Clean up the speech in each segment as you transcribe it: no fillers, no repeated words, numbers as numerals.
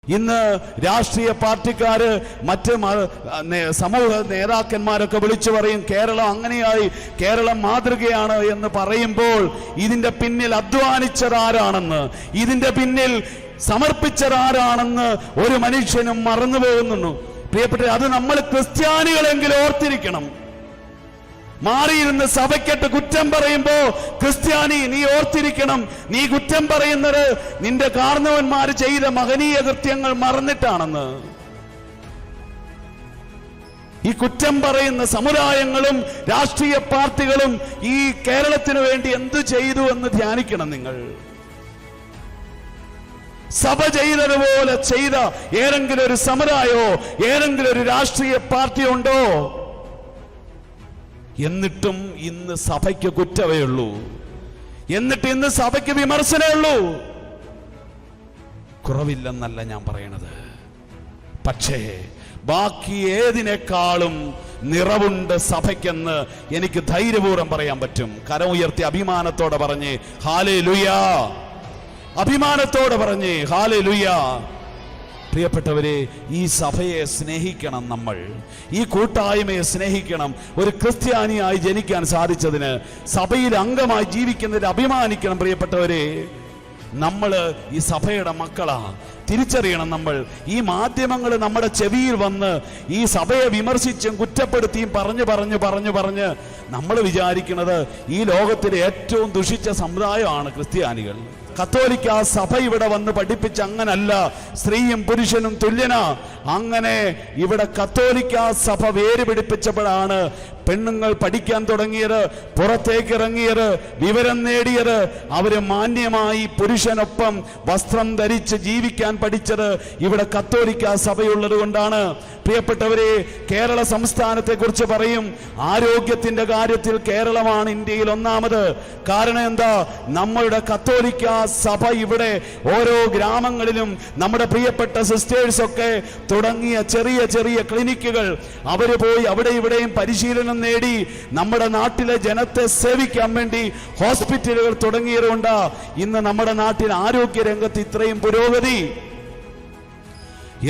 ഇന്ന് രാഷ്ട്രീയ പാർട്ടിക്കാര് മറ്റ് സമൂഹ നേതാക്കന്മാരൊക്കെ വിളിച്ചു പറയും കേരളം അങ്ങനെയായി, കേരളം മാതൃകയാണ് എന്ന് പറയുമ്പോൾ ഇതിന്റെ പിന്നിൽ അധ്വാനിച്ചതാരാണെന്ന്, ഇതിന്റെ പിന്നിൽ സമർപ്പിച്ചതാരാണെന്ന് ഒരു മനുഷ്യനും മറന്നു പോകുന്നു. പ്രിയപ്പെട്ട, അത് നമ്മൾ ക്രിസ്ത്യാനികളെങ്കിലും ഓർത്തിരിക്കണം. മാറിയിരുന്ന് സഭയ്ക്കിട്ട് കുറ്റം പറയുമ്പോ ക്രിസ്ത്യാനി നീ ഓർത്തിരിക്കണം, നീ കുറ്റം പറയുന്നത് നിന്റെ കാരണവന്മാർ ചെയ്ത മഹനീയ കൃത്യങ്ങൾ മറന്നിട്ടാണെന്ന്. ഈ കുറ്റം പറയുന്ന സമുദായങ്ങളും രാഷ്ട്രീയ പാർട്ടികളും ഈ കേരളത്തിന് വേണ്ടി എന്തു ചെയ്തു എന്ന് ധ്യാനിക്കണം നിങ്ങൾ. സഭ ചെയ്തതുപോലെ ചെയ്ത ഏതെങ്കിലും ഒരു സമുദായമോ ഏതെങ്കിലും ഒരു രാഷ്ട്രീയ പാർട്ടിയോ ഉണ്ടോ? എന്നിട്ടും ഇന്ന് സഭയ്ക്ക് കുറ്റമേ ഉള്ളൂ, എന്നിട്ട് ഇന്ന് സഭയ്ക്ക് വിമർശനമേ ഉള്ളൂ. കുറവില്ലെന്നല്ല ഞാൻ പറയണത്, പക്ഷേ ബാക്കി ഏതിനേക്കാളും നിറവുണ്ട് സഭയ്ക്കെന്ന് എനിക്ക് ധൈര്യപൂർവ്വം പറയാൻ പറ്റും. കരം ഉയർത്തി അഭിമാനത്തോടെ പറഞ്ഞേ ഹല്ലേലൂയ, അഭിമാനത്തോടെ പറഞ്ഞേ ഹല്ലേലൂയ. പ്രിയപ്പെട്ടവരെ, ഈ സഭയെ സ്നേഹിക്കണം, നമ്മൾ ഈ കൂട്ടായ്മയെ സ്നേഹിക്കണം. ഒരു ക്രിസ്ത്യാനിയായി ജനിക്കാൻ സാധിച്ചതിന്, സഭയിൽ അംഗമായി ജീവിക്കുന്നതിന് അഭിമാനിക്കണം. പ്രിയപ്പെട്ടവരെ, നമ്മൾ ഈ സഭയുടെ മക്കളാ, തിരിച്ചറിയണം. നമ്മൾ ഈ മാധ്യമങ്ങൾ നമ്മുടെ ചെവിയിൽ വന്ന് ഈ സഭയെ വിമർശിച്ചും കുറ്റപ്പെടുത്തിയും പറഞ്ഞ് നമ്മൾ വിചാരിക്കുന്നത് ഈ ലോകത്തിലെ ഏറ്റവും ദുഷിച്ച സമുദായമാണ് ക്രിസ്ത്യാനികൾ. കത്തോലിക്ക സഭ ഇവിടെ വന്ന് പഠിപ്പിച്ച അങ്ങനല്ല, സ്ത്രീയും പുരുഷനും തുല്യനാ. അങ്ങനെ ഇവിടെ കത്തോലിക്ക സഭ വേര് പിടിപ്പിച്ചപ്പോഴാണ് പെണ്ണുങ്ങൾ പഠിക്കാൻ തുടങ്ങിയത്, പുറത്തേക്ക് ഇറങ്ങിയത്, വിവരം നേടിയത്. അവര് മാന്യമായി പുരുഷനൊപ്പം വസ്ത്രം ധരിച്ച് ജീവിക്കാൻ പഠിച്ചത് ഇവിടെ കത്തോലിക്ക സഭയുള്ളത് കൊണ്ടാണ്. പ്രിയപ്പെട്ടവരെ, കേരള സംസ്ഥാനത്തെ കുറിച്ച് പറയും, ആരോഗ്യത്തിന്റെ കാര്യത്തിൽ കേരളമാണ് ഇന്ത്യയിൽ ഒന്നാമത്. കാരണം എന്താ? നമ്മളുടെ കത്തോലിക്ക സഭ ഇവിടെ ഓരോ ഗ്രാമങ്ങളിലും നമ്മുടെ പ്രിയപ്പെട്ട സിസ്റ്റേഴ്സ് ഒക്കെ തുടങ്ങിയ ചെറിയ ചെറിയ ക്ലിനിക്കുകൾ, അവര് പോയി അവിടെ ഇവിടെയും പരിശീലനം നേടി നമ്മുടെ നാട്ടിലെ ജനത്തെ സേവിക്കാൻ വേണ്ടി ഹോസ്പിറ്റലുകൾ തുടങ്ങിയതുകൊണ്ട് ഇന്ന് നമ്മുടെ നാട്ടിൽ ആരോഗ്യ രംഗത്ത് ഇത്രയും പുരോഗതി.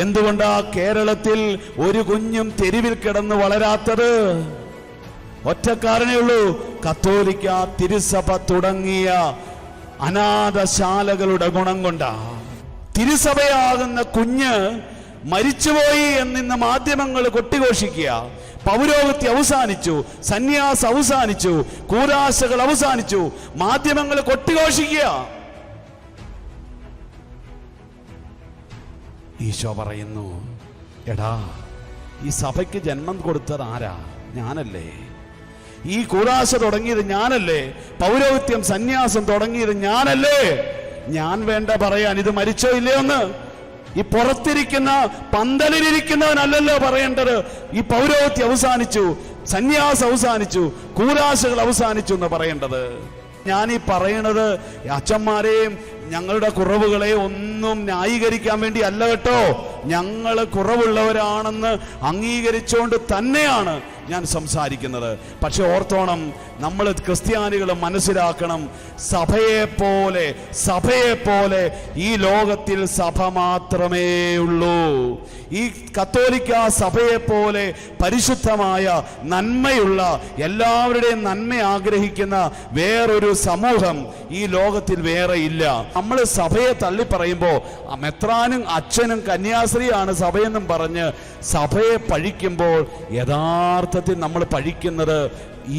എന്തുകൊണ്ടാ കേരളത്തിൽ ഒരു കുഞ്ഞും തെരുവിൽ കിടന്ന് വളരാത്തത്? ഒറ്റ കാരണേ ഉള്ളൂ, കത്തോലിക്ക തിരുസഭ തുടങ്ങിയ അനാഥശാലകളുടെ ഗുണം കൊണ്ടാ. തിരുസഭയാകുന്ന കുഞ്ഞ് മരിച്ചുപോയി എന്നിന്ന് മാധ്യമങ്ങൾ കൊട്ടിഘോഷിക്കുക. പൗരോഹിത്യം അവസാനിച്ചു, സന്യാസം അവസാനിച്ചു, കൂരാശകൾ അവസാനിച്ചു, മാധ്യമങ്ങൾ കൊട്ടിഘോഷിക്കുക. ഈശോ പറയുന്നു, എടാ, ഈ സഭയ്ക്ക് ജന്മം കൊടുത്തത് ആരാ? ഞാനല്ലേ. ഈ കൂരാശ തുടങ്ങിയത് ഞാനല്ലേ. പൗരോഹിത്യം സന്യാസം തുടങ്ങിയത് ഞാനല്ലേ. ഞാൻ വേണ്ട പറയാൻ ഇത് മരിച്ചോ ഇല്ലയോ എന്ന്. ഈ പുറത്തിരിക്കുന്ന പന്തലിരിക്കുന്നവനല്ലല്ലോ പറയേണ്ടത്. ഈ പൗരോഹിത്യം അവസാനിച്ചു, സന്യാസം അവസാനിച്ചു, കൂരാശകൾ അവസാനിച്ചു എന്ന് പറയേണ്ടത്. ഞാനീ പറയണത് അച്ഛന്മാരെയും ഞങ്ങളുടെ കുറവുകളെ ഒന്നും ന്യായീകരിക്കാൻ വേണ്ടി അല്ല കേട്ടോ. ഞങ്ങൾ കുറവുള്ളവരാണെന്ന് അംഗീകരിച്ചുകൊണ്ട് തന്നെയാണ് ഞാൻ സംസാരിക്കുന്നത്. പക്ഷെ ഓർത്തോണം, നമ്മൾ ക്രിസ്ത്യാനികൾ മനസ്സിലാക്കണം, സഭയെ പോലെ ഈ ലോകത്തിൽ സഭ മാത്രമേ ഉള്ളൂ. ഈ കത്തോലിക്ക സഭയെ പോലെ പരിശുദ്ധമായ നന്മയുള്ള എല്ലാവരുടെയും നന്മ ആഗ്രഹിക്കുന്ന വേറൊരു സമൂഹം ഈ ലോകത്തിൽ വേറെ ഇല്ല. നമ്മൾ സഭയെ തള്ളി പറയുമ്പോൾ മെത്രാനും അച്ഛനും കന്യാസ്ത്രീയാണ് സഭയെന്നും പറഞ്ഞ് സഭയെ പഴിക്കുമ്പോൾ യഥാർത്ഥത്തിൽ നമ്മൾ പഴിക്കുന്നത്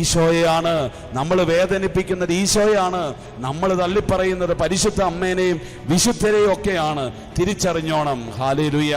ഈശോയാണ്. നമ്മൾ വേദനിപ്പിക്കുന്നത് ഈശോയാണ്. നമ്മൾ തള്ളിപ്പറയുന്നത് പരിശുദ്ധ അമ്മേനെയും വിശുദ്ധരെയും ഒക്കെയാണ്. തിരിച്ചറിഞ്ഞോണം. ഹല്ലേലൂയ,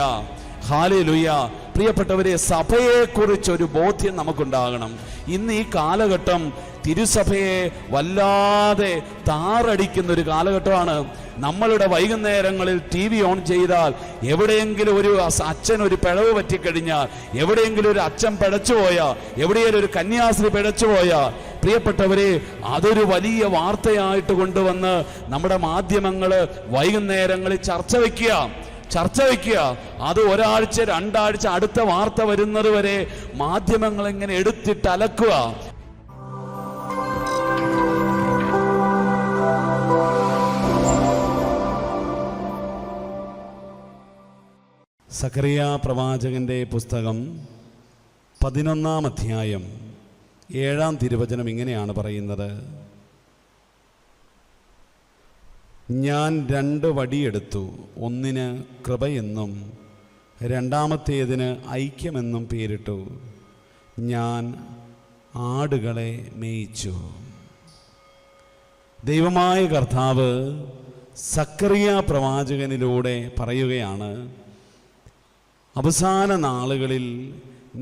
ഹല്ലേലൂയ. പ്രിയപ്പെട്ടവരെ, സഭയെക്കുറിച്ചൊരു ബോധ്യം നമുക്കുണ്ടാകണം. ഇന്ന് ഈ കാലഘട്ടം തിരുസഭയെ വല്ലാതെ താറടിക്കുന്ന ഒരു കാലഘട്ടമാണ്. നമ്മളുടെ വൈകുന്നേരങ്ങളിൽ TV ഓൺ ചെയ്താൽ എവിടെയെങ്കിലും ഒരു അച്ഛൻ ഒരു പിഴവ് പറ്റിക്കഴിഞ്ഞാൽ, എവിടെയെങ്കിലും ഒരു അച്ഛൻ പിഴച്ചുപോയാൽ, എവിടെയെങ്കിലും ഒരു കന്യാസ്ത്രീ പിഴച്ചുപോയാൽ, പ്രിയപ്പെട്ടവരെ, അതൊരു വലിയ വാർത്തയായിട്ട് കൊണ്ടുവന്ന് നമ്മുടെ മാധ്യമങ്ങൾ വൈകുന്നേരങ്ങളിൽ ചർച്ച വയ്ക്കുക. അത് ഒരാഴ്ച 2 ആഴ്ച അടുത്ത വാർത്ത വരുന്നത് വരെ മാധ്യമങ്ങൾ ഇങ്ങനെ എടുത്തിട്ട് അലക്കുക. സക്കറിയ പ്രവാചകന്റെ പുസ്തകം 11-ാം അധ്യായം 7-ാം തിരുവചനം ഇങ്ങനെയാണ് പറയുന്നത്: ഞാൻ 2 വടിയെടുത്തു, ഒന്നിന് കൃപയെന്നും രണ്ടാമത്തേതിന് ഐക്യമെന്നും പേരിട്ടു. ഞാൻ ആടുകളെ മേയിച്ചു. ദൈവമായ കർത്താവ് സക്കറിയ പ്രവാചകനിലൂടെ പറയുകയാണ്, അവസാന നാളുകളിൽ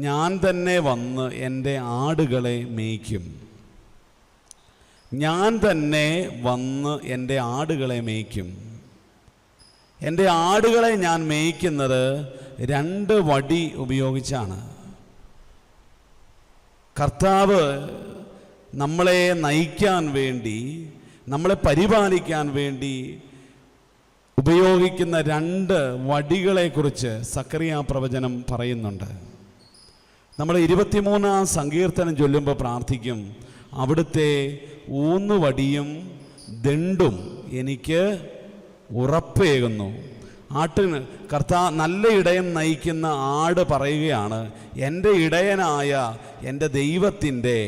ഞാൻ തന്നെ വന്ന് എൻ്റെ ആടുകളെ മേയ്ക്കും. ഞാൻ തന്നെ വന്ന് എൻ്റെ ആടുകളെ മേയ്ക്കും. എൻ്റെ ആടുകളെ ഞാൻ മേയ്ക്കുന്നത് 2 വടി ഉപയോഗിച്ചാണ്. കർത്താവ് നമ്മളെ നയിക്കാൻ വേണ്ടി, നമ്മളെ പരിപാലിക്കാൻ വേണ്ടി ഉപയോഗിക്കുന്ന 2 വടികളെക്കുറിച്ച് സക്കറിയ പ്രവചനം പറയുന്നുണ്ട്. നമ്മൾ 23-ാം സങ്കീർത്തനം ചൊല്ലുമ്പോൾ പ്രാർത്ഥിക്കും, അവിടുത്തെ ഊന്നുവടിയും ദണ്ഡും എനിക്ക് ഉറപ്പേകുന്നു. നല്ല ഇടയൻ നയിക്കുന്ന ആട് പറയുകയാണ്, എൻ്റെ ഇടയനായ എൻ്റെ ദൈവത്തിൻ്റെ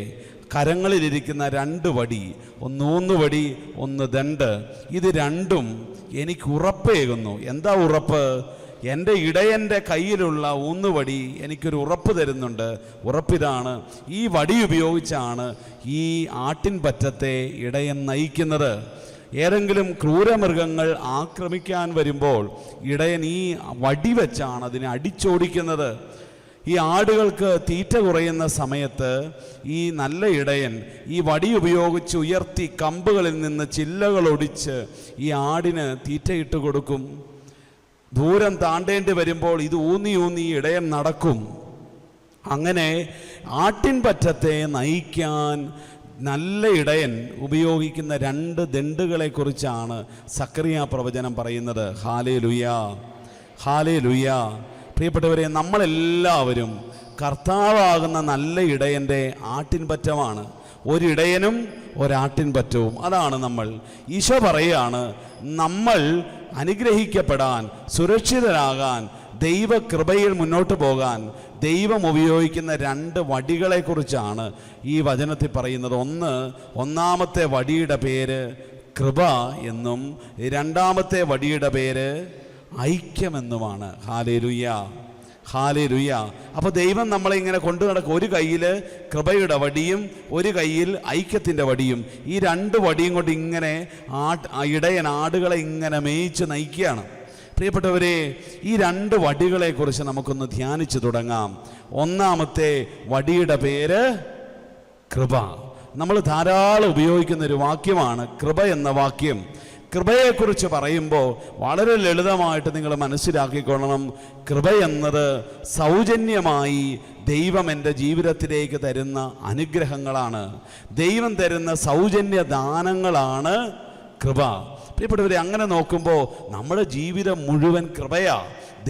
കരങ്ങളിലിരിക്കുന്ന 2 വടി, ഒന്ന് ഊന്നുവടി, ഒന്ന് ദണ്ഡ്, ഇത് 2ഉം എനിക്ക് ഉറപ്പേകുന്നു. എന്താ ഉറപ്പ്? എൻ്റെ ഇടയൻ്റെ കയ്യിലുള്ള ഊന്നുവടി എനിക്കൊരു ഉറപ്പ് തരുന്നുണ്ട്. ഉറപ്പിതാണ്, ഈ വടി ഉപയോഗിച്ചാണ് ഈ ആട്ടിൻപറ്റത്തെ ഇടയൻ നയിക്കുന്നത്. ഏതെങ്കിലും ക്രൂരമൃഗങ്ങൾ ആക്രമിക്കാൻ വരുമ്പോൾ ഇടയൻ ഈ വടി വെച്ചാണ് അതിനെ അടിച്ചോടിക്കുന്നത്. ഈ ആടുകൾക്ക് തീറ്റ കുറയുന്ന സമയത്ത് ഈ നല്ല ഇടയൻ ഈ വടി ഉപയോഗിച്ച് ഉയർത്തി കമ്പുകളിൽ നിന്ന് ചില്ലകൾ ഒടിച്ച് ഈ ആടിന് തീറ്റയിട്ട് കൊടുക്കും. ദൂരം താണ്ടേണ്ടി വരുമ്പോൾ ഇത് ഊന്നി ഇടയൻ നടക്കും. അങ്ങനെ ആട്ടിൻപറ്റത്തെ നയിക്കാൻ നല്ല ഇടയൻ ഉപയോഗിക്കുന്ന 2 ദണ്ഡുകളെ കുറിച്ചാണ് സക്കറിയ പ്രവചനം പറയുന്നത്. ഹല്ലേലൂയ, ഹല്ലേലൂയ. പ്രിയപ്പെട്ടവരെ, നമ്മളെല്ലാവരും കർത്താവാകുന്ന നല്ല ഇടയൻ്റെ ആട്ടിൻപറ്റമാണ്. ഒരിടയനും ഒരാട്ടിൻപറ്റവും, അതാണ് നമ്മൾ. ഈശോ പറയുകയാണ്, നമ്മൾ അനുഗ്രഹിക്കപ്പെടാൻ, സുരക്ഷിതരാകാൻ, ദൈവകൃപയിൽ മുന്നോട്ട് പോകാൻ ദൈവം ഉപയോഗിക്കുന്ന 2 വടികളെക്കുറിച്ചാണ് ഈ വചനത്തിൽ പറയുന്നത്. ഒന്നാമത്തെ വടിയുടെ പേര് കൃപ എന്നും രണ്ടാമത്തെ വടിയുടെ പേര് ഐക്യമെന്നുമാണ്. Hallelujah, hallelujah. അപ്പോൾ ദൈവം നമ്മളെ ഇങ്ങനെ കൊണ്ടു നടക്കും. ഒരു കയ്യിൽ കൃപയുടെ വടിയും ഒരു കയ്യിൽ ഐക്യത്തിൻ്റെ വടിയും. ഈ 2 വടിയും കൊണ്ട് ഇങ്ങനെ ഇടയൻ ആടുകളെ ഇങ്ങനെ മേയിച്ച് നയിക്കുകയാണ്. പ്രിയപ്പെട്ടവരെ, ഈ 2 വടികളെക്കുറിച്ച് നമുക്കൊന്ന് ധ്യാനിച്ചു തുടങ്ങാം. ഒന്നാമത്തെ വടിയുടെ പേര് കൃപ. നമ്മൾ ധാരാളം ഉപയോഗിക്കുന്നൊരു വാക്യമാണ് കൃപ എന്ന വാക്യം. കൃപയെക്കുറിച്ച് പറയുമ്പോൾ വളരെ ലളിതമായിട്ട് നിങ്ങൾ മനസ്സിലാക്കിക്കൊള്ളണം. കൃപ എന്നത് സൗജന്യമായി ദൈവം എൻ്റെ ജീവിതത്തിലേക്ക് തരുന്ന അനുഗ്രഹങ്ങളാണ്. ദൈവം തരുന്ന സൗജന്യ ദാനങ്ങളാണ് കൃപ. പ്രിയപ്പെട്ടവരെ, അങ്ങനെ നോക്കുമ്പോൾ നമ്മുടെ ജീവിതം മുഴുവൻ കൃപയാ,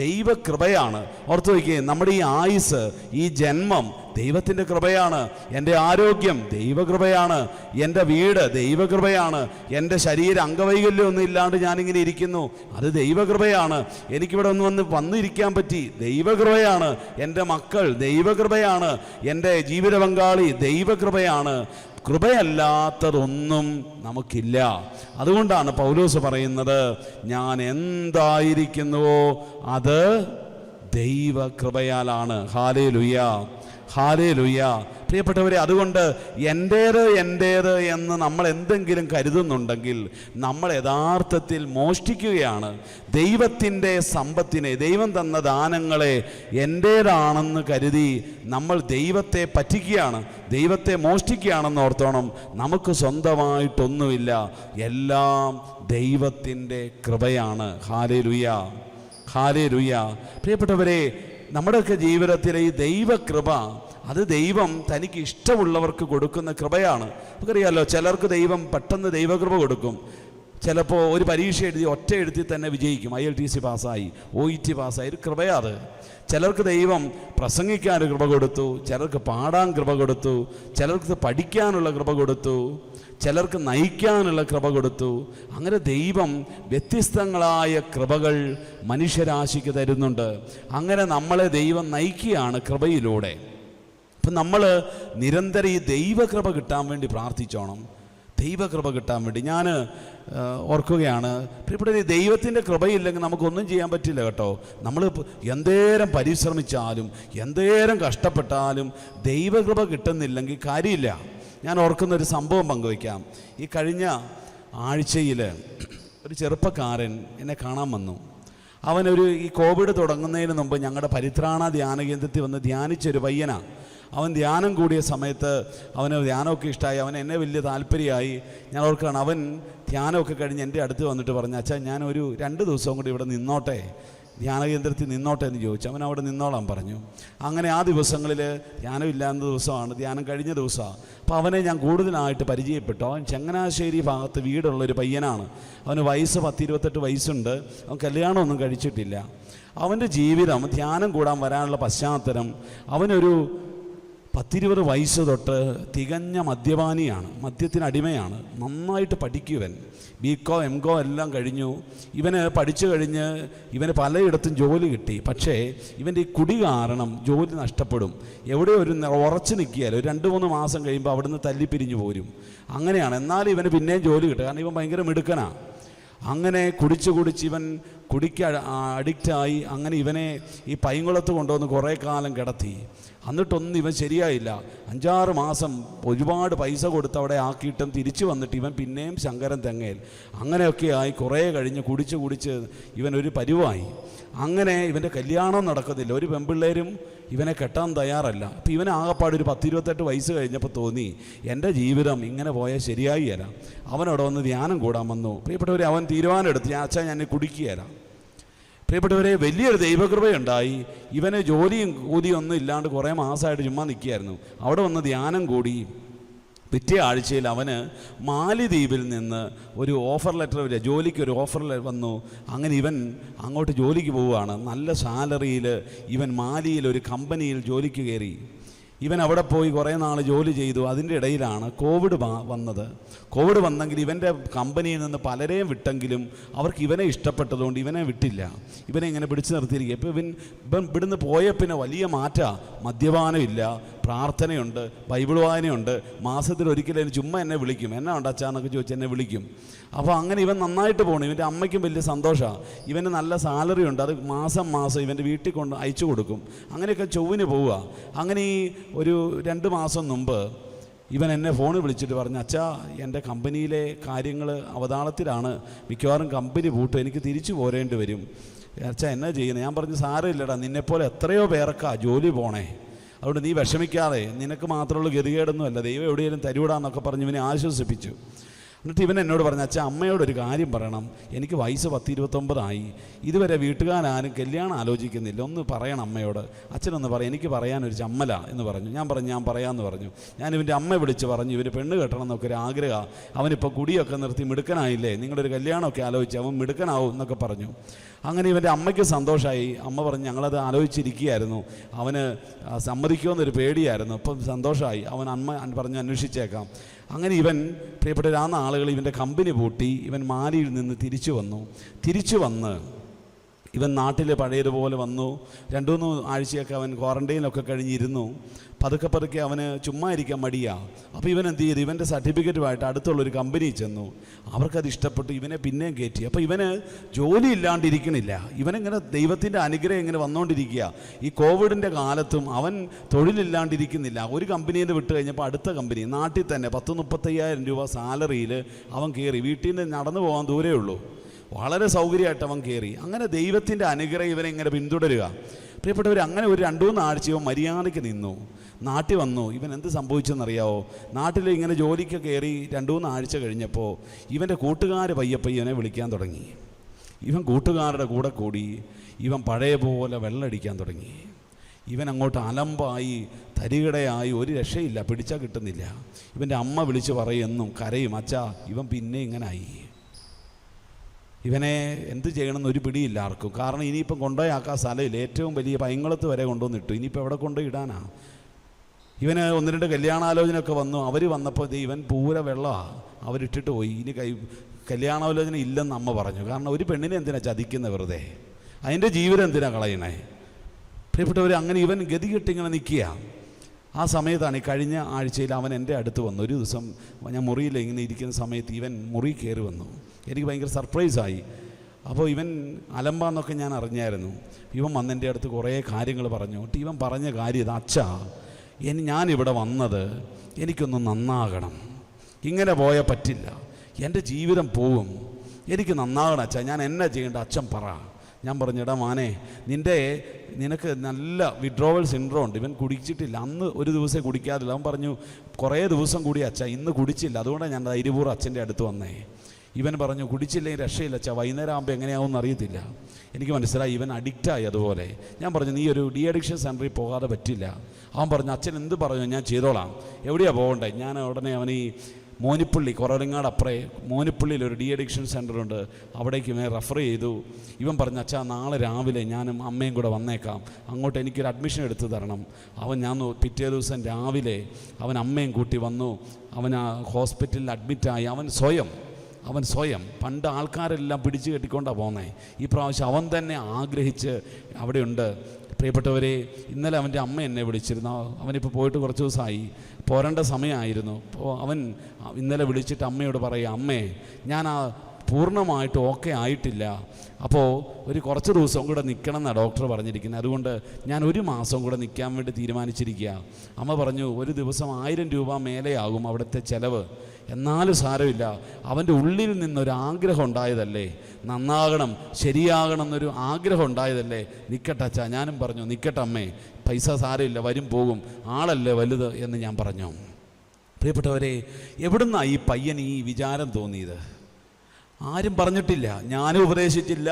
ദൈവകൃപയാണ്. ഓർത്തു വയ്ക്കുക, നമ്മുടെ ഈ ആയുസ്, ഈ ജന്മം ദൈവത്തിൻ്റെ കൃപയാണ്. എൻ്റെ ആരോഗ്യം ദൈവകൃപയാണ്. എൻ്റെ വീട് ദൈവകൃപയാണ്. എൻ്റെ ശരീര അംഗവൈകല്യമൊന്നും ഇല്ലാണ്ട് ഞാനിങ്ങനെ ഇരിക്കുന്നു, അത് ദൈവകൃപയാണ്. എനിക്കിവിടെ വന്നിരിക്കാൻ പറ്റി, ദൈവകൃപയാണ്. എൻ്റെ മക്കൾ ദൈവകൃപയാണ്. എൻ്റെ ജീവിത പങ്കാളി ദൈവകൃപയാണ്. കൃപയല്ലാത്തതൊന്നും നമുക്കില്ല. അതുകൊണ്ടാണ് പൗലോസ് പറയുന്നത്, ഞാൻ എന്തായിരിക്കുന്നുവോ അത് ദൈവകൃപയാലാണ്. ഹല്ലേലൂയ, ഹല്ലേലൂയ. പ്രിയപ്പെട്ടവരെ, അതുകൊണ്ട് എൻ്റേത് എന്ന് നമ്മൾ എന്തെങ്കിലും കരുതുന്നുണ്ടെങ്കിൽ നമ്മൾ യഥാർത്ഥത്തിൽ മോഷ്ടിക്കുകയാണ്. ദൈവത്തിൻ്റെ സമ്പത്തിനെ, ദൈവം തന്ന ദാനങ്ങളെ എൻ്റേതാണെന്ന് കരുതി നമ്മൾ ദൈവത്തെ പറ്റിക്കുകയാണ്, ദൈവത്തെ മോഷ്ടിക്കുകയാണെന്ന് ഓർത്തോണം. നമുക്ക് സ്വന്തമായിട്ടൊന്നുമില്ല, എല്ലാം ദൈവത്തിൻ്റെ കൃപയാണ്. ഹല്ലേലൂയ, ഹല്ലേലൂയ. പ്രിയപ്പെട്ടവരെ, നമ്മുടെയൊക്കെ ജീവിതത്തിലെ ഈ ദൈവകൃപ, അത് ദൈവം തനിക്ക് ഇഷ്ടമുള്ളവർക്ക് കൊടുക്കുന്ന കൃപയാണ്. നമുക്കറിയാമല്ലോ, ചിലർക്ക് ദൈവം പെട്ടെന്ന് ദൈവകൃപ കൊടുക്കും, ചിലപ്പോൾ ഒരു പരീക്ഷ എഴുതി ഒറ്റ എഴുത്തിൽ തന്നെ വിജയിക്കും. ILTC പാസ്സായി, OET പാസ്സായി. ഒരു കൃപയാത്. ചിലർക്ക് ദൈവം പ്രസംഗിക്കാൻ കൃപ കൊടുത്തു, ചിലർക്ക് പാടാൻ കൃപ കൊടുത്തു, ചിലർക്ക് പഠിക്കാനുള്ള കൃപ കൊടുത്തു, ചിലർക്ക് നയിക്കാനുള്ള കൃപ കൊടുത്തു. അങ്ങനെ ദൈവം വ്യത്യസ്തങ്ങളായ കൃപകൾ മനുഷ്യരാശിക്ക് തരുന്നുണ്ട്. അങ്ങനെ നമ്മളെ ദൈവം നയിക്കുകയാണ് കൃപയിലൂടെ. അപ്പം നമ്മൾ നിരന്തരം ഈ ദൈവകൃപ കിട്ടാൻ വേണ്ടി പ്രാർത്ഥിച്ചോണം. ദൈവകൃപ കിട്ടാൻ വേണ്ടി ഞാൻ ഓർക്കുകയാണ്, പ്രിയപ്പെട്ട ദൈവത്തിൻ്റെ കൃപയില്ലെങ്കിൽ നമുക്കൊന്നും ചെയ്യാൻ പറ്റില്ല കേട്ടോ. നമ്മൾ എന്തേരം പരിശ്രമിച്ചാലും എന്തേരം കഷ്ടപ്പെട്ടാലും ദൈവകൃപ കിട്ടുന്നില്ലെങ്കിൽ കാര്യമില്ല. ഞാൻ ഓർക്കുന്നൊരു സംഭവം പങ്കുവയ്ക്കാം. ഈ കഴിഞ്ഞ ആഴ്ചയിൽ ഒരു ചെറുപ്പക്കാരൻ എന്നെ കാണാൻ വന്നു. ഈ കോവിഡ് തുടങ്ങുന്നതിന് മുമ്പ് ഞങ്ങളുടെ പരിത്രാണ ധ്യാന കേന്ദ്രത്തിൽ വന്ന് ധ്യാനിച്ചൊരു പയ്യനാണ്. അവൻ ധ്യാനം കൂടിയ സമയത്ത് അവന് ധ്യാനമൊക്കെ ഇഷ്ടമായി, അവൻ എന്നെ വലിയ താല്പര്യമായി. ഞാൻ ഓർക്കുകയാണ്, അവൻ ധ്യാനമൊക്കെ കഴിഞ്ഞ് എൻ്റെ അടുത്ത് വന്നിട്ട് പറഞ്ഞു, അച്ഛാ ഞാനൊരു 2 ദിവസവും കൂടി ഇവിടെ നിന്നോട്ടെ, ധ്യാനകേന്ദ്രത്തിൽ നിന്നോട്ടെ എന്ന് ചോദിച്ചു. അവൻ അവിടെ നിന്നോളാൻ പറഞ്ഞു. അങ്ങനെ ആ ദിവസങ്ങളിൽ ധ്യാനമില്ലാത്ത ദിവസമാണ്, ധ്യാനം കഴിഞ്ഞ ദിവസമാണ്. അപ്പോൾ അവനെ ഞാൻ കൂടുതലായിട്ട് പരിചയപ്പെട്ടു. അവൻ ചങ്ങനാശ്ശേരി ഭാഗത്ത് വീടുള്ളൊരു പയ്യനാണ്. അവന് വയസ്സ് 10-28 വയസ്സുണ്ട്. അവൻ കല്യാണമൊന്നും കഴിച്ചിട്ടില്ല. അവൻ്റെ ജീവിതം ധ്യാനം കൂടാൻ വരാനുള്ള പശ്ചാത്തലം, അവനൊരു 10-20 വയസ്സ് തൊട്ട് തികഞ്ഞ മദ്യപാനിയാണ്, മദ്യത്തിനടിമയാണ്. നന്നായിട്ട് പഠിക്കുവൻ, BCom MCom എല്ലാം കഴിഞ്ഞു. ഇവന് പഠിച്ചു കഴിഞ്ഞ് ഇവന് പലയിടത്തും ജോലി കിട്ടി. പക്ഷേ ഇവൻ്റെ ഈ കുടി കാരണം ജോലി നഷ്ടപ്പെടും. എവിടെ ഒരു ഉറച്ചു നിൽക്കിയാൽ ഒരു 2-3 മാസം കഴിയുമ്പോൾ അവിടുന്ന് തല്ലിപ്പിരിഞ്ഞു പോരും. അങ്ങനെയാണ്. എന്നാലും ഇവന് പിന്നെയും ജോലി കിട്ടും, കാരണം ഇവൻ ഭയങ്കര മിടുക്കനാണ്. അങ്ങനെ കുടിച്ച് ഇവൻ കുടിക്ക് അഡിക്റ്റായി. അങ്ങനെ ഇവനെ ഈ പൈങ്കുളത്ത് കൊണ്ടുവന്ന് കുറേ കാലം കിടത്തി. എന്നിട്ടൊന്നും ഇവൻ ശരിയായില്ല. 5-6 മാസം ഒരുപാട് പൈസ കൊടുത്ത് അവിടെ ആക്കിയിട്ടും തിരിച്ചു വന്നിട്ട് ഇവൻ പിന്നെയും ശങ്കരൻ തെങ്ങയിൽ. അങ്ങനെയൊക്കെ ആയി കുറേ കഴിഞ്ഞ് കുടിച്ച് ഇവനൊരു പരുവായി. അങ്ങനെ ഇവൻ്റെ കല്യാണം നടക്കുന്നില്ല. ഒരു പെൺപിള്ളേരും ഇവനെ കെട്ടാൻ തയ്യാറല്ല. അപ്പം ഇവന് ആകപ്പാട് ഒരു 10-28 വയസ്സ് കഴിഞ്ഞപ്പോൾ തോന്നി, എൻ്റെ ജീവിതം ഇങ്ങനെ പോയാൽ ശരിയായില്ല. അവനവിടെ വന്ന് ധ്യാനം കൂടാൻ വന്നു. പ്രിയപ്പെട്ടവരെ, അവൻ തീരുമാനം എടുത്ത്, അച്ഛാ ഞാൻ കുടിക്കുകയില്ല. പ്രിയപ്പെട്ടവരെ, വലിയൊരു ദൈവകൃപയുണ്ടായി. ഇവന് ജോലിയും കൂലിയും ഒന്നും ഇല്ലാണ്ട് കുറേ മാസമായിട്ട് ചുമ്മാ നിൽക്കുകയായിരുന്നു. അവിടെ വന്ന് ധ്യാനം കൂടി. പിറ്റേ ആഴ്ചയിൽ അവന് മാലിദ്വീപിൽ നിന്ന് ഒരു ഓഫർ ലെറ്റർ വരിക, ജോലിക്ക് ഒരു ഓഫർ വന്നു. അങ്ങനെ ഇവൻ അങ്ങോട്ട് ജോലിക്ക് പോവുകയാണ്. നല്ല സാലറിയിൽ ഇവൻ മാലിയിൽ ഒരു കമ്പനിയിൽ ജോലിക്ക് കയറി. ഇവൻ അവിടെ പോയി കുറേ നാൾ ജോലി ചെയ്തു. അതിൻ്റെ ഇടയിലാണ് കോവിഡ് വന്നത്. കോവിഡ് വന്നെങ്കിൽ ഇവൻ്റെ കമ്പനിയിൽ നിന്ന് പലരെയും വിട്ടെങ്കിലും അവർക്ക് ഇവനെ ഇഷ്ടപ്പെട്ടതുകൊണ്ട് ഇവനെ വിട്ടില്ല. ഇവനെ ഇങ്ങനെ പിടിച്ചു നിർത്തിയിരിക്കുക. ഇപ്പോൾ ഇവൻ ഇവിടുന്ന് പോയ പിന്നെ വലിയ മാറ്റമാണ്. മദ്യപാനമില്ല, പ്രാർത്ഥനയുണ്ട്, ബൈബിൾ വായനയുണ്ട്. മാസത്തിൽ ഒരിക്കലും ചുമ്മാ എന്നെ വിളിക്കും, എന്നാ ഉണ്ടാച്ചാന്നൊക്കെ ചോദിച്ച് എന്നെ വിളിക്കും. അപ്പോൾ അങ്ങനെ ഇവൻ നന്നായിട്ട് പോകണം. ഇവൻ്റെ അമ്മയ്ക്കും വലിയ സന്തോഷമാണ്. ഇവന് നല്ല സാലറി ഉണ്ട്. അത് മാസം ഇവൻ്റെ വീട്ടിൽ കൊണ്ട് അയച്ചു കൊടുക്കും. അങ്ങനെയൊക്കെ ചൊവ്വിന് പോവുക. അങ്ങനെ ഈ ഒരു 2 മാസം മുമ്പ് ഇവൻ എന്നെ ഫോണിൽ വിളിച്ചിട്ട് പറഞ്ഞു, അച്ഛാ എൻ്റെ കമ്പനിയിലെ കാര്യങ്ങൾ അവതാളത്തിലാണ്, മിക്കവാറും കമ്പനി പൂട്ടും, എനിക്ക് തിരിച്ചു പോരേണ്ടി വരും. അച്ഛാ എന്നാ ചെയ്യുന്നത്? ഞാൻ പറഞ്ഞു, സാരമില്ലടാ, നിന്നെപ്പോലെ എത്രയോ പേർക്കാ ജോലി പോണേ, അതുകൊണ്ട് നീ വിഷമിക്കാതെ, നിനക്ക് മാത്രമുള്ള ഗതികേടൊന്നുമല്ല, ദൈവം എവിടെയെങ്കിലും തരുവിടാന്നൊക്കെ പറഞ്ഞ് ഇവനെ ആശ്വസിപ്പിച്ചു. എന്നിട്ട് ഇവൻ എന്നോട് പറഞ്ഞു, അച്ഛാ അമ്മയോടൊരു കാര്യം പറയണം, എനിക്ക് വയസ്സ് 10-29 ആയി, ഇതുവരെ വീട്ടുകാരും കല്യാണം ആലോചിക്കുന്നില്ല, ഒന്ന് പറയണം അമ്മയോട്. അച്ഛനൊന്ന് പറയാം, എനിക്ക് പറയാനൊരു ചമ്മല എന്ന് പറഞ്ഞു. ഞാൻ പറയാമെന്ന് പറഞ്ഞു. ഞാൻ ഇവൻ്റെ അമ്മ വിളിച്ച് പറഞ്ഞു, ഇവന് പെണ്ണ് കെട്ടണം എന്നൊക്കെ ഒരു ആഗ്രഹം, അവനിപ്പോൾ കുടിയൊക്കെ നിർത്തി മിടുക്കനായില്ലേ, നിങ്ങളൊരു കല്യാണമൊക്കെ ആലോചിച്ച് അവൻ മിടുക്കനാവും എന്നൊക്കെ പറഞ്ഞു. അങ്ങനെ ഇവൻ്റെ അമ്മയ്ക്ക് സന്തോഷമായി. അമ്മ പറഞ്ഞു, ഞങ്ങളത് ആലോചിച്ചിരിക്കുകയായിരുന്നു, അവന് സമ്മതിക്കുമെന്നൊരു പേടിയായിരുന്നു, അപ്പം സന്തോഷമായി, അവൻ അമ്മ പറഞ്ഞ് അന്വേഷിച്ചേക്കാം. അങ്ങനെ ഇവൻ പ്രിയപ്പെട്ട ആ നാളുകൾ ഇവൻ്റെ കമ്പനി പൂട്ടി. ഇവൻ മാലിയിൽ നിന്ന് തിരിച്ചു വന്ന് ഇവൻ നാട്ടിൽ പഴയതുപോലെ വന്നു. 2-3 ആഴ്ചയൊക്കെ അവൻ ക്വാറൻറ്റൈനിലൊക്കെ കഴിഞ്ഞിരുന്നു. പതുക്കെ അവന് ചുമ്മാ ഇരിക്കാൻ മടിയാണ്. അപ്പോൾ ഇവൻ എന്ത് ചെയ്തു? ഇവൻ്റെ സർട്ടിഫിക്കറ്റുമായിട്ട് അടുത്തുള്ളൊരു കമ്പനിയിൽ ചെന്നു. അവർക്കത് ഇഷ്ടപ്പെട്ടു. ഇവനെ പിന്നെയും കയറ്റി. അപ്പോൾ ഇവന് ജോലി ഇല്ലാണ്ടിരിക്കണില്ല. ഇവനിങ്ങനെ ദൈവത്തിൻ്റെ അനുഗ്രഹം ഇങ്ങനെ വന്നുകൊണ്ടിരിക്കുക. ഈ കോവിഡിൻ്റെ കാലത്തും അവൻ തൊഴിലില്ലാണ്ടിരിക്കുന്നില്ല. ഒരു കമ്പനിയിൽ വിട്ട് കഴിഞ്ഞപ്പോൾ അടുത്ത കമ്പനി നാട്ടിൽ തന്നെ 10-35,000 രൂപ സാലറിയിൽ അവൻ കയറി. വീട്ടിൽ നിന്ന് നടന്നു പോകാൻ ദൂരേ ഉള്ളൂ. വളരെ സൗകര്യമായിട്ട് അവൻ കയറി. അങ്ങനെ ദൈവത്തിൻ്റെ അനുഗ്രഹം ഇവനെ ഇങ്ങനെ പിന്തുടരുക. പ്രിയപ്പെട്ടവർ, അങ്ങനെ ഒരു 2-3 ആഴ്ച ഇവൻ മര്യാദയ്ക്ക് നിന്നു. നാട്ടിൽ വന്നു. ഇവൻ എന്ത് സംഭവിച്ചെന്നറിയാവോ? നാട്ടിൽ ഇങ്ങനെ ജോലിക്ക് കയറി 2-3 ആഴ്ച കഴിഞ്ഞപ്പോൾ ഇവൻ്റെ കൂട്ടുകാർ പയ്യനെ വിളിക്കാൻ തുടങ്ങി. ഇവൻ കൂട്ടുകാരുടെ കൂടെ കൂടി ഇവൻ പഴയ പോലെ വെള്ളമടിക്കാൻ തുടങ്ങി. ഇവൻ അങ്ങോട്ട് അലമ്പായി, തരികിടയായി, ഒരു രക്ഷയില്ല, പിടിച്ചാൽ കിട്ടുന്നില്ല. ഇവൻ്റെ അമ്മ വിളിച്ച് പറയും, എന്നും കരയും, അച്ഛാ ഇവൻ പിന്നെ ഇങ്ങനായി. ഇവനെ എന്ത് ചെയ്യണമെന്ന് ഒരു പിടിയില്ല ആർക്കും. കാരണം ഇനിയിപ്പം കൊണ്ടുപോയാക്കാൻ സ്ഥലമില്ല. ഏറ്റവും വലിയ പൈങ്കുളത്ത് വരെ കൊണ്ടുവന്നിട്ടു. ഇനിയിപ്പോൾ എവിടെ കൊണ്ടുപോയി ഇടാനാ? ഇവന് 1-2 കല്യാണാലോചനയൊക്കെ വന്നു. അവർ വന്നപ്പോൾ ഇവൻ പൂര വെള്ളമാണ്, അവരിട്ടിട്ട് പോയി. ഇനി കല്യാണാലോചന ഇല്ലെന്ന് അമ്മ പറഞ്ഞു. കാരണം ഒരു പെണ്ണിനെ എന്തിനാ ചതിക്കുന്ന വെറുതെ? അതിൻ്റെ ജീവിതം എന്തിനാ കളയണേ? പ്രിയപ്പെട്ടവർ, അങ്ങനെ ഇവൻ ഗതികെട്ടിങ്ങനെ നിൽക്കുക. ആ സമയത്താണ് ഈ കഴിഞ്ഞ ആഴ്ചയിൽ അവൻ എൻ്റെ അടുത്ത് വന്നു. ഒരു ദിവസം ഞാൻ മുറിയിൽ ഇങ്ങനെ ഇരിക്കുന്ന സമയത്ത് ഇവൻ മുറി കയറി വന്നു. എനിക്ക് ഭയങ്കര സർപ്രൈസായി. അപ്പോൾ ഇവൻ അലമ്പാന്നൊക്കെ ഞാൻ അറിഞ്ഞായിരുന്നു. ഇവൻ വന്നെൻ്റെ അടുത്ത് കുറേ കാര്യങ്ങൾ പറഞ്ഞു. ഇവൻ പറഞ്ഞ കാര്യം ഇത്, അച്ഛാ ഞാനിവിടെ വന്നത് എനിക്കൊന്ന് നന്നാകണം, ഇങ്ങനെ പോയാൽ പറ്റില്ല, എൻ്റെ ജീവിതം പോവും, എനിക്ക് നന്നാകണം അച്ഛാ, ഞാൻ എന്നാ ചെയ്യേണ്ട അച്ഛൻ പറ. ഞാൻ പറഞ്ഞു, എടാ മാനെ, നിനക്ക് നല്ല വിഡ്രോവൽ സിൻഡ്രോം ഉണ്ട്. ഇവൻ കുടിച്ചിട്ടില്ല, അന്ന് ഒരു ദിവസമേ കുടിക്കാറില്ല. അവൻ പറഞ്ഞു കുറേ ദിവസം കൂടി അച്ഛാ, ഇന്ന് കുടിച്ചില്ല, അതുകൊണ്ടാണ് ഞാൻ ധൈര്യപൂർവ്വം അച്ഛൻ്റെ അടുത്ത് വന്നേ. ഇവൻ പറഞ്ഞു കുടിച്ചില്ലെങ്കിൽ രക്ഷയില്ല അച്ഛാ, വൈകുന്നേരം ആകുമ്പോൾ എങ്ങനെയാവുമെന്ന് അറിയത്തില്ല. എനിക്ക് മനസ്സിലായി ഇവൻ അഡിക്റ്റായി അതുപോലെ. ഞാൻ പറഞ്ഞു നീ ഒരു ഡി അഡിക്ഷൻ സെൻറ്ററിൽ പോകാതെ പറ്റില്ല. അവൻ പറഞ്ഞു അച്ഛൻ എന്ത് പറഞ്ഞു ഞാൻ ചെയ്തോളാം, എവിടെയാണ് പോകണ്ടേ? ഞാൻ ഉടനെ അവൻ ഈ മോനിപ്പള്ളി, കുറവലങ്ങാട് അപ്പുറേ മോനിപ്പള്ളിയിൽ ഒരു ഡി അഡിക്ഷൻ സെൻ്ററുണ്ട്, അവിടേക്ക് ഇവനെ റെഫർ ചെയ്തു. ഇവൻ പറഞ്ഞു അച്ഛാ നാളെ രാവിലെ ഞാനും അമ്മയും കൂടെ വന്നേക്കാം, അങ്ങോട്ട് എനിക്കൊരു അഡ്മിഷൻ എടുത്ത് തരണം. ഞാൻ പിറ്റേ ദിവസം രാവിലെ അവൻ അമ്മയും കൂട്ടി വന്നു. അവൻ ആ ഹോസ്പിറ്റലിൽ അഡ്മിറ്റായി. അവൻ സ്വയം പണ്ട് ആൾക്കാരെല്ലാം പിടിച്ചു കെട്ടിക്കൊണ്ടാണ് പോകുന്നത്. ഈ പ്രാവശ്യം അവൻ തന്നെ ആഗ്രഹിച്ച് അവിടെയുണ്ട്. പ്രിയപ്പെട്ടവരെ, ഇന്നലെ അവൻ്റെ അമ്മ എന്നെ വിളിച്ചിരുന്നു. അവനിപ്പോൾ പോയിട്ട് കുറച്ച് ദിവസമായി, പോരേണ്ട സമയമായിരുന്നു. അപ്പോൾ അവൻ ഇന്നലെ വിളിച്ചിട്ട് അമ്മയോട് പറയുക, അമ്മേ ഞാൻ പൂർണ്ണമായിട്ട് ഓക്കെ ആയിട്ടില്ല, അപ്പോൾ കുറച്ച് ദിവസം കൂടെ നിൽക്കണം എന്നാണ് ഡോക്ടർ പറഞ്ഞിരിക്കുന്നത്, അതുകൊണ്ട് ഞാൻ 1 മാസം കൂടെ നിൽക്കാൻ വേണ്ടി തീരുമാനിച്ചിരിക്കുക. അമ്മ പറഞ്ഞു ഒരു ദിവസം 1000 രൂപ മേലെയാകും അവിടുത്തെ ചിലവ്, എന്നാലും സാരമില്ല, അവൻ്റെ ഉള്ളിൽ നിന്നൊരാഗ്രഹം ഉണ്ടായതല്ലേ, നന്നാകണം ശരിയാകണം എന്നൊരു ആഗ്രഹം ഉണ്ടായതല്ലേ, നിൽക്കട്ടെ അച്ഛാ. ഞാനും പറഞ്ഞു നിൽക്കട്ടെ അമ്മേ, പൈസ സാരമില്ല, വരും പോകും, ആളല്ലേ വലുത് എന്ന് ഞാൻ പറഞ്ഞു. പ്രിയപ്പെട്ടവരെ, എവിടുന്നാണ് ഈ പയ്യൻ ഈ വിചാരം തോന്നിയത്? ആരും പറഞ്ഞിട്ടില്ല, ഞാനും ഉപദേശിച്ചില്ല,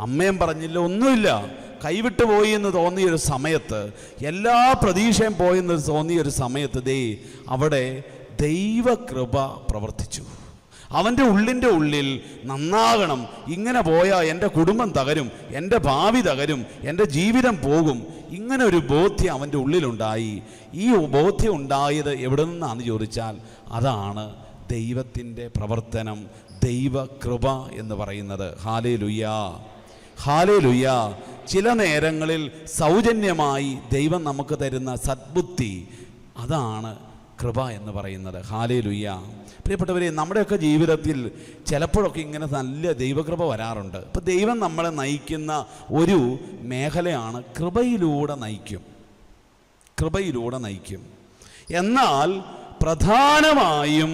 അമ്മയും പറഞ്ഞില്ല, ഒന്നുമില്ല. കൈവിട്ട് പോയി എന്ന് തോന്നിയൊരു സമയത്ത്, എല്ലാ പ്രതീക്ഷയും പോയെന്ന് തോന്നിയൊരു സമയത്ത് അവിടെ ദൈവകൃപ പ്രവർത്തിച്ചു. അവൻ്റെ ഉള്ളിൽ നന്നാകണം, ഇങ്ങനെ പോയാൽ എൻ്റെ കുടുംബം തകരും, എൻ്റെ ഭാവി തകരും, എൻ്റെ ജീവിതം പോകും, ഇങ്ങനെ ഒരു ബോധ്യം അവൻ്റെ ഉള്ളിലുണ്ടായി. ഈ ബോധ്യം ഉണ്ടായത് എവിടെ നിന്നാണെന്ന് ചോദിച്ചാൽ അതാണ് ദൈവത്തിൻ്റെ പ്രവർത്തനം, ദൈവകൃപ എന്ന് പറയുന്നത്. Hallelujah, hallelujah. ചില നേരങ്ങളിൽ സൗജന്യമായി ദൈവം നമുക്ക് തരുന്ന സദ്ബുദ്ധി, അതാണ് കൃപ എന്ന് പറയുന്നത്. ഹല്ലേലൂയ. പ്രിയപ്പെട്ടവരെ, നമ്മുടെയൊക്കെ ജീവിതത്തിൽ ചിലപ്പോഴൊക്കെ ഇങ്ങനെ നല്ല ദൈവകൃപ വരാറുണ്ട്. ഇപ്പോൾ ദൈവം നമ്മളെ നയിക്കുന്ന ഒരു മേഖലയാണ് കൃപയിലൂടെ നയിക്കും. എന്നാൽ പ്രധാനമായും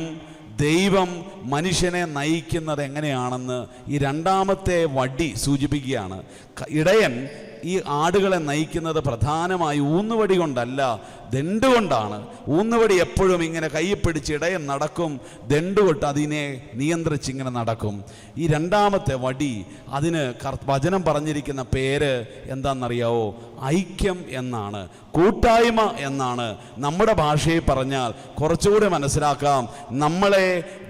ദൈവം മനുഷ്യനെ നയിക്കുന്നത് എങ്ങനെയാണെന്ന് ഈ 2ാമത്തെ വടി സൂചിപ്പിക്കുകയാണ്. ഇടയൻ ഈ ആടുകളെ നയിക്കുന്നത് പ്രധാനമായി ഊന്നുവടി കൊണ്ടല്ല, ദണ്ട് കൊണ്ടാണ്. ഊന്നുവടി എപ്പോഴും ഇങ്ങനെ കയ്യിൽ പിടിച്ച് ഇടയൻ നടക്കും, ദണ്ട് കൊണ്ട് അതിനെ നിയന്ത്രിച്ചിങ്ങനെ നടക്കും. ഈ 2ാമത്തെ വടി, അതിന് വചനം പറഞ്ഞിരിക്കുന്ന പേര് എന്താണെന്നറിയാവോ? ഐക്യം എന്നാണ്, കൂട്ടായ്മ എന്നാണ്. നമ്മുടെ ഭാഷയിൽ പറഞ്ഞാൽ കുറച്ചുകൂടി മനസ്സിലാക്കാം, നമ്മളെ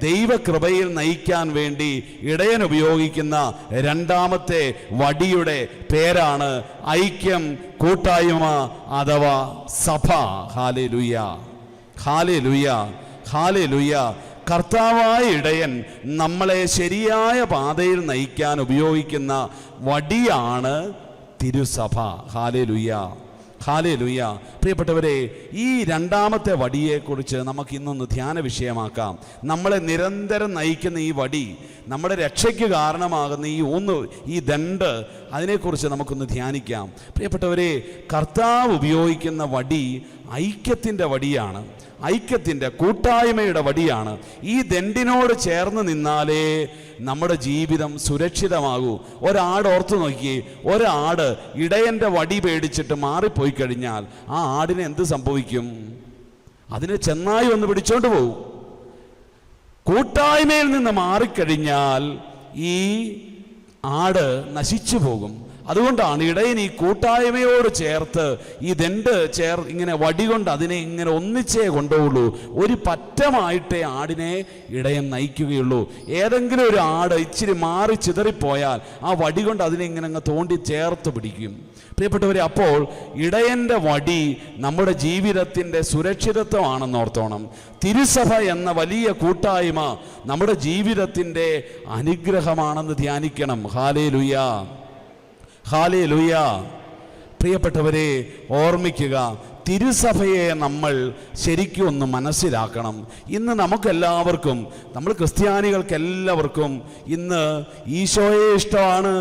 ദൈവകൃപയിൽ നയിക്കാൻ വേണ്ടി ഇടയൻ ഉപയോഗിക്കുന്ന 2ാമത്തെ വടിയുടെ പേരാണ് ഐക്യം, കൂട്ടായ്മ അഥവാ സഭ. ഹല്ലേലൂയ, ഹല്ലേലൂയ, ഹല്ലേലൂയ. കർത്താവായ ഇടയൻ നമ്മളെ ശരിയായ പാതയിൽ നയിക്കാൻ ഉപയോഗിക്കുന്ന വടിയാണ് തിരുസഭ. ഹല്ലേലൂയ, ഹല്ലേലൂയ. പ്രിയപ്പെട്ടവരെ, ഈ 2ാമത്തെ വടിയെക്കുറിച്ച് നമുക്ക് ഇന്നൊന്ന് ധ്യാന വിഷയമാക്കാം. നമ്മളെ നിരന്തരം നയിക്കുന്ന ഈ വടി, നമ്മുടെ രക്ഷയ്ക്ക് കാരണമാകുന്ന ഈ ദണ്ട്, അതിനെക്കുറിച്ച് നമുക്കൊന്ന് ധ്യാനിക്കാം. പ്രിയപ്പെട്ടവരെ, കർത്താവ് ഉപയോഗിക്കുന്ന വടി ഐക്യത്തിൻ്റെ വടിയാണ്, ഐക്യത്തിൻ്റെ കൂട്ടായ്മയുടെ വടിയാണ്. ഈ ദണ്ടിനോട് ചേർന്ന് നിന്നാലേ നമ്മുടെ ജീവിതം സുരക്ഷിതമാകൂ. ഒരാട് ഓർത്തു നോക്കിയേ, ഒരാട് ഇടയൻ്റെ വടി പേടിച്ചിട്ട് മാറിപ്പോയി കഴിഞ്ഞാൽ ആ ആടിന് എന്ത് സംഭവിക്കും? അതിന് ചെന്നായി ഒന്ന് പിടിച്ചോണ്ട് പോകും. കൂട്ടായ്മയിൽ നിന്ന് മാറിക്കഴിഞ്ഞാൽ ഈ ആട് നശിച്ചു പോകും. അതുകൊണ്ടാണ് ഇടയൻ ഈ കൂട്ടായ്മയോട് ചേർത്ത് ഇങ്ങനെ വടി കൊണ്ട് അതിനെ ഇങ്ങനെ ഒന്നിച്ചേ കൊണ്ടുപോകുള്ളൂ. ഒരു പറ്റമായിട്ടേ ആടിനെ ഇടയൻ നയിക്കുകയുള്ളൂ. ഏതെങ്കിലും ഒരു ആട് ഇച്ചിരി മാറി ചിതറിപ്പോയാൽ ആ വടി കൊണ്ട് അതിനെ ഇങ്ങനെ അങ്ങ് തോണ്ടി ചേർത്ത് പിടിക്കും. പ്രിയപ്പെട്ടവരെ, അപ്പോൾ ഇടയൻ്റെ വടി നമ്മുടെ ജീവിതത്തിൻ്റെ സുരക്ഷിതത്വമാണെന്ന് ഓർത്തോണം. തിരുസഭ എന്ന വലിയ കൂട്ടായ്മ നമ്മുടെ ജീവിതത്തിൻ്റെ അനുഗ്രഹമാണെന്ന് ധ്യാനിക്കണം. ഹല്ലേലൂയ, ഹല്ലേലൂയ. പ്രിയപ്പെട്ടവരെ, ഓർമ്മിക്കുക, തിരുസഭയെ നമ്മൾ ശരിക്കും ഒന്ന് മനസ്സിലാക്കണം. ഇന്ന് നമുക്കെല്ലാവർക്കും, നമ്മൾ ക്രിസ്ത്യാനികൾക്കെല്ലാവർക്കും ഇന്ന് ഈശോയെ ഇഷ്ടമാണ്,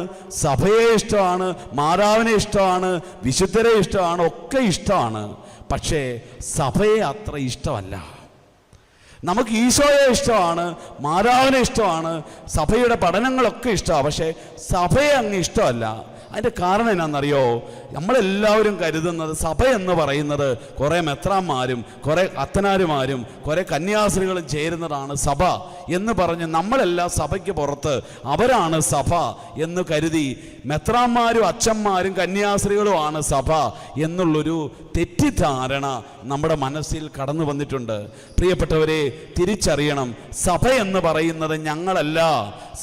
സഭയെ ഇഷ്ടമാണ്, മാതാവിനെ ഇഷ്ടമാണ്, വിശുദ്ധരെ ഇഷ്ടമാണ്, ഒക്കെ ഇഷ്ടമാണ്. പക്ഷേ സഭയെ അത്ര ഇഷ്ടമല്ല. നമുക്ക് ഈശോയെ ഇഷ്ടമാണ്, മാതാവിനെ ഇഷ്ടമാണ്, സഭയുടെ പഠനങ്ങളൊക്കെ ഇഷ്ടമാണ്, പക്ഷേ സഭയെ അങ്ങ് ഇഷ്ടമല്ല. അതിൻ്റെ കാരണം എന്നാണെന്നറിയോ? നമ്മളെല്ലാവരും കരുതുന്നത് സഭ എന്ന് പറയുന്നത് കുറേ മെത്രാന്മാരും കുറേ അത്തനാരുമാരും കുറേ കന്യാസ്ത്രീകളും ചേരുന്നതാണ് സഭ എന്ന് പറഞ്ഞ് നമ്മളെല്ലാം സഭയ്ക്ക് പുറത്ത് അവരാണ് സഭ എന്ന് കരുതി മെത്രാന്മാരും അച്ഛന്മാരും കന്യാസ്ത്രീകളുമാണ് സഭ എന്നുള്ളൊരു തെറ്റിദ്ധാരണ നമ്മുടെ മനസ്സിൽ കടന്നു വന്നിട്ടുണ്ട്. പ്രിയപ്പെട്ടവരെ, തിരിച്ചറിയണം, സഭ എന്ന് പറയുന്നത് ഞങ്ങളല്ല.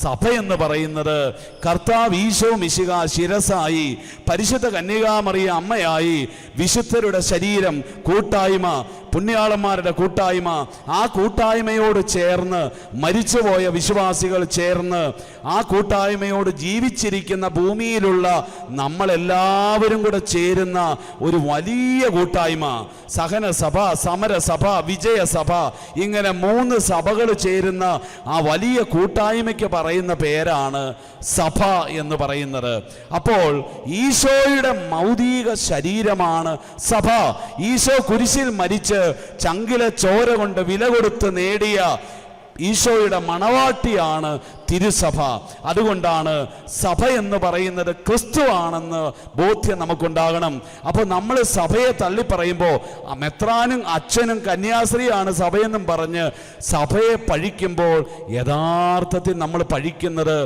സഭ എന്ന് പറയുന്നത് കർത്താവ് ഈശോ മിശിഹ ശിരസായി, പരിശുദ്ധ കന്യകാമറിയ അമ്മയായി, വിശുദ്ധരുടെ ശരീരം, കൂട്ടായ്മ, പുണ്യാളന്മാരുടെ കൂട്ടായ്മ, ആ കൂട്ടായ്മയോട് ചേർന്ന് മരിച്ചുപോയ വിശ്വാസികൾ ചേർന്ന് ആ കൂട്ടായ്മയോട് ജീവിച്ചിരിക്കുന്ന ഭൂമിയിലുള്ള നമ്മളെല്ലാവരും കൂടെ ചേരുന്ന ഒരു വലിയ കൂട്ടായ്മ. സഹനസഭ, സമരസഭ, വിജയസഭ, ഇങ്ങനെ 3 സഭകൾ ചേരുന്ന ആ വലിയ കൂട്ടായ്മയ്ക്ക് പറയുന്ന പേരാണ് സഭ എന്ന് പറയുന്നത്. അപ്പോൾ ഈശോയുടെ മൗതിക ശരീരമാണ് സഭ. ഈശോ കുരിശിൽ മരിച്ച് ചങ്കിലെ ചോര കൊണ്ട് വില കൊടുത്ത് നേടിയ ഈശോയുടെ മണവാട്ടിയാണ് തിരുസഭ. അതുകൊണ്ടാണ് സഭ എന്ന് പറയുന്നത് ക്രിസ്തുവാണെന്ന് ബോധ്യം നമുക്കുണ്ടാകണം. അപ്പോൾ നമ്മൾ സഭയെ തള്ളി പറയുമ്പോൾ മെത്രാനും അച്ഛനും കന്യാസ്ത്രീയാണ് സഭയെന്നും പറഞ്ഞ് സഭയെ പഴിക്കുമ്പോൾ യഥാർത്ഥത്തിൽ നമ്മൾ പഴിക്കുന്നത്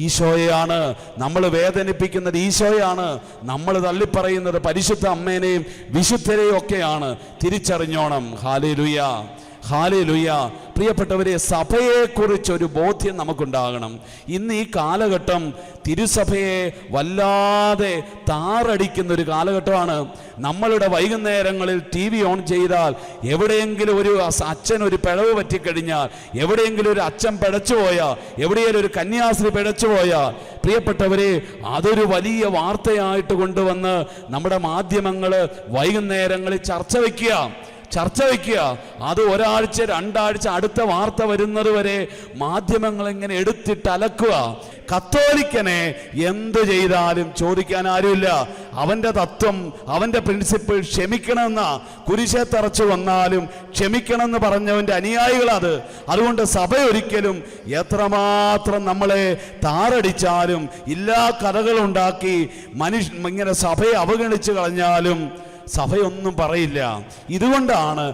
ഈശോയാണ്. നമ്മൾ വേദനിപ്പിക്കുന്നത് ഈശോയാണ്. നമ്മൾ തള്ളിപ്പറയുന്നത് പരിശുദ്ധ അമ്മേനെയും വിശുദ്ധരെയും ഒക്കെയാണ്. തിരിച്ചറിഞ്ഞോണം. ഹല്ലേലൂയ, ഹല്ലേലൂയ. പ്രിയപ്പെട്ടവരെ, സഭയെക്കുറിച്ചൊരു ബോധ്യം നമുക്കുണ്ടാകണം. ഇന്ന് ഈ കാലഘട്ടം തിരുസഭയെ വല്ലാതെ താറടിക്കുന്നൊരു കാലഘട്ടമാണ്. നമ്മളുടെ വൈകുന്നേരങ്ങളിൽ TV ഓൺ ചെയ്താൽ എവിടെയെങ്കിലും ഒരു അച്ഛൻ ഒരു പിഴവ് പറ്റിക്കഴിഞ്ഞാൽ, എവിടെയെങ്കിലും ഒരു അച്ഛൻ പിഴച്ചുപോയാൽ, എവിടെയെങ്കിലും ഒരു കന്യാസ്ത്രീ പിഴച്ചുപോയാൽ, പ്രിയപ്പെട്ടവരെ, അതൊരു വലിയ വാർത്തയായിട്ട് കൊണ്ടുവന്ന് നമ്മുടെ മാധ്യമങ്ങൾ വൈകുന്നേരങ്ങളിൽ ചർച്ച വയ്ക്കുക. അത് ഒരാഴ്ച 2 ആഴ്ച അടുത്ത വാർത്ത വരുന്നത് വരെ മാധ്യമങ്ങൾ ഇങ്ങനെ എടുത്തിട്ട് അലക്കുക. കത്തോലിക്കനെ എന്ത് ചെയ്താലും ചോദിക്കാൻ ആരുമില്ല. അവൻ്റെ തത്വം, അവൻ്റെ പ്രിൻസിപ്പിൾ ക്ഷമിക്കണമെന്ന, കുരിശെ തറച്ചു വന്നാലും ക്ഷമിക്കണമെന്ന് പറഞ്ഞവൻ്റെ അനുയായികളത്. അതുകൊണ്ട് സഭ ഒരിക്കലും എത്രമാത്രം നമ്മളെ താറടിച്ചാലും, ഇല്ലാ കഥകളുണ്ടാക്കി ഇങ്ങനെ സഭയെ അവഗണിച്ച് കളഞ്ഞാലും സഭയൊന്നും പറയില്ല. ഇതുകൊണ്ടാണ്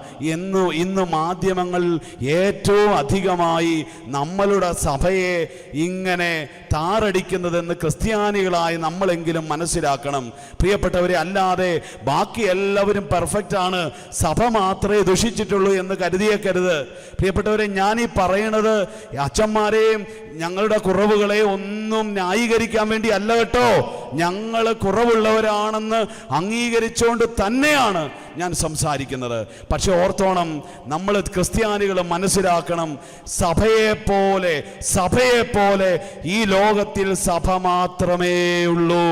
ഇന്ന് മാധ്യമങ്ങൾ ഏറ്റവും അധികമായി നമ്മളുടെ സഭയെ ഇങ്ങനെ താറടിക്കുന്നതെന്ന് ക്രിസ്ത്യാനികളായി നമ്മളെങ്കിലും മനസ്സിലാക്കണം. പ്രിയപ്പെട്ടവരെ, അല്ലാതെ ബാക്കി എല്ലാവരും പെർഫെക്റ്റ് ആണ്, സഭ മാത്രമേ ദുഷിച്ചിട്ടുള്ളൂ എന്ന് കരുതിയേക്കരുത്. പ്രിയപ്പെട്ടവരെ, ഞാനീ പറയണത് അച്ഛന്മാരെയും ഞങ്ങളുടെ കുറവുകളെ ഒന്നും ന്യായീകരിക്കാൻ വേണ്ടി അല്ല കേട്ടോ. ഞങ്ങൾ കുറവുള്ളവരാണെന്ന് അംഗീകരിച്ചുകൊണ്ട് തന്നെയാണ് ഞാൻ സംസാരിക്കുന്നത്. പക്ഷെ ഓർത്തോണം, നമ്മൾ ക്രിസ്ത്യാനികൾ മനസ്സിലാക്കണം, സഭയെ പോലെ ഈ ലോകത്തിൽ സഭ മാത്രമേ ഉള്ളൂ.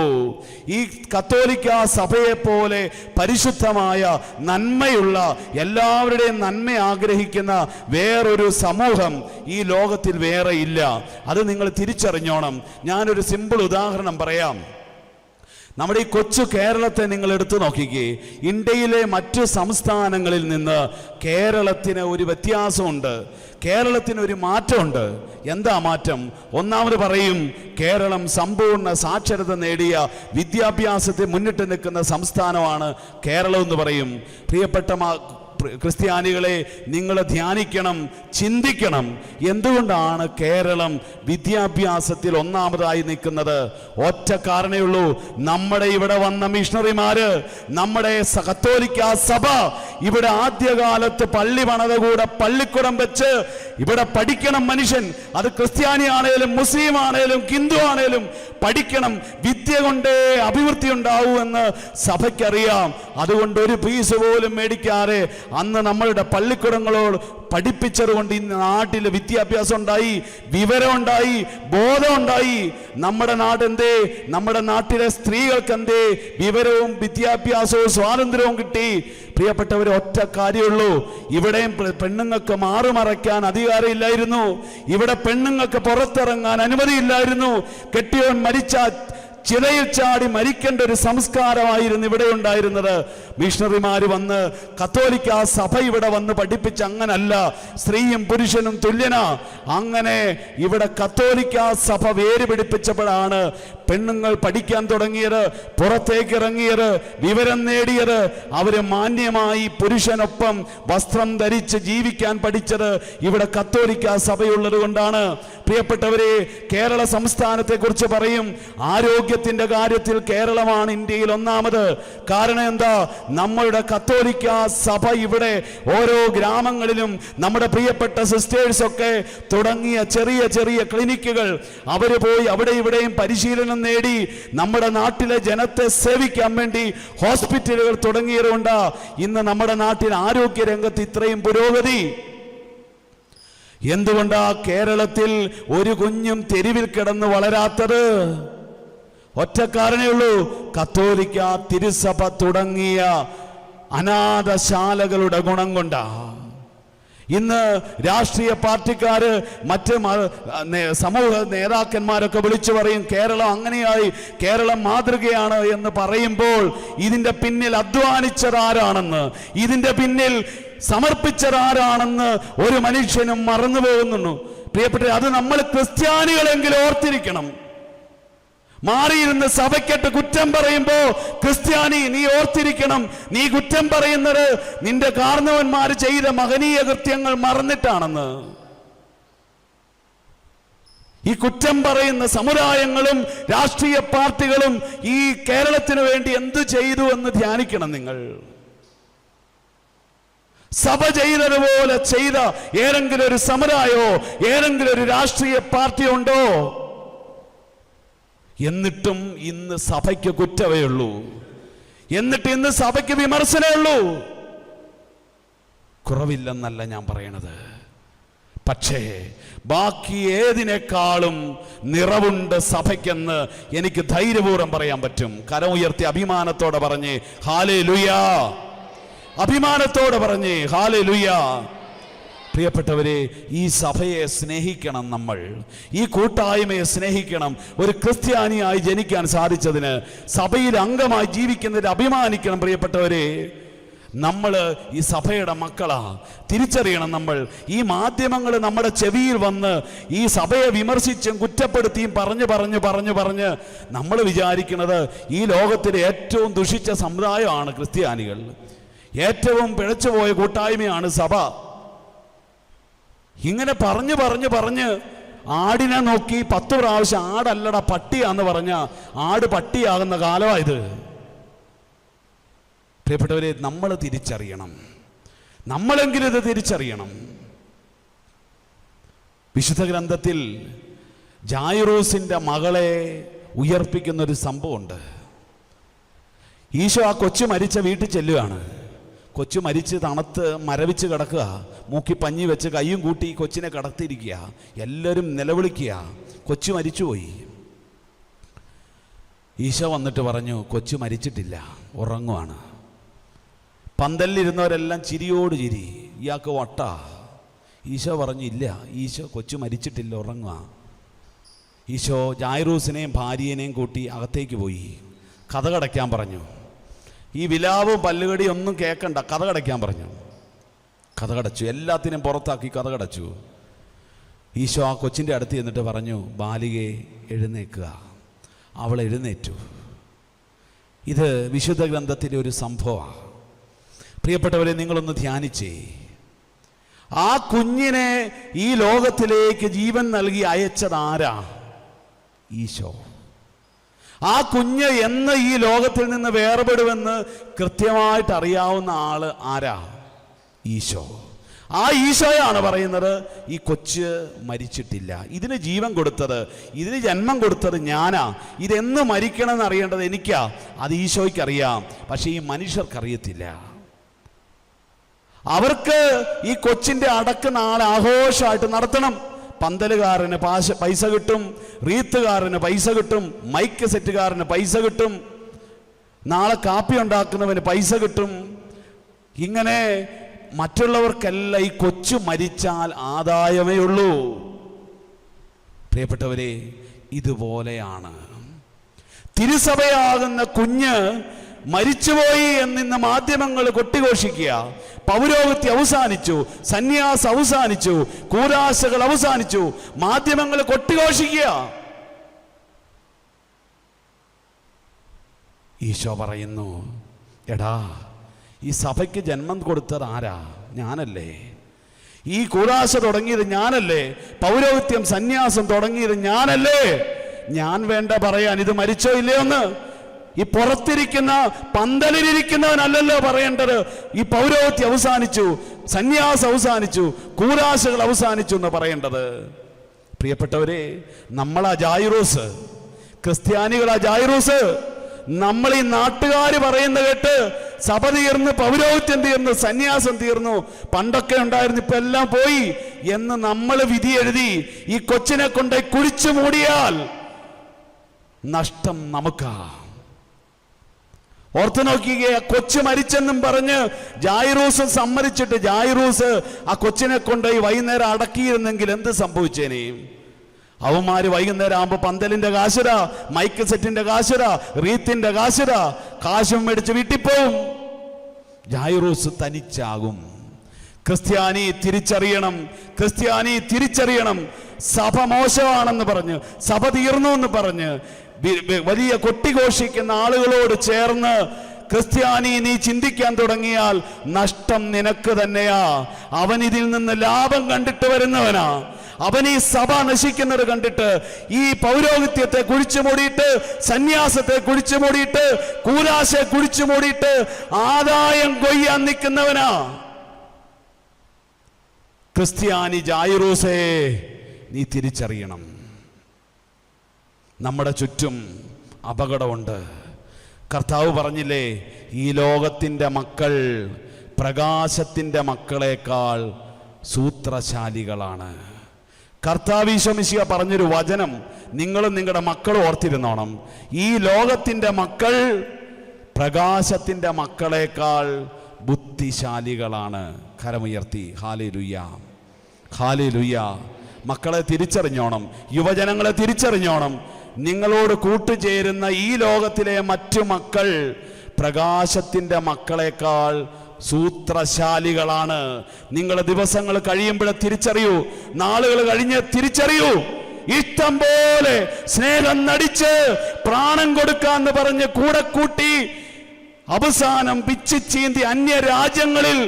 ഈ കത്തോലിക്ക സഭയെ പോലെ പരിശുദ്ധമായ, നന്മയുള്ള, എല്ലാവരുടെയും നന്മ ആഗ്രഹിക്കുന്ന വേറൊരു സമൂഹം ഈ ലോകത്തിൽ വേറെ ഇല്ല. അത് നിങ്ങൾ തിരിച്ചറിഞ്ഞോണം. ഞാനൊരു സിമ്പിൾ ഉദാഹരണം പറയാം. നമ്മുടെ ഈ കൊച്ചു കേരളത്തെ നിങ്ങൾ എടുത്തു നോക്കിക്കേ. ഇന്ത്യയിലെ മറ്റു സംസ്ഥാനങ്ങളിൽ നിന്ന് കേരളത്തിന് ഒരു വ്യത്യാസമുണ്ട്, കേരളത്തിനൊരു മാറ്റമുണ്ട്. എന്താ മാറ്റം? ഒന്നാമത് പറയും, കേരളം സമ്പൂർണ്ണ സാക്ഷരത നേടിയ, വിദ്യാഭ്യാസത്തെ മുന്നിട്ട് നിൽക്കുന്ന സംസ്ഥാനമാണ് കേരളം എന്ന് പറയും. ക്രിസ്ത്യാനികളെ നിങ്ങൾ ധ്യാനിക്കണം, ചിന്തിക്കണം. എന്തുകൊണ്ടാണ് കേരളം വിദ്യാഭ്യാസത്തിൽ ഒന്നാമതായി നിൽക്കുന്നത്? ഒറ്റ കാരണമേ ഉള്ളൂ. നമ്മുടെ ഇവിടെ വന്ന മിഷണറിമാര്, നമ്മുടെ കത്തോലിക്ക സഭ ഇവിടെ ആദ്യകാലത്ത് പള്ളി പണത കൂടെ പള്ളിക്കുടം വെച്ച് ഇവിടെ പഠിക്കണം മനുഷ്യൻ. അത് ക്രിസ്ത്യാനി ആണേലും മുസ്ലിം ആണേലും ഹിന്ദു ആണേലും പഠിക്കണം. വിദ്യ കൊണ്ടേ അഭിവൃദ്ധി ഉണ്ടാവൂ എന്ന് സഭയ്ക്കറിയാം. അതുകൊണ്ട് ഒരു ഫീസ് പോലും മേടിക്കാതെ അന്ന് നമ്മളുടെ പള്ളിക്കുടങ്ങളോട് പഠിപ്പിച്ചത് കൊണ്ട് ഇന്ന് നാട്ടിൽ വിദ്യാഭ്യാസം ഉണ്ടായി, വിവരം ഉണ്ടായി, ബോധം ഉണ്ടായി. നമ്മുടെ നാടെന്തേ? നമ്മുടെ നാട്ടിലെ സ്ത്രീകൾക്ക് എന്തേ വിവരവും വിദ്യാഭ്യാസവും സ്വാതന്ത്ര്യവും കിട്ടി? പ്രിയപ്പെട്ടവർ, ഒറ്റ കാര്യമുള്ളൂ. ഇവിടെയും പെണ്ണുങ്ങൾക്ക് മാറുമറയ്ക്കാൻ അധികാരമില്ലായിരുന്നു. ഇവിടെ പെണ്ണുങ്ങൾക്ക് പുറത്തിറങ്ങാൻ അനുമതിയില്ലായിരുന്നു. കെട്ടിയോൻ മരിച്ച ചിതയിൽ ചാടി മരിക്കേണ്ട ഒരു സംസ്കാരമായിരുന്നു ഇവിടെ ഉണ്ടായിരുന്നത്. മിഷണറിമാര് വന്ന് കത്തോലിക്ക സഭ ഇവിടെ വന്ന് പഠിപ്പിച്ച് അങ്ങനല്ല, സ്ത്രീയും പുരുഷനും തുല്യനാ. അങ്ങനെ ഇവിടെ കത്തോലിക്ക സഭ വേര് പിടിപ്പിച്ചപ്പോഴാണ് പെണ്ണുങ്ങൾ പഠിക്കാൻ തുടങ്ങിയത്, പുറത്തേക്ക് ഇറങ്ങിയത്, വിവരം നേടിയത്. അവര് മാന്യമായി പുരുഷനൊപ്പം വസ്ത്രം ധരിച്ച് ജീവിക്കാൻ പഠിച്ചത് ഇവിടെ കത്തോലിക്ക സഭയുള്ളത് കൊണ്ടാണ്. പ്രിയപ്പെട്ടവരെ, കേരള സംസ്ഥാനത്തെ കുറിച്ച് പറയും, ആരോഗ്യത്തിന്റെ കാര്യത്തിൽ കേരളമാണ് ഇന്ത്യയിൽ ഒന്നാമത്. കാരണം എന്താ? നമ്മളുടെ കത്തോലിക്ക സഭ ഇവിടെ ഓരോ ഗ്രാമങ്ങളിലും നമ്മുടെ പ്രിയപ്പെട്ട സിസ്റ്റേഴ്സ് ഒക്കെ തുടങ്ങിയ ചെറിയ ചെറിയ ക്ലിനിക്കുകൾ, അവര് പോയി അവിടെ ഇവിടെയും പരിശീലനം നേടി നമ്മുടെ നാട്ടിലെ ജനത്തെ സേവിക്കാൻ വേണ്ടി ഹോസ്പിറ്റലുകൾ തുടങ്ങിയതുകൊണ്ട് ഇന്ന് നമ്മുടെ നാട്ടിൽ ആരോഗ്യ രംഗത്ത് ഇത്രയും പുരോഗതി. എന്തുകൊണ്ടാ കേരളത്തിൽ ഒരു കുഞ്ഞും തെരുവിൽ കിടന്ന് വളരാത്തത്? ഒറ്റ കാരണമേ ഉള്ളൂ. കത്തോലിക്ക തിരുസഭ തുടങ്ങിയ അനാഥശാലകളുടെ ഗുണം കൊണ്ടാ. ഇന്ന് രാഷ്ട്രീയ പാർട്ടിക്കാര് മറ്റ് സമൂഹ നേതാക്കന്മാരൊക്കെ വിളിച്ചു പറയും കേരളം അങ്ങനെയായി, കേരളം മാതൃകയാണ് എന്ന് പറയുമ്പോൾ ഇതിന്റെ പിന്നിൽ അധ്വാനിച്ചതാരാണെന്ന്, ഇതിന്റെ പിന്നിൽ സമർപ്പിച്ചതാരാണെന്ന് ഒരു മനുഷ്യനും മറന്നു പോകുന്നു. പ്രിയപ്പെട്ട, അത് നമ്മൾ ക്രിസ്ത്യാനികളെങ്കിലും ഓർത്തിരിക്കണം. മാറിയിരുന്ന് സഭയ്ക്കെട്ട് കുറ്റം പറയുമ്പോ ക്രിസ്ത്യാനി നീ ഓർത്തിരിക്കണം, നീ കുറ്റം പറയുന്നത് നിന്റെ കാരണവന്മാർ ചെയ്ത മഹനീയ കൃത്യങ്ങൾ മറന്നിട്ടാണെന്ന്. ഈ കുറ്റം പറയുന്ന സമുദായങ്ങളും രാഷ്ട്രീയ പാർട്ടികളും ഈ കേരളത്തിന് വേണ്ടി എന്തു ചെയ്തു എന്ന് ധ്യാനിക്കണം നിങ്ങൾ. സഭ ചെയ്തതുപോലെ ചെയ്ത ഏതെങ്കിലും ഒരു സമുദായമോ ഏതെങ്കിലും ഒരു രാഷ്ട്രീയ പാർട്ടിയോ ഉണ്ടോ? എന്നിട്ടും ഇന്ന് സഭയ്ക്ക് കുറ്റമേ ഉള്ളൂ. എന്നിട്ട് ഇന്ന് സഭയ്ക്ക് വിമർശനമേ ഉള്ളൂ. കുറവില്ലെന്നല്ല ഞാൻ പറയണത്. പക്ഷേ ബാക്കി ഏതിനേക്കാളും നിറവുണ്ട് സഭയ്ക്കെന്ന് എനിക്ക് ധൈര്യപൂർവ്വം പറയാൻ പറ്റും. കരം ഉയർത്തി അഭിമാനത്തോടെ പറഞ്ഞേ ഹല്ലേലൂയ. അഭിമാനത്തോടെ പറഞ്ഞേ ഹല്ലേലൂയ. പ്രിയപ്പെട്ടവരെ, ഈ സഭയെ സ്നേഹിക്കണം, നമ്മൾ ഈ കൂട്ടായ്മയെ സ്നേഹിക്കണം. ഒരു ക്രിസ്ത്യാനിയായി ജനിക്കാൻ സാധിച്ചതിന്, സഭയിൽ അംഗമായി ജീവിക്കുന്നതിന് അഭിമാനിക്കണം. പ്രിയപ്പെട്ടവരെ, നമ്മൾ ഈ സഭയുടെ മക്കളാ, തിരിച്ചറിയണം. നമ്മൾ ഈ മാധ്യമങ്ങൾ നമ്മുടെ ചെവിയിൽ വന്ന് ഈ സഭയെ വിമർശിച്ചും കുറ്റപ്പെടുത്തിയും പറഞ്ഞ് നമ്മൾ വിചാരിക്കുന്നത് ഈ ലോകത്തിലെ ഏറ്റവും ദുഷിച്ച സമുദായമാണ് ക്രിസ്ത്യാനികൾ, ഏറ്റവും പിഴച്ചുപോയ കൂട്ടായ്മയാണ് സഭ. ഇങ്ങനെ പറഞ്ഞ് ആടിനെ നോക്കി 10 പ്രാവശ്യം ആടല്ലട പട്ടിയാന്ന് പറഞ്ഞ ആട് പട്ടിയാകുന്ന കാലമായത്. പ്രിയപ്പെട്ടവരെ, നമ്മൾ തിരിച്ചറിയണം, നമ്മളെങ്കിലും ഇത് തിരിച്ചറിയണം. വിശുദ്ധ ഗ്രന്ഥത്തിൽ ജായിറൂസിന്റെ മകളെ ഉയർപ്പിക്കുന്നൊരു സംഭവമുണ്ട്. ഈശോ ആ കൊച്ചു മരിച്ച വീട്ടിൽ ചെല്ലുകയാണ്. കൊച്ചു മരിച്ച് തണുത്ത് മരവിച്ച് കിടക്കുക, മൂക്കി പഞ്ഞി വെച്ച് കയ്യും കൂട്ടി കൊച്ചിനെ കടത്തിയിരിക്കുക. എല്ലാവരും നിലവിളിക്കുക, കൊച്ചു മരിച്ചുപോയി. ഈശോ വന്നിട്ട് പറഞ്ഞു, കൊച്ചു മരിച്ചിട്ടില്ല, ഉറങ്ങുവാണ്. പന്തലിരുന്നവരെല്ലാം ചിരിയോട് ചിരി, ഇയാൾക്ക് വട്ടാ. ഈശോ പറഞ്ഞു, ഇല്ല, ഈശോ കൊച്ചു മരിച്ചിട്ടില്ല, ഉറങ്ങുക. ഈശോ ജായിറൂസിനെയും ഭാര്യനെയും കൂട്ടി അകത്തേക്ക് പോയി. കതകടയ്ക്കാൻ പറഞ്ഞു. ഈ വിലാവും പല്ലുകടിയും ഒന്നും കേൾക്കണ്ട, കതകടയ്ക്കാൻ പറഞ്ഞു. കതകടച്ചു, എല്ലാത്തിനും പുറത്താക്കി കതകടച്ചു. ഈശോ ആ കൊച്ചിൻ്റെ അടുത്ത് ചെന്നിട്ട് പറഞ്ഞു, ബാലികയെ എഴുന്നേൽക്കുക. അവൾ എഴുന്നേറ്റു. ഇത് വിശുദ്ധ ഗ്രന്ഥത്തിലെ ഒരു സംഭവമാണ്. പ്രിയപ്പെട്ടവരെ, നിങ്ങളൊന്ന് ധ്യാനിച്ചേ. ആ കുഞ്ഞിനെ ഈ ലോകത്തിലേക്ക് ജീവൻ നൽകി അയച്ചതാരാ? ഈശോ. ആ കുഞ്ഞ് എന്ന് ഈ ലോകത്തിൽ നിന്ന് വേർപെടുമെന്ന് കൃത്യമായിട്ട് അറിയാവുന്ന ആള് ആരാ? ഈശോ. ആ ഈശോയാണ് പറയുന്നത്, ഈ കൊച്ച് മരിച്ചിട്ടില്ല, ഇതിന് ജീവൻ കൊടുത്തത്, ഇതിന് ജന്മം കൊടുത്തത് ഞാനാ, ഇതെന്ന് മരിക്കണമെന്ന് അറിയേണ്ടത് എനിക്കാ. അത് ഈശോയ്ക്കറിയാം, പക്ഷെ ഈ മനുഷ്യർക്കറിയത്തില്ല. അവർക്ക് ഈ കൊച്ചിൻ്റെ അടക്ക് നാളെ ആഘോഷമായിട്ട് നടത്തണം. പന്തലുകാരന് പൈസ കിട്ടും, റീത്തുകാരന് പൈസ കിട്ടും, മൈക്ക് സെറ്റുകാരന് പൈസ കിട്ടും, നാളെ കാപ്പി ഉണ്ടാക്കുന്നവന് പൈസ കിട്ടും. ഇങ്ങനെ മറ്റുള്ളവർക്കെല്ലാം ഈ കൊച്ചു മരിച്ചാൽ ആദായമേ ഉള്ളൂ. പ്രിയപ്പെട്ടവരെ, ഇതുപോലെയാണ് തിരുസഭയാകുന്ന കുഞ്ഞ് മരിച്ചുപോയി എന്നിന്ന് മാധ്യമങ്ങൾ കൊട്ടിഘോഷിക്കുക. പൗരോഹിത്യം അവസാനിച്ചു, സന്യാസം അവസാനിച്ചു, കൂരാശകൾ അവസാനിച്ചു, മാധ്യമങ്ങൾ കൊട്ടിഘോഷിക്കുക. ഈശോ പറയുന്നു, എടാ, ഈ സഭയ്ക്ക് ജന്മം കൊടുത്തത് ആരാ? ഞാനല്ലേ. ഈ കൂരാശ തുടങ്ങിയത് ഞാനല്ലേ. പൗരോഹിത്യം സന്യാസം തുടങ്ങിയത് ഞാനല്ലേ. ഞാൻ വേണ്ട പറയാൻ ഇത് മരിച്ചോ ഇല്ലയോ എന്ന്. ഈ പുറത്തിരിക്കുന്ന പന്തലിരിക്കുന്നവനല്ലല്ലോ പറയേണ്ടത്. ഈ പൗരോഹിത്യം അവസാനിച്ചു, സന്യാസം അവസാനിച്ചു, കൂരാശകൾ അവസാനിച്ചു എന്ന് പറയേണ്ടത്. പ്രിയപ്പെട്ടവരെ, നമ്മളാ ജായിറൂസ്, ക്രിസ്ത്യാനികളാ ജായിറൂസ്. നമ്മൾ ഈ നാട്ടുകാർ പറയുന്ന കേട്ട് സഭ തീർന്ന്, പൗരോഹിത്യം തീർന്ന്, സന്യാസം തീർന്നു, പണ്ടൊക്കെ ഉണ്ടായിരുന്നു, ഇപ്പൊ എല്ലാം പോയി എന്ന് നമ്മൾ വിധി എഴുതി ഈ കൊച്ചിനെ കൊണ്ട് കുഴിച്ചു മൂടിയാൽ നഷ്ടം നമുക്കാ. ഓർത്തു നോക്കിയേ, കൊച്ചു മരിച്ചെന്നും പറഞ്ഞ് ജായിറൂസ് സമ്മതിച്ചിട്ട് ജായിറൂസ് ആ കൊച്ചിനെ കൊണ്ട് വൈകുന്നേരം അടക്കിയിരുന്നെങ്കിൽ എന്ത് സംഭവിച്ചേനെ? അവന്മാര് വൈകുന്നേരം ആകുമ്പോ പന്തലിന്റെ കാശുര, മൈക്ക് സെറ്റിന്റെ കാശുര, റീത്തിന്റെ കാശുര, കാശും മേടിച്ച് വീട്ടിൽ പോവും. ജായിറൂസ് തനിച്ചാകും. ക്രിസ്ത്യാനി തിരിച്ചറിയണം, ക്രിസ്ത്യാനി തിരിച്ചറിയണം. സഭ മോശമാണെന്ന് പറഞ്ഞ്, സഭ തീർന്നു എന്ന് പറഞ്ഞ് വലിയ കൊട്ടിഘോഷിക്കുന്ന ആളുകളോട് ചേർന്ന് ക്രിസ്ത്യാനി നീ ചിന്തിക്കാൻ തുടങ്ങിയാൽ നഷ്ടം നിനക്ക് തന്നെയാ. അവൻ ഇതിൽ നിന്ന് ലാഭം കണ്ടിട്ട് വരുന്നവനാ. അവൻ ഈ സഭ നശിക്കുന്നത് കണ്ടിട്ട്, ഈ പൗരോഹിത്യത്തെ കുഴിച്ചു മൂടിയിട്ട്, സന്യാസത്തെ കുഴിച്ചു മൂടിയിട്ട്, കൂരാശയെ കുഴിച്ചു മൂടിയിട്ട് ആദായം കൊയ്യാൻ നിൽക്കുന്നവനാ. ക്രിസ്ത്യാനി ജായിറൂസേ, നീ തിരിച്ചറിയണം. നമ്മുടെ ചുറ്റും അപകടമുണ്ട്. കർത്താവ് പറഞ്ഞില്ലേ, ഈ ലോകത്തിൻ്റെ മക്കൾ പ്രകാശത്തിൻ്റെ മക്കളെക്കാൾ സൂത്രശാലികളാണ്. കർത്താവ് ഈശോ മിശിഹ പറഞ്ഞൊരു വചനം നിങ്ങളും നിങ്ങളുടെ മക്കളും ഓർത്തിരുന്നോണം. ഈ ലോകത്തിൻ്റെ മക്കൾ പ്രകാശത്തിൻ്റെ മക്കളെക്കാൾ ബുദ്ധിശാലികളാണ്. കരമുയർത്തി ഹല്ലേലൂയ, ഹല്ലേലൂയ. മക്കളെ തിരിച്ചറിഞ്ഞോണം, യുവജനങ്ങളെ തിരിച്ചറിഞ്ഞോണം. നിങ്ങളോട് കൂട്ടുചേരുന്ന ഈ ലോകത്തിലെ മറ്റു മക്കൾ പ്രകാശത്തിൻ്റെ മക്കളെക്കാൾ സൂത്രശാലികളാണ്. നിങ്ങളുടെ ദിവസങ്ങൾ കഴിയുമ്പോഴേ തിരിച്ചറിയൂ, നാളുകൾ കഴിഞ്ഞ് തിരിച്ചറിയൂ. ഇഷ്ടം പോലെ സ്നേഹം നടിച്ച് പ്രാണൻ കൊടുക്കാന്ന് പറഞ്ഞ് കൂടെ കൂട്ടി അവസാനം പിച്ചിച്ചീന്തി അന്യ രാജ്യങ്ങളിൽ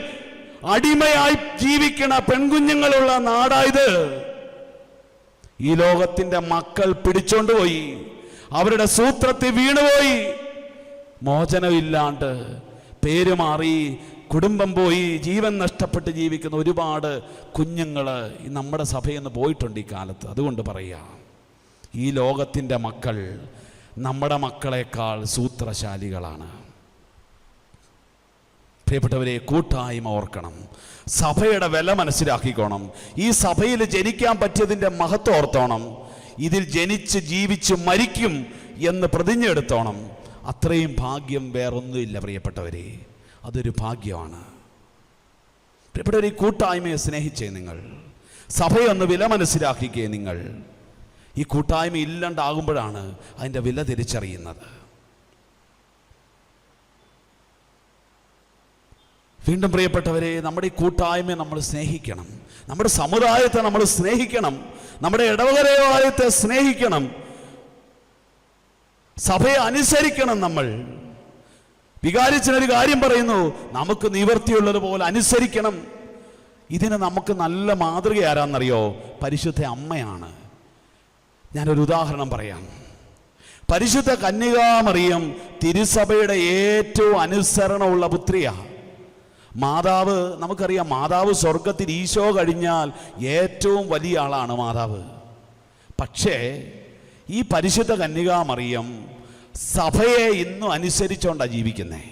അടിമയായി ജീവിക്കണ പെൺകുഞ്ഞുങ്ങളുള്ള നാടായത്. ഈ ലോകത്തിന്റെ മക്കൾ പിടിച്ചോണ്ടുപോയി, അവരുടെ സൂത്രത്തിൽ വീണുപോയി. മോചനമില്ലാണ്ട് പേര് മാറി, കുടുംബം പോയി, ജീവൻ നഷ്ടപ്പെട്ട് ജീവിക്കുന്ന ഒരുപാട് കുഞ്ഞുങ്ങൾ നമ്മുടെ സഭയിൽ നിന്ന് പോയിട്ടുണ്ട് ഈ കാലത്ത്. അതുകൊണ്ട് പറയാം, ഈ ലോകത്തിൻ്റെ മക്കൾ നമ്മുടെ മക്കളെക്കാൾ സൂത്രശാലികളാണ്. പ്രിയപ്പെട്ടവരെ, കൂട്ടായ്മ ഓർക്കണം, സഭയുടെ വില മനസ്സിലാക്കിക്കോണം. ഈ സഭയിൽ ജനിക്കാൻ പറ്റിയതിൻ്റെ മഹത്വം ഓർത്തോണം. ഇതിൽ ജനിച്ച് ജീവിച്ച് മരിക്കും എന്ന് പ്രതിജ്ഞ എടുത്തോണം. അത്രയും ഭാഗ്യം വേറൊന്നുമില്ല പ്രിയപ്പെട്ടവരെ, അതൊരു ഭാഗ്യമാണ്. പ്രിയപ്പെട്ടവരെ, ഈ കൂട്ടായ്മയെ സ്നേഹിച്ചേ നിങ്ങൾ, സഭയൊന്ന് വില മനസ്സിലാക്കിക്കേ നിങ്ങൾ. ഈ കൂട്ടായ്മ ഇല്ലാണ്ടാകുമ്പോഴാണ് അതിൻ്റെ വില തിരിച്ചറിയുന്നത്. വീണ്ടും പ്രിയപ്പെട്ടവരെ, നമ്മുടെ ഈ കൂട്ടായ്മയെ നമ്മൾ സ്നേഹിക്കണം, നമ്മുടെ സമുദായത്തെ നമ്മൾ സ്നേഹിക്കണം, നമ്മുടെ ഇടവകരവാലയത്തെ സ്നേഹിക്കണം, സഭയെ അനുസരിക്കണം. നമ്മൾ വികാരിച്ചനൊരു കാര്യം പറയുന്നു, നമുക്ക് നിവൃത്തിയുള്ളതുപോലെ അനുസരിക്കണം. ഇതിന് നമുക്ക് നല്ല മാതൃക ആരാന്നറിയോ? പരിശുദ്ധ അമ്മയാണ്. ഞാനൊരു ഉദാഹരണം പറയാം. പരിശുദ്ധ കന്യകാമറിയം തിരുസഭയുടെ ഏറ്റവും അനുസരണമുള്ള പുത്രിയാണ്. മാതാവ്, നമുക്കറിയാം, മാതാവ് സ്വർഗത്തിൽ ഈശോ കഴിഞ്ഞാൽ ഏറ്റവും വലിയ ആളാണ് മാതാവ്. പക്ഷേ ഈ പരിശുദ്ധ കന്യകാമറിയം സഭയെ ഇന്നും അനുസരിച്ചുകൊണ്ടാണ് ജീവിക്കുന്നത്.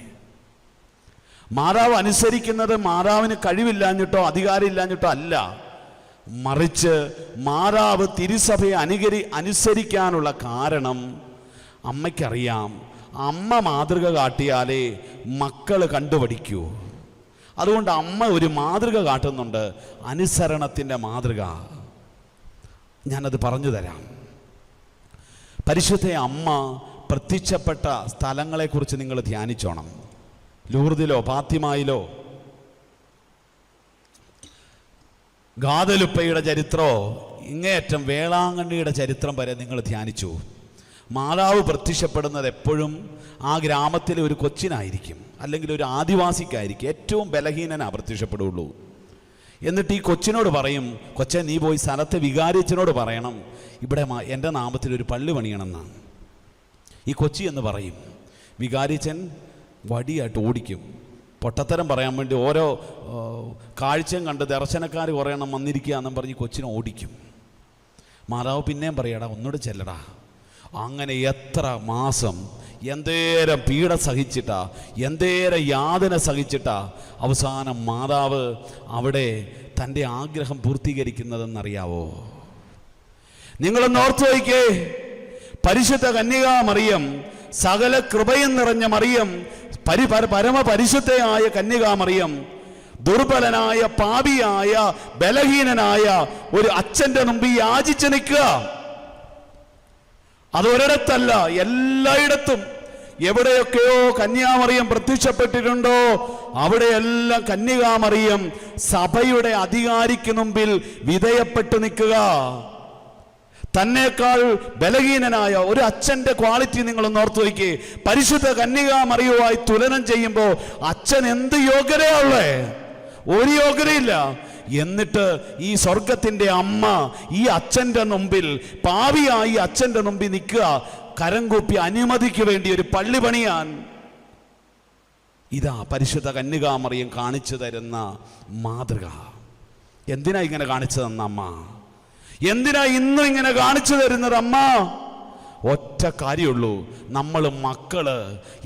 മാതാവ് അനുസരിക്കുന്നത് മാതാവിന് കഴിവില്ലാഞ്ഞിട്ടോ അധികാരമില്ലാഞ്ഞിട്ടോ അല്ല, മറിച്ച് മാതാവ് തിരുസഭയെ അനുസരിക്കാനുള്ള കാരണം അമ്മയ്ക്കറിയാം, അമ്മ മാതൃക കാട്ടിയാലേ മക്കൾ കണ്ടുപഠിക്കൂ. അതുകൊണ്ട് അമ്മ ഒരു മാതൃക കാട്ടുന്നുണ്ട്, അനുസരണത്തിൻ്റെ മാതൃക. ഞാനത് പറഞ്ഞു തരാം. പരിശുദ്ധ അമ്മ പ്രത്യക്ഷപ്പെട്ട സ്ഥലങ്ങളെക്കുറിച്ച് നിങ്ങൾ ധ്യാനിച്ചോണം. ലൂർദിലോ ഫാത്തിമയിലോ ഗാദലുപ്പയുടെ ചരിത്രമോ ഇങ്ങേയറ്റം വേളാങ്കണ്ണിയുടെ ചരിത്രം വരെ നിങ്ങൾ ധ്യാനിച്ചു. മാതാവ് പ്രത്യക്ഷപ്പെടുന്നത് എപ്പോഴും ആ ഗ്രാമത്തിലെ ഒരു കൊച്ചിനായിരിക്കും, അല്ലെങ്കിൽ ഒരു ആദിവാസിക്കായിരിക്കും. ഏറ്റവും ബലഹീനനാണ് പ്രത്യക്ഷപ്പെടുകയുള്ളൂ. എന്നിട്ട് ഈ കൊച്ചിനോട് പറയും, കൊച്ചെ നീ പോയി സ്ഥലത്തെ വികാരിച്ചനോട് പറയണം ഇവിടെ എൻ്റെ നാമത്തിൽ ഒരു പള്ളി പണിയണമെന്നാണ്. ഈ കൊച്ചി എന്ന് പറയും. വികാരിച്ചൻ വടിയായിട്ട് ഓടിക്കും. പൊട്ടത്തരം പറയാൻ വേണ്ടി ഓരോ കാഴ്ചയും കണ്ട് ദർശനക്കാർ കുറേ എണ്ണം വന്നിരിക്കുക എന്നും പറഞ്ഞ് കൊച്ചിനെ ഓടിക്കും. മാതാവ് പിന്നെയും പറയടാ ഒന്നുകൂടെ ചെല്ലടാ. അങ്ങനെ എത്ര മാസം എന്തേരം പീഡ സഹിച്ചിട്ടാ, എന്തേരം യാതന സഹിച്ചിട്ടാ അവസാനം മാതാവ് അവിടെ തൻ്റെ ആഗ്രഹം പൂർത്തീകരിക്കുന്നതെന്നറിയാവോ? നിങ്ങളൊന്ന് ഓർത്തു നോക്കിക്കേ. പരിശുദ്ധ കന്യകാമറിയം, സകല കൃപയും നിറഞ്ഞ മറിയം, പരമപരിശുദ്ധയായ കന്യകാമറിയം, ദുർബലനായ പാപിയായ ബലഹീനനായ ഒരു അച്ഛൻ്റെ മുമ്പിൽ യാചിച്ച് നിൽക്കുക. അതൊരിടത്തല്ല, എല്ലായിടത്തും. എവിടെയൊക്കെയോ കന്യാമറിയം പ്രത്യക്ഷപ്പെട്ടിട്ടുണ്ടോ അവിടെയെല്ലാം കന്യകാമറിയം സഭയുടെ അധികാരിക്ക് മുമ്പിൽ വിധേയപ്പെട്ടു നിൽക്കുക. തന്നേക്കാൾ ബലഹീനനായ ഒരു അച്ഛൻ്റെ ക്വാളിറ്റി നിങ്ങളൊന്ന് ഓർത്തു വയ്ക്കേ. പരിശുദ്ധ കന്യകാമറിയുമായി തുലനം ചെയ്യുമ്പോൾ അച്ഛൻ എന്ത് യോഗ്യതയുള്ളേ? ഒരു യോഗ്യതയില്ല. എന്നിട്ട് ഈ സ്വർഗത്തിൻ്റെ അമ്മ ഈ അച്ഛൻ്റെ മുമ്പിൽ, പാവിയായി അച്ഛൻ്റെ മുമ്പിൽ നിൽക്കുക, കരം കൂപ്പി അനുമതിക്ക് വേണ്ടി ഒരു പള്ളി പണിയാൻ. ഇതാ പരിശുദ്ധ കന്യകാമറിയം കാണിച്ചു തരുന്ന മാതൃക. എന്തിനാ ഇങ്ങനെ കാണിച്ചു തന്ന അമ്മ? എന്തിനാ ഇന്നും ഇങ്ങനെ കാണിച്ചു തരുന്നത് അമ്മ? ഒറ്റ കാര്യമുള്ളൂ, നമ്മൾ മക്കള്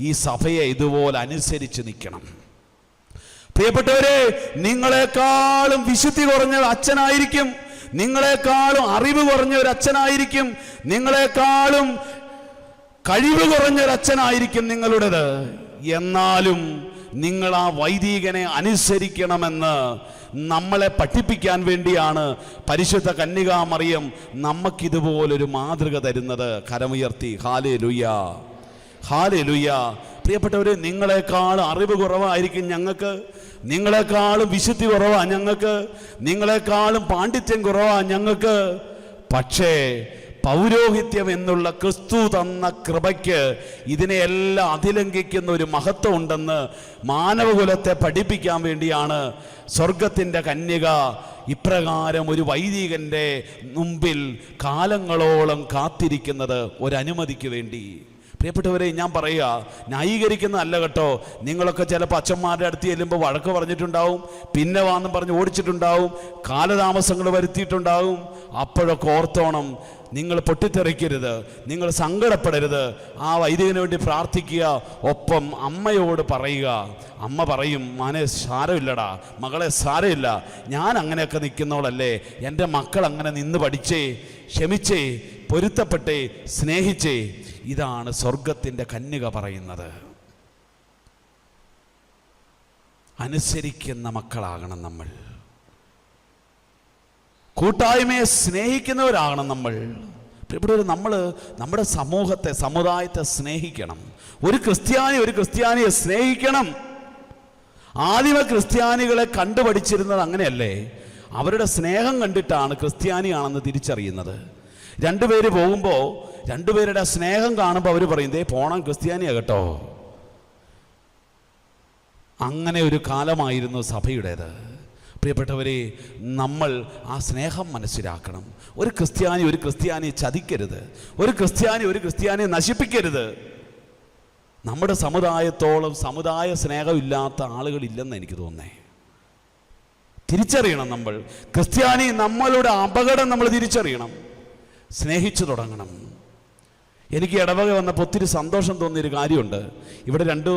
ഈ സഭയെ ഇതുപോലെ അനുസരിച്ച് നിൽക്കണം. പ്രിയപ്പെട്ടവരെ, നിങ്ങളെക്കാളും വിശുദ്ധി കുറഞ്ഞ അച്ഛനായിരിക്കും, നിങ്ങളെക്കാളും അറിവ് കുറഞ്ഞ ഒരു അച്ഛനായിരിക്കും, നിങ്ങളെക്കാളും കഴിവ് കുറഞ്ഞൊരച്ഛനായിരിക്കും നിങ്ങളുടേത്. എന്നാലും നിങ്ങൾ ആ വൈദികനെ അനുസരിക്കണമെന്ന് നമ്മളെ പഠിപ്പിക്കാൻ വേണ്ടിയാണ് പരിശുദ്ധ കന്യകാമറിയം നമുക്കിതുപോലൊരു മാതൃക തരുന്നത്. കരമുയർത്തി ഹല്ലേലൂയ, ഹല്ലേലൂയ. പ്രിയപ്പെട്ടവരെ, നിങ്ങളെക്കാൾ അറിവ് കുറവായിരിക്കും ഞങ്ങൾക്ക്, നിങ്ങളെക്കാളും വിശുദ്ധി കുറവാണ് ഞങ്ങൾക്ക്, നിങ്ങളെക്കാളും പാണ്ഡിത്യം കുറവാണ് ഞങ്ങൾക്ക്. പക്ഷേ പൗരോഹിത്യം എന്നുള്ള ക്രിസ്തു തന്ന കൃപയ്ക്ക് ഇതിനെയെല്ലാം അതിലംഘിക്കുന്ന ഒരു മഹത്വം ഉണ്ടെന്ന് മാനവകുലത്തെ പഠിപ്പിക്കാൻ വേണ്ടിയാണ് സ്വർഗത്തിൻ്റെ കന്യക ഇപ്രകാരം ഒരു വൈദികൻ്റെ മുമ്പിൽ കാലങ്ങളോളം കാത്തിരിക്കുന്നത്, ഒരനുമതിക്ക് വേണ്ടി. പ്രിയപ്പെട്ടവരെ, ഞാൻ പറയുക, ന്യായീകരിക്കുന്നതല്ല കേട്ടോ. നിങ്ങളൊക്കെ ചിലപ്പോൾ അച്ഛന്മാരുടെ അടുത്ത് ചെല്ലുമ്പോൾ വഴക്ക് പറഞ്ഞിട്ടുണ്ടാവും, പിന്നെ വാന്നും പറഞ്ഞ് ഓടിച്ചിട്ടുണ്ടാവും, കാലതാമസങ്ങൾ വരുത്തിയിട്ടുണ്ടാവും. അപ്പോഴൊക്കെ ഓർത്തോണം, നിങ്ങൾ പൊട്ടിത്തെറിക്കരുത്, നിങ്ങൾ സങ്കടപ്പെടരുത്. ആ വൈദികന് വേണ്ടി പ്രാർത്ഥിക്കുക, ഒപ്പം അമ്മയോട് പറയുക. അമ്മ പറയും, മോനെ സാരമില്ലടാ, മകളെ സാരമില്ല, ഞാൻ അങ്ങനെയൊക്കെ നിൽക്കുന്നവളല്ലേ, എൻ്റെ മക്കൾ അങ്ങനെ നിന്ന് പഠിച്ചേ, ക്ഷമിച്ചേ, പൊരുത്തപ്പെട്ടേ, സ്നേഹിച്ചേ. ഇതാണ് സ്വർഗത്തിൻ്റെ കന്യക പറയുന്നത്. അനുസരിക്കുന്ന മക്കളാകണം നമ്മൾ, കൂട്ടായ്മയെ സ്നേഹിക്കുന്നവരാകണം നമ്മൾ. നമ്മൾ നമ്മുടെ സമൂഹത്തെ, സമുദായത്തെ സ്നേഹിക്കണം. ഒരു ക്രിസ്ത്യാനിയെ സ്നേഹിക്കണം. ആദിമ ക്രിസ്ത്യാനികളെ കണ്ടുപഠിച്ചിരുന്നത് അങ്ങനെയല്ലേ? അവരുടെ സ്നേഹം കണ്ടിട്ടാണ് ക്രിസ്ത്യാനിയാണെന്ന് തിരിച്ചറിയുന്നത്. രണ്ടുപേര് പോകുമ്പോൾ, രണ്ടുപേരുടെ സ്നേഹം കാണുമ്പോൾ അവർ പറയും, ദേ പോണം ക്രിസ്ത്യാനിയാ കേട്ടോ. അങ്ങനെ ഒരു കാലമായിരുന്നു സഭയുടേത്. പ്രിയപ്പെട്ടവരെ, നമ്മൾ ആ സ്നേഹം മനസ്സിലാക്കണം. ഒരു ക്രിസ്ത്യാനിയെ ചതിക്കരുത്. ഒരു ക്രിസ്ത്യാനിയെ നശിപ്പിക്കരുത്. നമ്മുടെ സമുദായത്തോളം സമുദായ സ്നേഹമില്ലാത്ത ആളുകളില്ലെന്ന് എനിക്ക് തോന്നുന്നേ. തിരിച്ചറിയണം നമ്മൾ. ക്രിസ്ത്യാനി നമ്മളുടെ അപകടം നമ്മൾ തിരിച്ചറിയണം, സ്നേഹിച്ചു തുടങ്ങണം. എനിക്ക് ഇടവക വന്നപ്പോൾ ഒത്തിരി സന്തോഷം തോന്നിയൊരു കാര്യമുണ്ട്. ഇവിടെ 2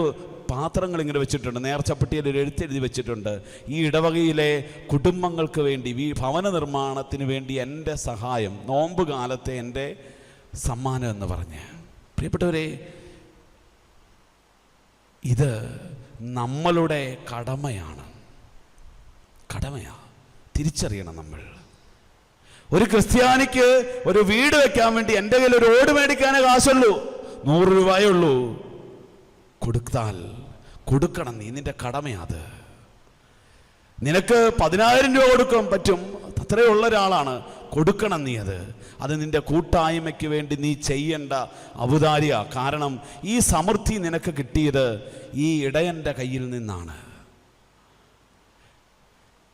പാത്രങ്ങൾ ഇങ്ങനെ വെച്ചിട്ടുണ്ട്. നേർച്ചപ്പെട്ടിയിൽ ഒരു എഴുത്തെഴുതി വെച്ചിട്ടുണ്ട്, ഈ ഇടവകയിലെ കുടുംബങ്ങൾക്ക് വേണ്ടി, ഭവന നിർമ്മാണത്തിന് വേണ്ടി എൻ്റെ സഹായം, നോമ്പ് കാലത്തെ എൻ്റെ സമ്മാനം എന്ന് പറഞ്ഞ്. പ്രിയപ്പെട്ടവരെ, ഇത് നമ്മളുടെ കടമയാണ്. തിരിച്ചറിയണം നമ്മൾ. ഒരു ക്രിസ്ത്യാനിക്ക് ഒരു വീട് വെക്കാൻ വേണ്ടി എൻ്റെ കയ്യിൽ ഒരു ഓട് മേടിക്കാനേ കാശുള്ളൂ, 100 രൂപയേ ഉള്ളൂ. കൊടുക്കണം നീ, നിന്റെ കടമയത്. നിനക്ക് 10,000 രൂപ കൊടുക്കാൻ പറ്റും, അത്രയുള്ള ഒരാളാണ്, കൊടുക്കണം നീ. അത് നിന്റെ കൂട്ടായ്മയ്ക്ക് വേണ്ടി നീ ചെയ്യേണ്ട ഔദാര്യ. കാരണം ഈ സമൃദ്ധി നിനക്ക് കിട്ടിയത് ഈ ഇടയൻ്റെ കയ്യിൽ നിന്നാണ്.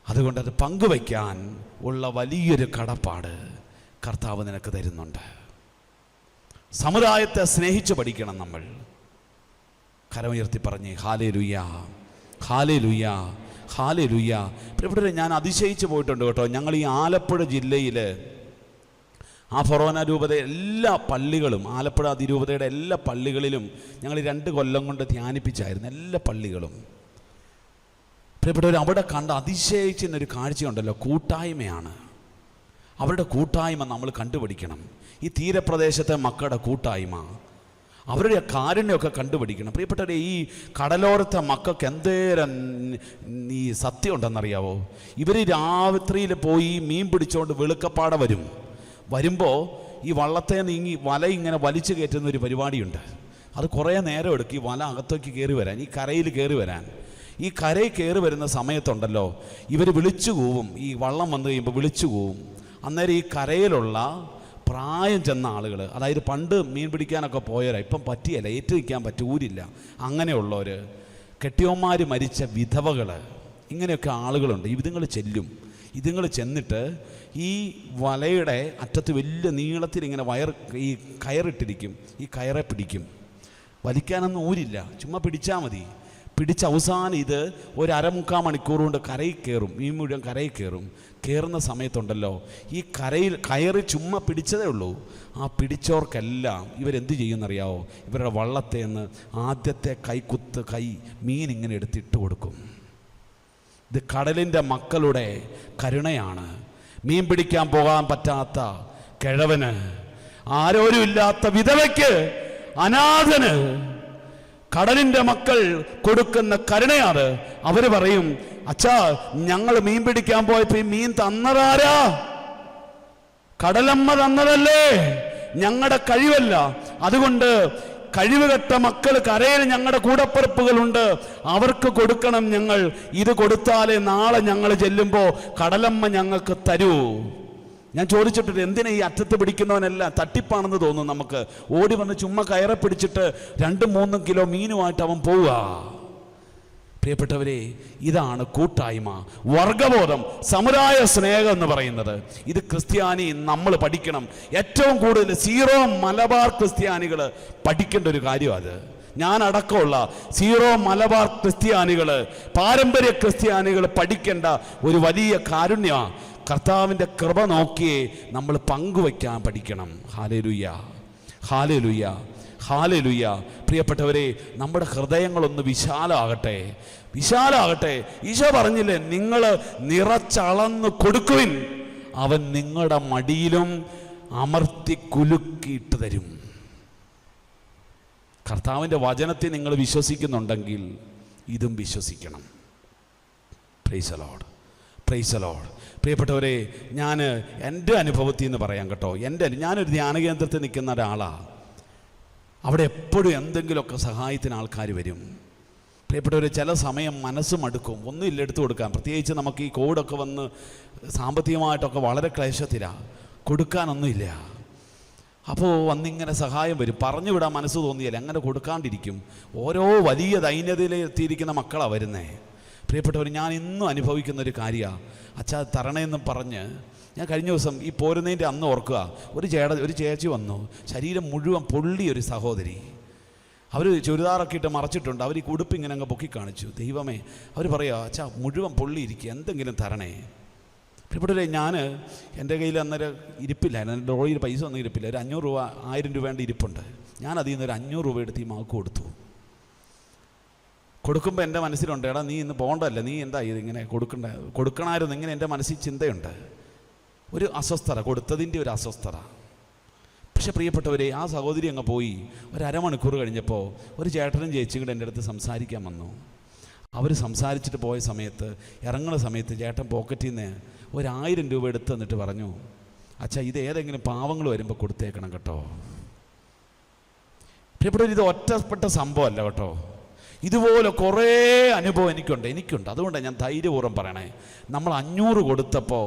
അതുകൊണ്ട് അത് പങ്കുവയ്ക്കാൻ ഉള്ള വലിയൊരു കടപ്പാട് കർത്താവ് നിനക്ക് തരുന്നുണ്ട്. സമുദായത്തെ സ്നേഹിച്ചു പഠിക്കണം നമ്മൾ. കരമുയർത്തി പറഞ്ഞേ ഹല്ലേലൂയ, ഹല്ലേലൂയ, ഹല്ലേലൂയ. പ്രിയപ്പെട്ടവരെ, ഞാൻ അതിശയിച്ചു പോയിട്ടുണ്ട് കേട്ടോ. ഞങ്ങൾ ഈ ആലപ്പുഴ ജില്ലയിൽ ആ ഫൊറോന രൂപതയുടെ എല്ലാ പള്ളികളും, ആലപ്പുഴ അതിരൂപതയുടെ എല്ലാ പള്ളികളിലും ഞങ്ങൾ 2 കൊല്ലം കൊണ്ട് ധ്യാനിപ്പിച്ചായിരുന്നു, എല്ലാ പള്ളികളും. പ്രിയപ്പെട്ടവർ, അവിടെ കണ്ട് അതിശയിച്ചൊരു കാഴ്ചയുണ്ടല്ലോ, കൂട്ടായ്മയാണ്. അവരുടെ കൂട്ടായ്മ നമ്മൾ കണ്ടുപിടിക്കണം. ഈ തീരപ്രദേശത്തെ മക്കളുടെ കൂട്ടായ്മ, അവരുടെ കാരുണ്യമൊക്കെ കണ്ടുപിടിക്കണം. പ്രിയപ്പെട്ടവരെ, ഈ കടലോരത്തെ മക്കൾക്ക് എന്തേരം ഈ സത്യം ഉണ്ടെന്നറിയാവോ? ഇവർ രാത്രിയിൽ പോയി മീൻ പിടിച്ചുകൊണ്ട് വെളുക്കപ്പാടെ വരുമ്പോൾ ഈ വള്ളത്തെ നീങ്ങി വല ഇങ്ങനെ വലിച്ചു കയറ്റുന്ന ഒരു പരിപാടിയുണ്ട്. അത് കുറേ നേരം എടുക്കും ഈ വല അകത്തേക്ക് കയറി വരാൻ, ഈ കരയിൽ കയറി വരാൻ. ഈ കരയിൽ കയറി വരുന്ന സമയത്തുണ്ടല്ലോ, ഇവർ വിളിച്ചു കൂവും. ഈ വള്ളം വന്നു കഴിയുമ്പോൾ വിളിച്ചു കൂവും. അന്നേരം ഈ കരയിലുള്ള പ്രായം ചെന്ന ആളുകൾ, അതായത് പണ്ട് മീൻ പിടിക്കാനൊക്കെ പോയവരാ, ഇപ്പം പറ്റിയല്ല, ഏറ്റു നിൽക്കാൻ പറ്റൂരില്ല, അങ്ങനെയുള്ളവർ, കെട്ടിയോന്മാർ മരിച്ച വിധവകൾ, ഇങ്ങനെയൊക്കെ ആളുകളുണ്ട്. ഇതുങ്ങൾ ചെന്നിട്ട് ഈ വലയുടെ അറ്റത്ത് വലിയ നീളത്തിൽ ഇങ്ങനെ ഈ കയറിട്ടിരിക്കും. ഈ കയറെ പിടിക്കും. വലിക്കാനൊന്നും ഊരില്ല, ചുമ്മാ പിടിച്ചാൽ മതി. പിടിച്ച് അവസാനം ഇത് ഒരു 1/2-3/4 മണിക്കൂർ കൊണ്ട് കരയിൽ കയറും. മീൻ മുഴുവൻ കരയിൽ കയറുന്ന സമയത്തുണ്ടല്ലോ, ഈ കയറി ചുമ്മാ പിടിച്ചതേ ഉള്ളൂ. ആ പിടിച്ചവർക്കെല്ലാം ഇവരെന്ത് ചെയ്യുമെന്നറിയാവോ? ഇവരുടെ വള്ളത്തെ നിന്ന് ആദ്യത്തെ കൈ മീൻ ഇങ്ങനെ എടുത്തിട്ട് കൊടുക്കും. ഇത് കടലിൻ്റെ മക്കളുടെ കരുണയാണ്. മീൻ പിടിക്കാൻ പോകാൻ പറ്റാത്ത കിഴവന്, ആരോരുമില്ലാത്ത വിധവയ്ക്ക്, അനാഥന് കടലിൻ്റെ മക്കൾ കൊടുക്കുന്ന കരുണയാണ്. അവർ പറയും, അച്ഛാ, ഞങ്ങൾ മീൻ പിടിക്കാൻ പോയപ്പോ ഈ മീൻ തന്നതാരാ? കടലമ്മ തന്നതല്ലേ, ഞങ്ങളുടെ കഴിവല്ല. അതുകൊണ്ട് കഴിവുകെട്ട മക്കൾ കരയിൽ ഞങ്ങളുടെ കൂടപ്പിറപ്പുകളുണ്ട്, അവർക്ക് കൊടുക്കണം ഞങ്ങൾ. ഇത് കൊടുത്താലേ നാളെ ഞങ്ങൾ ചെല്ലുമ്പോൾ കടലമ്മ ഞങ്ങൾക്ക് തരൂ. ഞാൻ ചോദിച്ചിട്ടുണ്ട്, എന്തിനാ ഈ അറ്റത്ത് പിടിക്കുന്നവനെല്ലാം തട്ടിപ്പാണെന്ന് തോന്നും നമുക്ക്. ഓടി വന്ന് ചുമ്മാ കയറെ പിടിച്ചിട്ട് 2-3 കിലോ മീനുമായിട്ട് അവൻ പോവുക. പ്രിയപ്പെട്ടവരെ, ഇതാണ് കൂട്ടായ്മ, വർഗബോധം, സമുദായ സ്നേഹം എന്ന് പറയുന്നത്. ഇത് ക്രിസ്ത്യാനി നമ്മൾ പഠിക്കണം. ഏറ്റവും കൂടുതൽ സീറോ മലബാർ ക്രിസ്ത്യാനികൾ പഠിക്കേണ്ട ഒരു കാര്യം അത്. ഞാൻ അടക്കമുള്ള സീറോ മലബാർ ക്രിസ്ത്യാനികൾ, പാരമ്പര്യ ക്രിസ്ത്യാനികൾ പഠിക്കേണ്ട ഒരു വലിയ കാരുണ്യമാണ്. കർത്താവിൻ്റെ കൃപ നോക്കിയേ നമ്മൾ പങ്കുവയ്ക്കാൻ പഠിക്കണം. ഹല്ലേലൂയ, ഹല്ലേലൂയ, ഹല്ലേലൂയ. പ്രിയപ്പെട്ടവരെ, നമ്മുടെ ഹൃദയങ്ങളൊന്ന് വിശാലമാകട്ടെ. ഈശോ പറഞ്ഞില്ലേ, നിങ്ങൾ നിറച്ചളന്ന് കൊടുക്കുവിൻ, അവൻ നിങ്ങളുടെ മടിയിലും അമർത്തി കുലുക്കിയിട്ട് തരും. കർത്താവിൻ്റെ വചനത്തെ നിങ്ങൾ വിശ്വസിക്കുന്നുണ്ടെങ്കിൽ ഇതും വിശ്വസിക്കണം. Praise the Lord, praise the Lord. പ്രിയപ്പെട്ടവരെ, ഞാൻ എൻ്റെ അനുഭവത്തിൽ നിന്ന് പറയാം കേട്ടോ. ഞാനൊരു ധ്യാന കേന്ദ്രത്തിൽ നിൽക്കുന്ന ഒരാളാണ്. അവിടെ എപ്പോഴും എന്തെങ്കിലുമൊക്കെ സഹായത്തിന് ആൾക്കാർ വരും. പ്രിയപ്പെട്ടവരെ, ചില സമയം മനസ്സ് മടുക്കും, ഒന്നുമില്ല എടുത്തു കൊടുക്കാൻ. പ്രത്യേകിച്ച് നമുക്ക് ഈ കോവിഡൊക്കെ വന്ന് സാമ്പത്തികമായിട്ടൊക്കെ വളരെ ക്ലേശത്തിലാണ്, കൊടുക്കാനൊന്നുമില്ല. അപ്പോൾ വന്നിങ്ങനെ സഹായം വരും. പറഞ്ഞു വിടാൻ മനസ്സ് തോന്നിയാൽ അങ്ങനെ കൊടുക്കാണ്ടിരിക്കും. ഓരോ വലിയ ദൈന്യതയിലെത്തിയിരിക്കുന്ന മക്കളാണ് വരുന്നേ. പ്രിയപ്പെട്ടവർ, ഞാൻ ഇന്നും അനുഭവിക്കുന്ന ഒരു കാര്യമാണ്. അച്ഛാ തരണേന്നും പറഞ്ഞ് ഞാൻ കഴിഞ്ഞ ദിവസം ഈ പോരുന്നതിൻ്റെ അന്ന് ഓർക്കുക, ഒരു ചേച്ചി വന്നു, ശരീരം മുഴുവൻ പൊള്ളി ഒരു സഹോദരി. അവർ ചുരിദാറൊക്കെ ഇട്ട് മറച്ചിട്ടുണ്ട്. അവർ ഈ ഉടുപ്പ് ഇങ്ങനെ അങ്ങ് പൊക്കി കാണിച്ചു. ദൈവമേ, അവർ പറയുക, അച്ഛാ മുഴുവൻ പൊള്ളിയിരിക്കുക, എന്തെങ്കിലും തരണേ. പ്രിയപ്പെട്ടവരെ, ഞാൻ എൻ്റെ കയ്യിൽ അന്നേരം ഇരിപ്പില്ലായിരുന്നു, എൻ്റെ ഡ്രോയിൽ പൈസ ഒന്നും ഇരിപ്പില്ല. ഒരു 500 രൂപ 1000 രൂപേൻ്റെ ഇരിപ്പുണ്ട്. ഞാൻ അതിൽ നിന്ന് ഒരു 500 രൂപ എടുത്ത് ഈ മകൾക്ക് കൊടുത്തു. കൊടുക്കുമ്പോൾ എൻ്റെ മനസ്സിലുണ്ട്, എടാ നീ ഇന്ന് പോകണ്ടല്ലേ, നീ എന്താ ഇതിങ്ങനെ കൊടുക്കണമായിരുന്നു, ഇങ്ങനെ എൻ്റെ മനസ്സിൽ ചിന്തയുണ്ട്. ഒരു അസ്വസ്ഥത, കൊടുത്തതിൻ്റെ ഒരു അസ്വസ്ഥത. പക്ഷെ പ്രിയപ്പെട്ടവരെ, ആ സഹോദരി അങ്ങ് പോയി. ഒരു അരമണിക്കൂർ കഴിഞ്ഞപ്പോൾ ഒരു ചേട്ടനും ചേച്ചിയും കൂടെ എൻ്റെ അടുത്ത് സംസാരിക്കാൻ വന്നു. അവർ സംസാരിച്ചിട്ട് പോയ സമയത്ത്, ഇറങ്ങുന്ന സമയത്ത് ചേട്ടൻ പോക്കറ്റിൽ നിന്ന് ഒരു 1000 രൂപ എടുത്ത് തന്നിട്ട് പറഞ്ഞു, അച്ഛാ ഇത് ഏതെങ്കിലും പാവങ്ങൾ വരുമ്പോൾ കൊടുത്തേക്കണം കേട്ടോ. പ്രിയപ്പെട്ടവർ, ഇത് ഒറ്റപ്പെട്ട സംഭവമല്ല കേട്ടോ. ഇതുപോലെ കുറേ അനുഭവം എനിക്കുണ്ട്. അതുകൊണ്ടാണ് ഞാൻ ധൈര്യപൂർവ്വം പറയണേ. നമ്മൾ 500 കൊടുത്തപ്പോൾ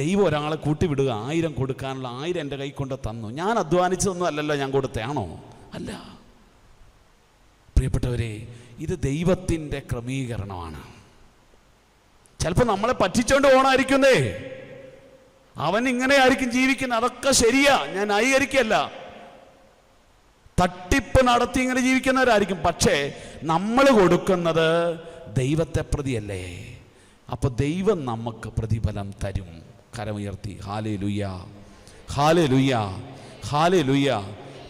ദൈവം ഒരാളെ കൂട്ടിവിടുക, 1000 കൊടുക്കാനുള്ള 1000 എൻ്റെ കൈ കൊണ്ട് തന്നു. ഞാൻ അധ്വാനിച്ചതൊന്നും അല്ലല്ലോ ഞാൻ കൊടുത്തയാണോ? അല്ല. പ്രിയപ്പെട്ടവരെ, ഇത് ദൈവത്തിൻ്റെ ക്രമീകരണമാണ്. ചിലപ്പോൾ നമ്മളെ പറ്റിച്ചോണ്ട് പോകണമായിരിക്കുന്നേ. അവൻ ഇങ്ങനെ ആയിരിക്കും ജീവിക്കുന്നത്, അതൊക്കെ ശരിയാ, ഞാൻ ന്യായീകരിക്കല്ല. തട്ടിപ്പ് നടത്തി ഇങ്ങനെ ജീവിക്കുന്നവരായിരിക്കും. പക്ഷേ നമ്മൾ കൊടുക്കുന്നത് ദൈവത്തെ പ്രതിയല്ലേ. അപ്പോൾ ദൈവം നമുക്ക് പ്രതിഫലം തരും. കരമുയർത്തി ഹല്ലേലൂയ, ഹല്ലേലൂയ, ഹല്ലേലൂയ.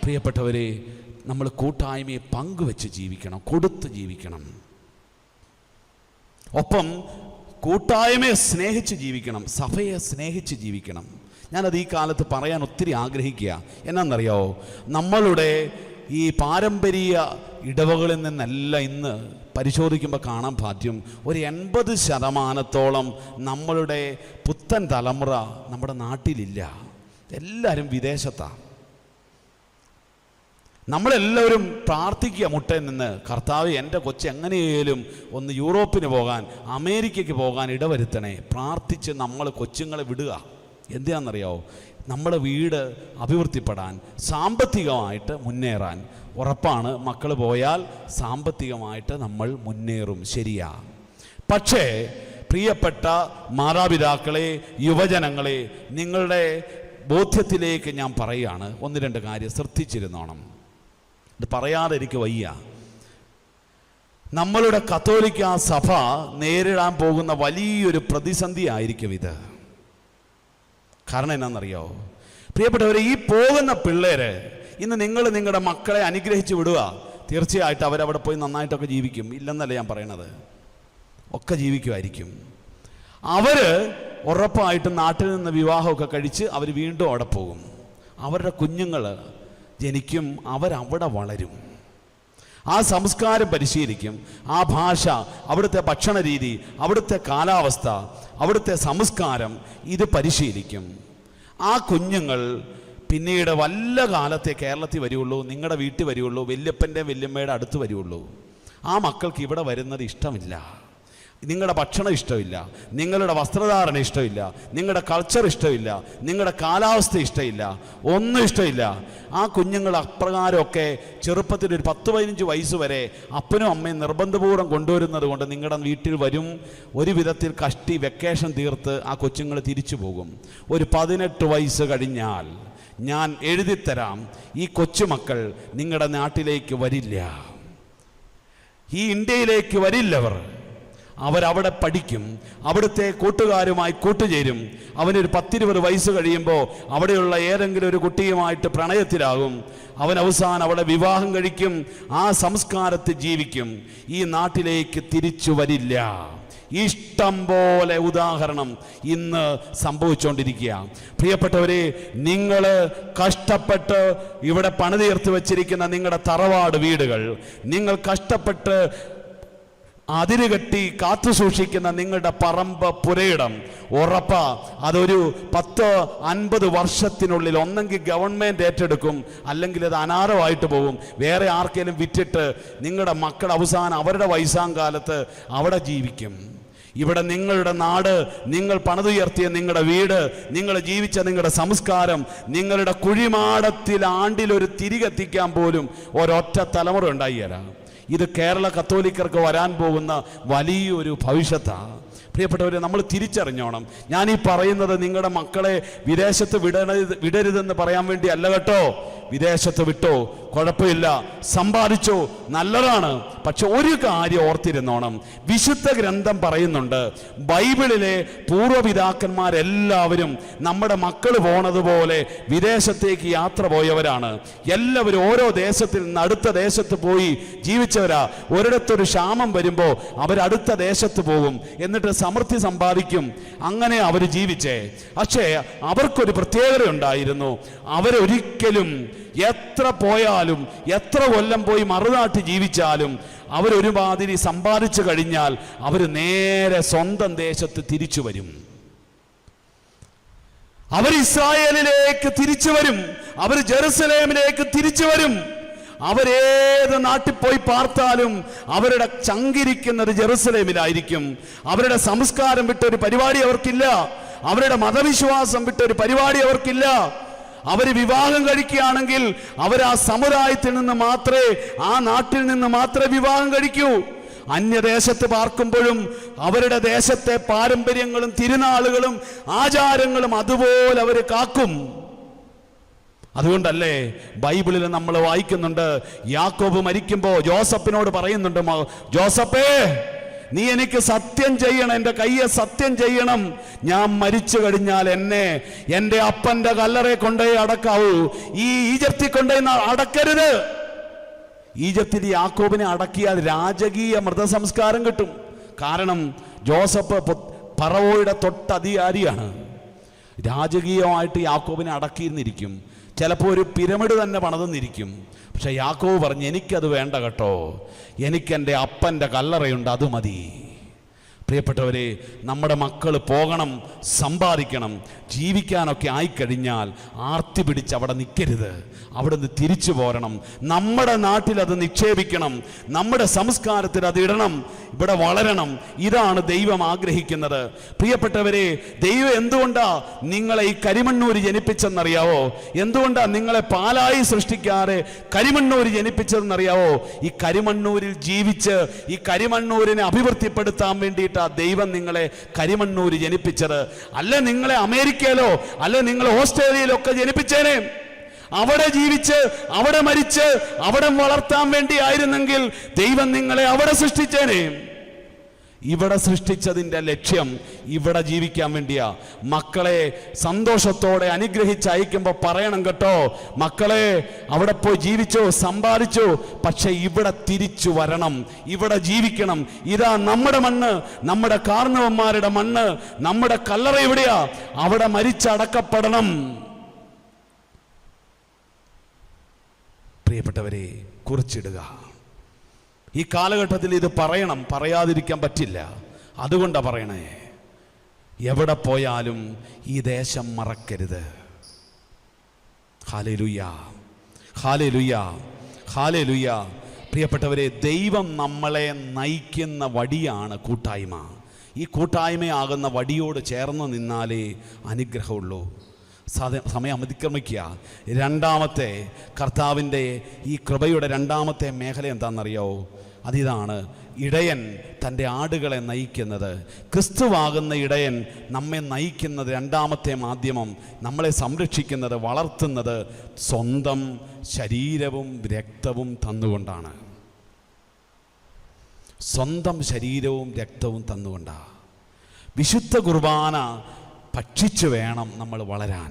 പ്രിയപ്പെട്ടവരെ, നമ്മൾ കൂട്ടായ്മയെ പങ്കുവെച്ച് ജീവിക്കണം, കൊടുത്ത് ജീവിക്കണം. ഒപ്പം കൂട്ടായ്മയെ സ്നേഹിച്ച് ജീവിക്കണം, സഭയെ സ്നേഹിച്ച് ജീവിക്കണം. ഞാനത് ഈ കാലത്ത് പറയാൻ ഒത്തിരി ആഗ്രഹിക്കുക. എന്നാണെന്നറിയാമോ, നമ്മളുടെ ഈ പാരമ്പര്യ ഇടവകളിൽ നിന്നല്ല ഇന്ന് പരിശോധിക്കുമ്പോൾ കാണാൻ സാധ്യം, ഒരു 80% നമ്മളുടെ പുത്തൻ തലമുറ നമ്മുടെ നാട്ടിലില്ല. എല്ലാവരും വിദേശത്താണ്. നമ്മളെല്ലാവരും പ്രാർത്ഥിക്കുക മുട്ടയിൽ നിന്ന്, കർത്താവ് എൻ്റെ കൊച്ച് എങ്ങനെയായാലും ഒന്ന് യൂറോപ്പിന് പോകാൻ, അമേരിക്കയ്ക്ക് പോകാൻ ഇടവരുത്തണേ. പ്രാർത്ഥിച്ച് നമ്മൾ കൊച്ചുങ്ങളെ വിടുക. എന്തിനാണെന്നറിയാമോ, നമ്മുടെ വീട് അഭിവൃദ്ധിപ്പെടാൻ, സാമ്പത്തികമായിട്ട് മുന്നേറാൻ. ഉറപ്പാണ്, മക്കൾ പോയാൽ സാമ്പത്തികമായിട്ട് നമ്മൾ മുന്നേറും, ശരിയാ. പക്ഷേ പ്രിയപ്പെട്ട മാതാപിതാക്കളെ, യുവജനങ്ങളെ, നിങ്ങളുടെ ബോധ്യത്തിലേക്ക് ഞാൻ പറയുകയാണ്, 1-2 കാര്യം ശ്രദ്ധിച്ചിരുന്നോണം. ഇത് പറയാതെ എനിക്ക് വയ്യ. നമ്മളുടെ കത്തോലിക്ക സഭ നേരിടാൻ പോകുന്ന വലിയൊരു പ്രതിസന്ധി ആയിരിക്കും ഇത്. കാരണം എന്നാണെന്നറിയോ പ്രിയപ്പെട്ടവരെ, ഈ പോകുന്ന പിള്ളേര് ഇന്ന് നിങ്ങൾ നിങ്ങളുടെ മക്കളെ അനുഗ്രഹിച്ച് വിടുക. തീർച്ചയായിട്ടും അവരവിടെ പോയി നന്നായിട്ടൊക്കെ ജീവിക്കും, ഇല്ലെന്നല്ല ഞാൻ പറയണത്, ഒക്കെ ജീവിക്കുമായിരിക്കും. അവർ ഉറപ്പായിട്ടും നാട്ടിൽ നിന്ന് വിവാഹമൊക്കെ കഴിച്ച് അവർ വീണ്ടും അവിടെ പോകും. അവരുടെ കുഞ്ഞുങ്ങൾ ജനിക്കും, അവരവിടെ വളരും. ആ സംസ്കാരം പരിശീലിക്കും, ആ ഭാഷ, അവിടുത്തെ ഭക്ഷണ രീതി, അവിടുത്തെ കാലാവസ്ഥ, അവിടുത്തെ സംസ്കാരം, ഇത് പരിശീലിക്കും. ആ കുഞ്ഞുങ്ങൾ പിന്നീട് വല്ല കാലത്തെ കേരളത്തിൽ വരികയുള്ളൂ, നിങ്ങളുടെ വീട്ടിൽ വരികയുള്ളൂ, വല്യപ്പൻ്റെ വല്യമ്മയുടെ അടുത്ത് വരികയുള്ളൂ. ആ മക്കൾക്ക് ഇവിടെ വരുന്നത് ഇഷ്ടമില്ല. നിങ്ങളുടെ ഭക്ഷണം ഇഷ്ടമില്ല, നിങ്ങളുടെ വസ്ത്രധാരണ ഇഷ്ടമില്ല, നിങ്ങളുടെ കൾച്ചർ ഇഷ്ടമില്ല, നിങ്ങളുടെ കാലാവസ്ഥ ഇഷ്ടമില്ല, ഒന്നും ഇഷ്ടമില്ല. ആ കുഞ്ഞുങ്ങൾ അപ്രകാരമൊക്കെ ചെറുപ്പത്തിൽ ഒരു 10-15 വയസ്സ് വരെ അപ്പനും അമ്മയും നിർബന്ധപൂർവ്വം കൊണ്ടുവരുന്നത് കൊണ്ട് നിങ്ങളുടെ വീട്ടിൽ വരും. ഒരു വിധത്തിൽ കഷ്ടി വെക്കേഷൻ തീർത്ത് ആ കൊച്ചുങ്ങൾ തിരിച്ചു പോകും. ഒരു 18 വയസ്സ് കഴിഞ്ഞാൽ ഞാൻ എഴുതിത്തരാം, ഈ കൊച്ചുമക്കൾ നിങ്ങളുടെ നാട്ടിലേക്ക് വരില്ല, ഈ ഇന്ത്യയിലേക്ക് വരില്ലവർ. അവരവിടെ പഠിക്കും, അവിടുത്തെ കൂട്ടുകാരുമായി കൂട്ടുചേരും. അവനൊരു 10-20 വയസ്സ് കഴിയുമ്പോൾ അവിടെയുള്ള ഏതെങ്കിലും ഒരു കുട്ടിയുമായിട്ട് പ്രണയത്തിലാകും. അവൻ അവസാനം അവിടെ വിവാഹം കഴിക്കും, ആ സംസ്കാരത്തിൽ ജീവിക്കും. ഈ നാട്ടിലേക്ക് തിരിച്ചു വരില്ല. ഇഷ്ടം പോലെ ഉദാഹരണം ഇന്ന് സംഭവിച്ചുകൊണ്ടിരിക്കുക. പ്രിയപ്പെട്ടവരെ, നിങ്ങൾ കഷ്ടപ്പെട്ട് ഇവിടെ പണിതീർത്ത് വെച്ചിരിക്കുന്ന നിങ്ങളുടെ തറവാട് വീടുകൾ, നിങ്ങൾ കഷ്ടപ്പെട്ട് അതിരുകെട്ടി കാത്തു സൂക്ഷിക്കുന്ന നിങ്ങളുടെ പറമ്പ് പുരയിടം, ഉറപ്പാ അതൊരു 10-50 വർഷത്തിനുള്ളിൽ ഒന്നെങ്കിൽ ഗവൺമെൻറ് ഏറ്റെടുക്കും, അല്ലെങ്കിൽ അത് അനാഥമായിട്ട് പോകും. വേറെ ആർക്കെങ്കിലും വിറ്റിട്ട് നിങ്ങളുടെ മക്കൾ അവസാനം അവരുടെ വയസ്സാം കാലത്ത് അവിടെ ജീവിക്കും. ഇവിടെ നിങ്ങളുടെ നാട്, നിങ്ങൾ പണിതുയർത്തിയ നിങ്ങളുടെ വീട്, നിങ്ങൾ ജീവിച്ച നിങ്ങളുടെ സംസ്കാരം, നിങ്ങളുടെ കുഴിമാടത്തിൽ ആണ്ടിലൊരു തിരികെത്തിക്കാൻ പോലും ഒരൊറ്റ തലമുറ ഉണ്ടായില്ല. ഇത് കേരള കത്തോലിക്കർക്ക് വരാൻ പോകുന്ന വലിയൊരു ഭവിഷ്യത്താണ്. പ്രിയപ്പെട്ടവരെ, നമ്മൾ തിരിച്ചറിഞ്ഞോണം. ഞാൻ ഈ പറയുന്നത് നിങ്ങളുടെ മക്കളെ വിദേശത്ത് വിടരുതെന്ന് പറയാൻ വേണ്ടി അല്ല കേട്ടോ. വിദേശത്ത് വിട്ടോ, കുഴപ്പമില്ല, സമ്പാദിച്ചോ, നല്ലതാണ്. പക്ഷെ ഒരു കാര്യം ഓർത്തിരുന്നോണം, വിശുദ്ധ ഗ്രന്ഥം പറയുന്നുണ്ട്, ബൈബിളിലെ പൂർവ്വപിതാക്കന്മാരെല്ലാവരും നമ്മുടെ മക്കൾ പോണതുപോലെ വിദേശത്തേക്ക് യാത്ര പോയവരാണ്. എല്ലാവരും ഓരോ ദേശത്തിൽ നിന്ന് അടുത്ത ദേശത്ത് പോയി ജീവിച്ചവരാ. ഒരിടത്തൊരു ക്ഷാമം വരുമ്പോൾ അവരടുത്ത ദേശത്ത് പോകും, എന്നിട്ട് സമൃദ്ധി സമ്പാദിക്കും. അങ്ങനെ അവർ ജീവിച്ചേ. പക്ഷേ അവർക്കൊരു പ്രത്യേകത ഉണ്ടായിരുന്നു. അവരൊരിക്കലും എത്ര പോയാലും, എത്ര കൊല്ലം പോയി മറുനാട്ടിൽ ജീവിച്ചാലും, അവരൊരുമാതിരി സമ്പാദിച്ചു കഴിഞ്ഞാൽ അവർ നേരെ സ്വന്തം ദേശത്ത് തിരിച്ചു വരും. അവർ ഇസ്രായേലിലേക്ക് തിരിച്ചു വരും. അവർ ജെറുസലേമിലേക്ക് തിരിച്ചു വരും. അവരേത് നാട്ടിൽ പോയി പാർത്താലും അവരുടെ ചങ്കിരിക്കുന്നത് ജെറുസലേമിലായിരിക്കും. അവരുടെ സംസ്കാരം വിട്ടൊരു പരിപാടി അവർക്കില്ല. അവരുടെ മതവിശ്വാസം വിട്ടൊരു പരിപാടി അവർക്കില്ല. അവർ വിവാഹം കഴിക്കുകയാണെങ്കിൽ അവർ ആ സമുദായത്തിൽ നിന്ന് മാത്രമേ, ആ നാട്ടിൽ നിന്ന് മാത്രമേ വിവാഹം കഴിക്കൂ. അന്യദേശത്ത് പാർക്കുമ്പോഴും അവരുടെ ദേശത്തെ പാരമ്പര്യങ്ങളും തിരുനാളുകളും ആചാരങ്ങളും അതുപോലെ അവർ കാക്കും. അതുകൊണ്ടല്ലേ ബൈബിളിൽ നമ്മൾ വായിക്കുന്നുണ്ട്, യാക്കോബ് മരിക്കുമ്പോൾ ജോസഫിനോട് പറയുന്നുണ്ട്, ജോസഫേ, നീ എനിക്ക് സത്യം ചെയ്യണം, എൻ്റെ കയ്യെ സത്യം ചെയ്യണം, ഞാൻ മരിച്ചു കഴിഞ്ഞാൽ എന്നെ എൻ്റെ അപ്പൻ്റെ കല്ലറെ കൊണ്ടുപോയി അടക്കാവൂ, ഈ ഈജിപ്തിൽ കൊണ്ടുപോയി അടക്കരുത്. ഈജിപ്തിൽ യാക്കോബിനെ അടക്കിയാൽ രാജകീയ മൃതസംസ്കാരം കിട്ടും. കാരണം ജോസഫ് ഫറവോയുടെ തൊട്ടധികാരിയാണ്. രാജകീയമായിട്ട് യാക്കോബിനെ അടക്കിയിരുന്നിരിക്കും. ചിലപ്പോൾ ഒരു പിരമിഡ് തന്നെ പണിതെന്നിരിക്കും. പക്ഷെ യാക്കോബ് പറഞ്ഞു, എനിക്കത് വേണ്ട കേട്ടോ, എനിക്കെൻ്റെ അപ്പൻ്റെ കല്ലറയുണ്ട്, അത് മതി. പ്രിയപ്പെട്ടവരെ, നമ്മുടെ മക്കൾ പോകണം, സമ്പാദിക്കണം. ജീവിക്കാനൊക്കെ ആയിക്കഴിഞ്ഞാൽ ആർത്തി പിടിച്ച് അവിടെ നിൽക്കരുത്, അവിടെ നിന്ന് തിരിച്ചു പോരണം. നമ്മുടെ നാട്ടിൽ അത് നിക്ഷേപിക്കണം, നമ്മുടെ സംസ്കാരത്തിൽ അത് ഇടണം, ഇവിടെ വളരണം. ഇതാണ് ദൈവം ആഗ്രഹിക്കുന്നത്. പ്രിയപ്പെട്ടവരെ, ദൈവം എന്തുകൊണ്ടാ നിങ്ങളെ ഈ കരിമണ്ണൂര് ജനിപ്പിച്ചെന്നറിയാവോ? എന്തുകൊണ്ടാ നിങ്ങളെ പാലായി സൃഷ്ടിക്കാതെ കരിമണ്ണൂര് ജനിപ്പിച്ചതെന്നറിയാവോ? ഈ കരിമണ്ണൂരിൽ ജീവിച്ച് ഈ കരിമണ്ണൂരിനെ അഭിവൃദ്ധിപ്പെടുത്താൻ വേണ്ടിയിട്ടാ ദൈവം നിങ്ങളെ കരിമണ്ണൂര് ജനിപ്പിച്ചത്. അല്ല നിങ്ങളെ അമേരിക്കയിലോ അല്ലെ നിങ്ങൾ ഓസ്ട്രേലിയയിലോ ഒക്കെ ജനിപ്പിച്ചേനെ. അവിടെ ജീവിച്ച് അവിടെ മരിച്ച് അവിടെ വളർത്താൻ വേണ്ടി ആയിരുന്നെങ്കിൽ ദൈവം നിങ്ങളെ അവിടെ സൃഷ്ടിച്ചേനെ. ഇവിടെ സൃഷ്ടിച്ചതിൻ്റെ ലക്ഷ്യം ഇവിടെ ജീവിക്കാൻ വേണ്ടിയാ. മക്കളെ സന്തോഷത്തോടെ അനുഗ്രഹിച്ച് അയക്കുമ്പോൾ പറയണം കേട്ടോ, മക്കളെ അവിടെ പോയി ജീവിച്ചോ, സമ്പാദിച്ചോ, പക്ഷെ ഇവിടെ തിരിച്ചു വരണം, ഇവിടെ ജീവിക്കണം. ഇതാ നമ്മുടെ മണ്ണ്, നമ്മുടെ കാർന്നവന്മാരുടെ മണ്ണ്, നമ്മുടെ കല്ലറ എവിടെയാ, അവിടെ മരിച്ചടക്കപ്പെടണം. പ്രിയപ്പെട്ടവരെ, കുറിച്ചിടുക. ഈ കാലഘട്ടത്തിൽ ഇത് പറയണം, പറയാതിരിക്കാൻ പറ്റില്ല. അതുകൊണ്ടാണ് പറയണേ, എവിടെ പോയാലും ഈ ദേശം മറക്കരുത്. ഹല്ലേലൂയ, ഹല്ലേലൂയ, ഹല്ലേലൂയ. പ്രിയപ്പെട്ടവരെ, ദൈവം നമ്മളെ നയിക്കുന്ന വടിയാണ് കൂട്ടായ്മ. ഈ കൂട്ടായ്മയാകുന്ന വടിയോട് ചേർന്ന് നിന്നാലേ അനുഗ്രഹമുള്ളൂ. സമയം അതിക്രമിക്കുക. രണ്ടാമത്തെ കർത്താവിൻ്റെ ഈ കൃപയുടെ രണ്ടാമത്തെ മേഖല എന്താണെന്നറിയോ? അതിതാണ്, ഇടയൻ തൻ്റെ ആടുകളെ നയിക്കുന്നത്. ക്രിസ്തുവാകുന്ന ഇടയൻ നമ്മെ നയിക്കുന്നത്, രണ്ടാമത്തെ മാധ്യമം നമ്മളെ സംരക്ഷിക്കുന്നത്, വളർത്തുന്നത് സ്വന്തം ശരീരവും രക്തവും തന്നുകൊണ്ടാണ്. സ്വന്തം ശരീരവും രക്തവും തന്നുകൊണ്ടാണ്. വിശുദ്ധ കുർബാന ഭക്ഷിച്ചു വേണം നമ്മൾ വളരാൻ.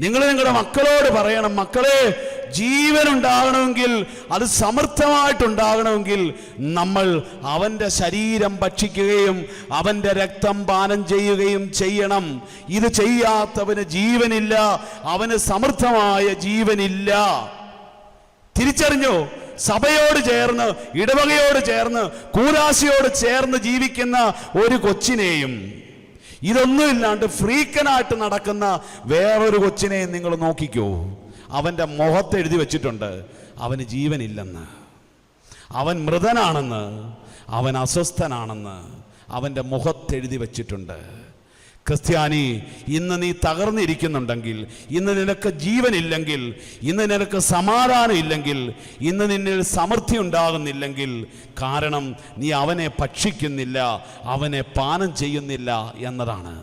നിങ്ങൾ നിങ്ങളുടെ മക്കളോട് പറയണം, മക്കളെ, ജീവൻ ഉണ്ടാകണമെങ്കിൽ, അത് സമൃദ്ധമായിട്ടുണ്ടാകണമെങ്കിൽ നമ്മൾ അവൻ്റെ ശരീരം ഭക്ഷിക്കുകയും അവൻ്റെ രക്തം പാനം ചെയ്യുകയും ചെയ്യണം. ഇത് ചെയ്യാത്തവന് ജീവനില്ല, അവന് സമൃദ്ധമായ ജീവനില്ല. തിരിച്ചറിഞ്ഞോ? സഭയോട് ചേർന്ന്, ഇടവകയോട് ചേർന്ന്, കൂരാശിയോട് ചേർന്ന് ജീവിക്കുന്ന ഒരു കൊച്ചിനെയും, ഇതൊന്നുമില്ലാണ്ട് ഫ്രീക്കനായിട്ട് നടക്കുന്ന വേറൊരു കൊച്ചിനെ നിങ്ങൾ നോക്കിക്കോ. അവൻ്റെ മുഖത്ത് എഴുതി വെച്ചിട്ടുണ്ട്, അവന് ജീവനില്ലെന്ന്, അവൻ മൃതനാണെന്ന്, അവൻ അസ്വസ്ഥനാണെന്ന്, അവൻ്റെ മുഖത്തെഴുതി വച്ചിട്ടുണ്ട്. ക്രിസ്ത്യാനി, ഇന്ന് നീ തകർന്നിരിക്കുന്നുണ്ടെങ്കിൽ, ഇന്ന് നിനക്ക് ജീവനില്ലെങ്കിൽ, ഇന്ന് നിനക്ക് സമാധാനം ഇല്ലെങ്കിൽ, ഇന്ന് നിന്നിൽ സമൃദ്ധി ഉണ്ടാകുന്നില്ലെങ്കിൽ, കാരണം നീ അവനെ ഭക്ഷിക്കുന്നില്ല, അവനെ പാനം ചെയ്യുന്നില്ല എന്നതാണ്.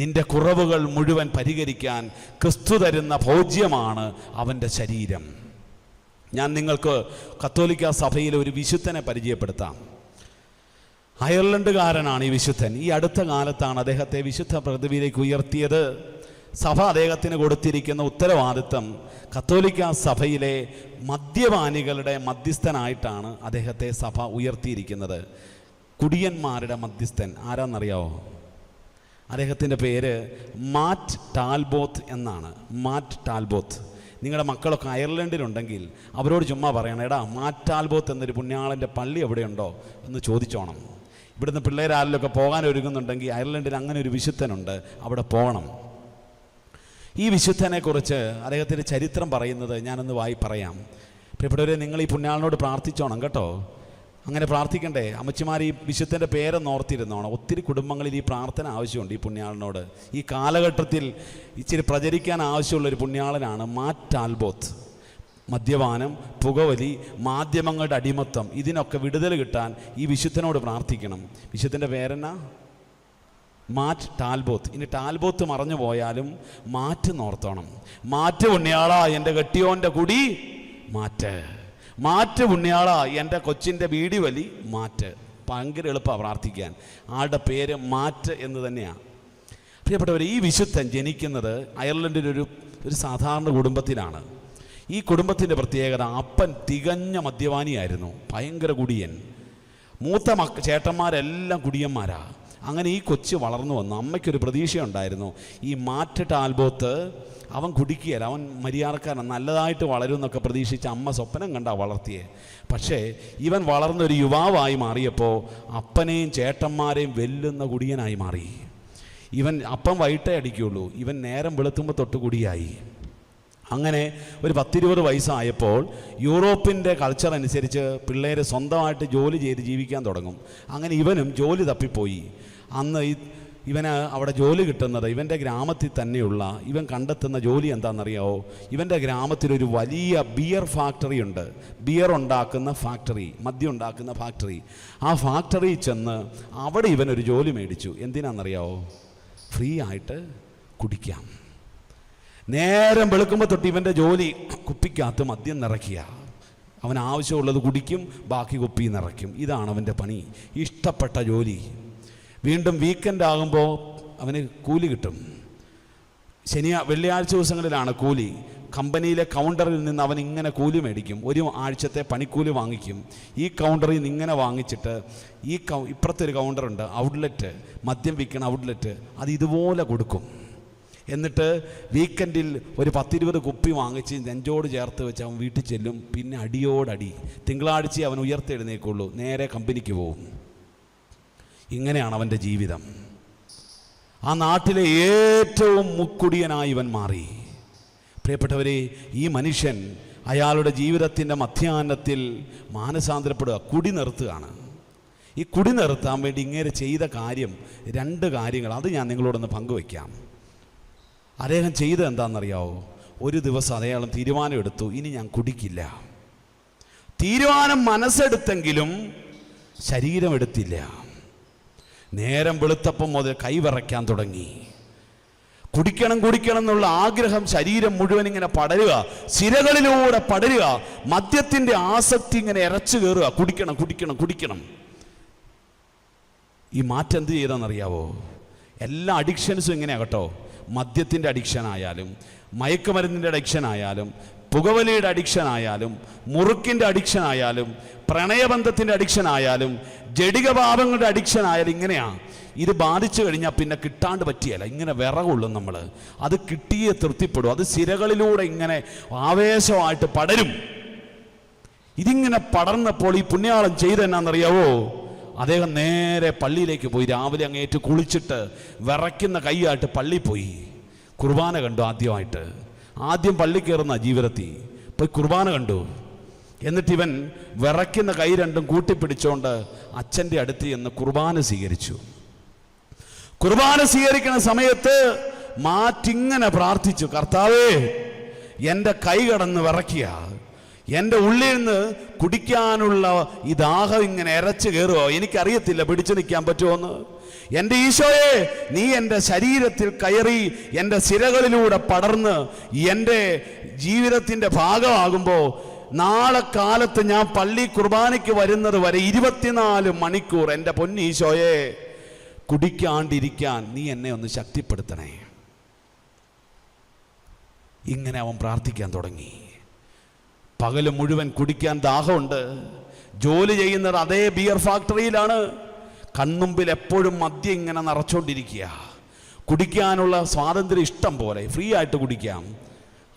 നിന്റെ കുറവുകൾ മുഴുവൻ പരിഹരിക്കാൻ ക്രിസ്തു തരുന്ന ഭോജ്യമാണ് അവൻ്റെ ശരീരം. ഞാൻ നിങ്ങൾക്ക് കത്തോലിക്ക സഭയിലെ ഒരു വിശുദ്ധനെ പരിചയപ്പെടുത്താം. അയർലൻഡുകാരനാണ് ഈ വിശുദ്ധൻ. ഈ അടുത്ത കാലത്താണ് അദ്ദേഹത്തെ വിശുദ്ധ പദവിയിലേക്ക് ഉയർത്തിയത്. സഭ അദ്ദേഹത്തിന് കൊടുത്തിരിക്കുന്ന ഉത്തരവാദിത്തം കത്തോലിക്ക സഭയിലെ മദ്യപാനികളുടെ മധ്യസ്ഥനായിട്ടാണ് അദ്ദേഹത്തെ സഭ ഉയർത്തിയിരിക്കുന്നത്. കുടിയന്മാരുടെ മധ്യസ്ഥൻ ആരാന്നറിയാവോ? അദ്ദേഹത്തിൻ്റെ പേര് മാറ്റ് ടാൽബോത്ത് എന്നാണ്. മാറ്റ് ടാൽബോത്ത്. നിങ്ങളുടെ മക്കളൊക്കെ അയർലൻഡിലുണ്ടെങ്കിൽ അവരോട് ചുമ്മാ പറയണം, എടാ മാറ്റ് ടാൽബോത്ത് എന്നൊരു പുണ്യാളൻ്റെ പള്ളി എവിടെയുണ്ടോ എന്ന് ചോദിച്ചോണം. ഇവിടുന്ന് പിള്ളേരാരിലൊക്കെ പോകാൻ ഒരുങ്ങുന്നുണ്ടെങ്കിൽ അയർലൻഡിൽ അങ്ങനെ ഒരു വിശുദ്ധനുണ്ട്, അവിടെ പോകണം. ഈ വിശുദ്ധനെക്കുറിച്ച് അദ്ദേഹത്തിൻ്റെ ചരിത്രം പറയുന്നത് ഞാനൊന്ന് പറയാം. പ്രിയപ്പെട്ടവരെ, നിങ്ങൾ ഈ പുണ്യാളനോട് പ്രാർത്ഥിച്ചോണം കേട്ടോ. അങ്ങനെ പ്രാർത്ഥിക്കണ്ടേ? അമ്മച്ചിമാർ ഈ വിശുദ്ധൻ്റെ പേരൊന്ന് ഓർത്തിരുന്നോണം. ഒത്തിരി കുടുംബങ്ങളിൽ ഈ പ്രാർത്ഥന ആവശ്യമുണ്ട് ഈ പുണ്യാളനോട്. ഈ കാലഘട്ടത്തിൽ ഇച്ചിരി പ്രചരിക്കാൻ ആവശ്യമുള്ളൊരു പുണ്യാളനാണ് മാറ്റ് ടാൽബോത്ത്. മദ്യപാനം, പുകവലി, മാധ്യമങ്ങളുടെ അടിമത്തം, ഇതിനൊക്കെ വിടുതൽ കിട്ടാൻ ഈ വിശുദ്ധനോട് പ്രാർത്ഥിക്കണം. വിശുദ്ധൻ്റെ പേരെന്നാ? മാറ്റ് ടാൽബോത്ത്. ഇനി ടാൽബോത്ത് മറഞ്ഞു പോയാലും മാറ്റ് നോർത്തോണം. മാറ്റ് പുണ്യാള എൻ്റെ കെട്ടിയോൻ്റെ കുടി മാറ്റ്, മാറ്റ് പുണ്യാള എൻ്റെ കൊച്ചിൻ്റെ ബീഡി വലി മാറ്റ്. ഭയങ്കര എളുപ്പമാണ് പ്രാർത്ഥിക്കാൻ. ആളുടെ പേര് മാറ്റ് എന്ന് തന്നെയാണ്. പ്രിയപ്പെട്ടവർ, ഈ വിശുദ്ധൻ ജനിക്കുന്നത് അയർലൻഡിലൊരു സാധാരണ കുടുംബത്തിലാണ്. ഈ കുടുംബത്തിൻ്റെ പ്രത്യേകത, അപ്പൻ തികഞ്ഞ മദ്യപാനിയായിരുന്നു, ഭയങ്കര കുടിയൻ. മൂത്ത ചേട്ടന്മാരെല്ലാം കുടിയന്മാരാ. അങ്ങനെ ഈ കൊച്ച് വളർന്നു വന്നു. അമ്മയ്ക്കൊരു പ്രതീക്ഷയുണ്ടായിരുന്നു, ഈ മാറ്റ് ടാൽബോത്ത് അവൻ കുടിക്കുകയല്ല, അവൻ മര്യാദക്കാരൻ, നല്ലതായിട്ട് വളരും എന്നൊക്കെ പ്രതീക്ഷിച്ച് അമ്മ സ്വപ്നം കണ്ടാ വളർത്തിയേ. പക്ഷേ ഇവൻ വളർന്നൊരു യുവാവായി മാറിയപ്പോൾ അപ്പനെയും ചേട്ടന്മാരെയും വെല്ലുന്ന കുടിയനായി മാറി. ഇവൻ അപ്പം വൈകിട്ടേ അടിക്കുകയുള്ളൂ, ഇവൻ നേരം വെളുത്തുമ്പോൾ തൊട്ട് കുടിയായി. അങ്ങനെ ഒരു 10-20 വയസ്സായപ്പോൾ യൂറോപ്പിൻ്റെ കൾച്ചർ അനുസരിച്ച് പിള്ളേർ സ്വന്തമായിട്ട് ജോലി ചെയ്ത് ജീവിക്കാൻ തുടങ്ങും. അങ്ങനെ ഇവനും ജോലി തപ്പിപ്പോയി. അന്ന് ഇവന് അവിടെ ജോലി കിട്ടുന്നത് ഇവൻ്റെ ഗ്രാമത്തിൽ തന്നെയുള്ള, ഇവൻ കണ്ടെത്തുന്ന ജോലി എന്താണെന്നറിയാമോ? ഇവൻ്റെ ഗ്രാമത്തിലൊരു വലിയ ബിയർ ഫാക്ടറി ഉണ്ട്. ബിയർ ഉണ്ടാക്കുന്ന ഫാക്ടറി, മദ്യം ഉണ്ടാക്കുന്ന ഫാക്ടറി. ആ ഫാക്ടറിയിൽ ചെന്ന് അവിടെ ഇവനൊരു ജോലി മേടിച്ചു. എന്തിനാണെന്നറിയാമോ? ഫ്രീ ആയിട്ട് കുടിക്കാം. നേരം വെളുക്കുമ്പോൾ തൊട്ട് ഇവൻ്റെ ജോലി കുപ്പിക്കകത്ത് മദ്യം നിറയ്ക്കുക. അവൻ ആവശ്യമുള്ളത് കുടിക്കും, ബാക്കി കുപ്പി നിറയ്ക്കും. ഇതാണ് അവൻ്റെ പണി, ഇഷ്ടപ്പെട്ട ജോലി. വീണ്ടും വീക്കെൻഡ് ആകുമ്പോൾ അവന് കൂലി കിട്ടും. വെള്ളിയാഴ്ച ദിവസങ്ങളിലാണ് കൂലി. കമ്പനിയിലെ കൗണ്ടറിൽ നിന്ന് അവൻ ഇങ്ങനെ കൂലി മേടിക്കും. ഒരു ആഴ്ചത്തെ പണിക്കൂലി വാങ്ങിക്കും. ഈ കൗണ്ടറിൽ നിന്ന് ഇങ്ങനെ വാങ്ങിച്ചിട്ട് ഇപ്പുറത്തൊരു കൗണ്ടറുണ്ട്, ഔട്ട്ലെറ്റ്, മദ്യം വിൽക്കണ ഔട്ട്ലെറ്റ്, അത് ഇതുപോലെ കൊടുക്കും. എന്നിട്ട് വീക്കെൻഡിൽ ഒരു 10-20 കുപ്പി വാങ്ങിച്ച് നെഞ്ചോട് ചേർത്ത് വെച്ച് അവൻ വീട്ടിൽ ചെല്ലും. പിന്നെ അടിയോടടി. തിങ്കളാഴ്ച അവൻ ഉയർത്തെഴുന്നേക്കുള്ളൂ, നേരെ കമ്പനിക്ക് പോവും. ഇങ്ങനെയാണ് അവൻ്റെ ജീവിതം. ആ നാട്ടിലെ ഏറ്റവും മുക്കുടിയനായി ഇവൻ മാറി. പ്രിയപ്പെട്ടവരെ, ഈ മനുഷ്യൻ അയാളുടെ ജീവിതത്തിൻ്റെ മധ്യാഹ്നത്തിൽ മാനസാന്തരപ്പെടുക, കുടി നിർത്തുകയാണ്. ഈ കുടി നിർത്താൻ വേണ്ടി ഇങ്ങനെ ചെയ്ത കാര്യം, 2 കാര്യങ്ങൾ, അത് ഞാൻ നിങ്ങളോടൊന്ന് പങ്കുവയ്ക്കാം. അദ്ദേഹം ചെയ്തത് എന്താണെന്നറിയാവോ? ഒരു ദിവസം അദ്ദേഹം തീരുമാനം എടുത്തു, ഇനി ഞാൻ കുടിക്കില്ല. തീരുമാനം മനസ്സെടുത്തെങ്കിലും ശരീരം എടുത്തില്ല. നേരം വെളുത്തപ്പം മുതൽ കൈവിറയ്ക്കാൻ തുടങ്ങി. കുടിക്കണം കുടിക്കണം എന്നുള്ള ആഗ്രഹം ശരീരം മുഴുവൻ ഇങ്ങനെ പടരുക, സിരകളിലൂടെ പടരുക. മദ്യത്തിൻ്റെ ആസക്തി ഇങ്ങനെ ഇരച്ചു കയറുക, കുടിക്കണം കുടിക്കണം കുടിക്കണം. ഈ മാറ്റം എന്ത് ചെയ്തെന്നറിയാവോ? എല്ലാ അഡിക്ഷൻസും ഇങ്ങനെയാണ് കേട്ടോ. മദ്യത്തിൻ്റെ അഡിക്ഷൻ ആയാലും, മയക്കുമരുന്നിൻ്റെ അഡിക്ഷൻ ആയാലും, പുകവലിയുടെ അഡിക്ഷൻ ആയാലും, മുറുക്കിൻ്റെ അഡിക്ഷൻ ആയാലും, പ്രണയബന്ധത്തിൻ്റെ അഡിക്ഷൻ ആയാലും, ജഡിക പാപങ്ങളുടെ അഡിക്ഷൻ ആയാലും ഇങ്ങനെയാണ്. ഇത് ബാധിച്ചു കഴിഞ്ഞാൽ പിന്നെ കിട്ടാണ്ട് പറ്റിയല്ല, ഇങ്ങനെ വിറകൊള്ളും നമ്മൾ. അത് കിട്ടിയേ തൃപ്തിപ്പെടും. അത് സിരകളിലൂടെ ഇങ്ങനെ ആവേശമായിട്ട് പടരും. ഇതിങ്ങനെ പടർന്നപ്പോൾ ഈ പുണ്യാളൻ ചെയ്തെന്നാന്നറിയാവോ? അദ്ദേഹം നേരെ പള്ളിയിലേക്ക് പോയി. രാവിലെ അങ്ങേറ്റ് കുളിച്ചിട്ട് വിറയ്ക്കുന്ന കൈയായിട്ട് പള്ളിയിൽ പോയി. കുർബാന കണ്ടു. ആദ്യം പള്ളി കയറുന്ന ജീവിതത്തിൽ പോയി കുർബാന കണ്ടു. എന്നിട്ട് ഇവൻ വിറയ്ക്കുന്ന കൈ രണ്ടും കൂട്ടിപ്പിടിച്ചുകൊണ്ട് അച്ഛൻ്റെ അടുത്ത് ചെന്ന് കുർബാന സ്വീകരിച്ചു. കുർബാന സ്വീകരിക്കുന്ന സമയത്ത് മാറ്റിങ്ങനെ പ്രാർത്ഥിച്ചു, കർത്താവേ, എൻ്റെ കൈ കടന്ന് വിറയ്ക്കുക, എൻ്റെ ഉള്ളിൽ നിന്ന് കുടിക്കാനുള്ള ഈ ദാഹം ഇങ്ങനെ ഇരച്ച് കയറുമോ, എനിക്കറിയത്തില്ല പിടിച്ചു നിൽക്കാൻ പറ്റുമോന്ന്. എൻ്റെ ഈശോയെ, നീ എൻ്റെ ശരീരത്തിൽ കയറി എൻ്റെ സിരകളിലൂടെ പടർന്ന് എൻ്റെ ജീവിതത്തിൻ്റെ ഭാഗമാകുമ്പോൾ നാളെ കാലത്ത് ഞാൻ പള്ളി കുർബാനയ്ക്ക് വരുന്നത് വരെ 24 മണിക്കൂർ എൻ്റെ പൊന്നീശോയെ കുടിക്കാണ്ടിരിക്കാൻ നീ എന്നെ ഒന്ന് ശക്തിപ്പെടുത്തണേ. ഇങ്ങനെ അവൻ പ്രാർത്ഥിക്കാൻ തുടങ്ങി. പകല് മുഴുവൻ കുടിക്കാൻ ദാഹമുണ്ട്. ജോലി ചെയ്യുന്നത് അതേ ബിയർ ഫാക്ടറിയിലാണ്. കൺമുമ്പിൽ എപ്പോഴും മദ്യം ഇങ്ങനെ നിറച്ചുകൊണ്ടിരിക്കുക. കുടിക്കാനുള്ള സ്വാതന്ത്ര്യം ഇഷ്ടം പോലെ, ഫ്രീ ആയിട്ട് കുടിക്കാം,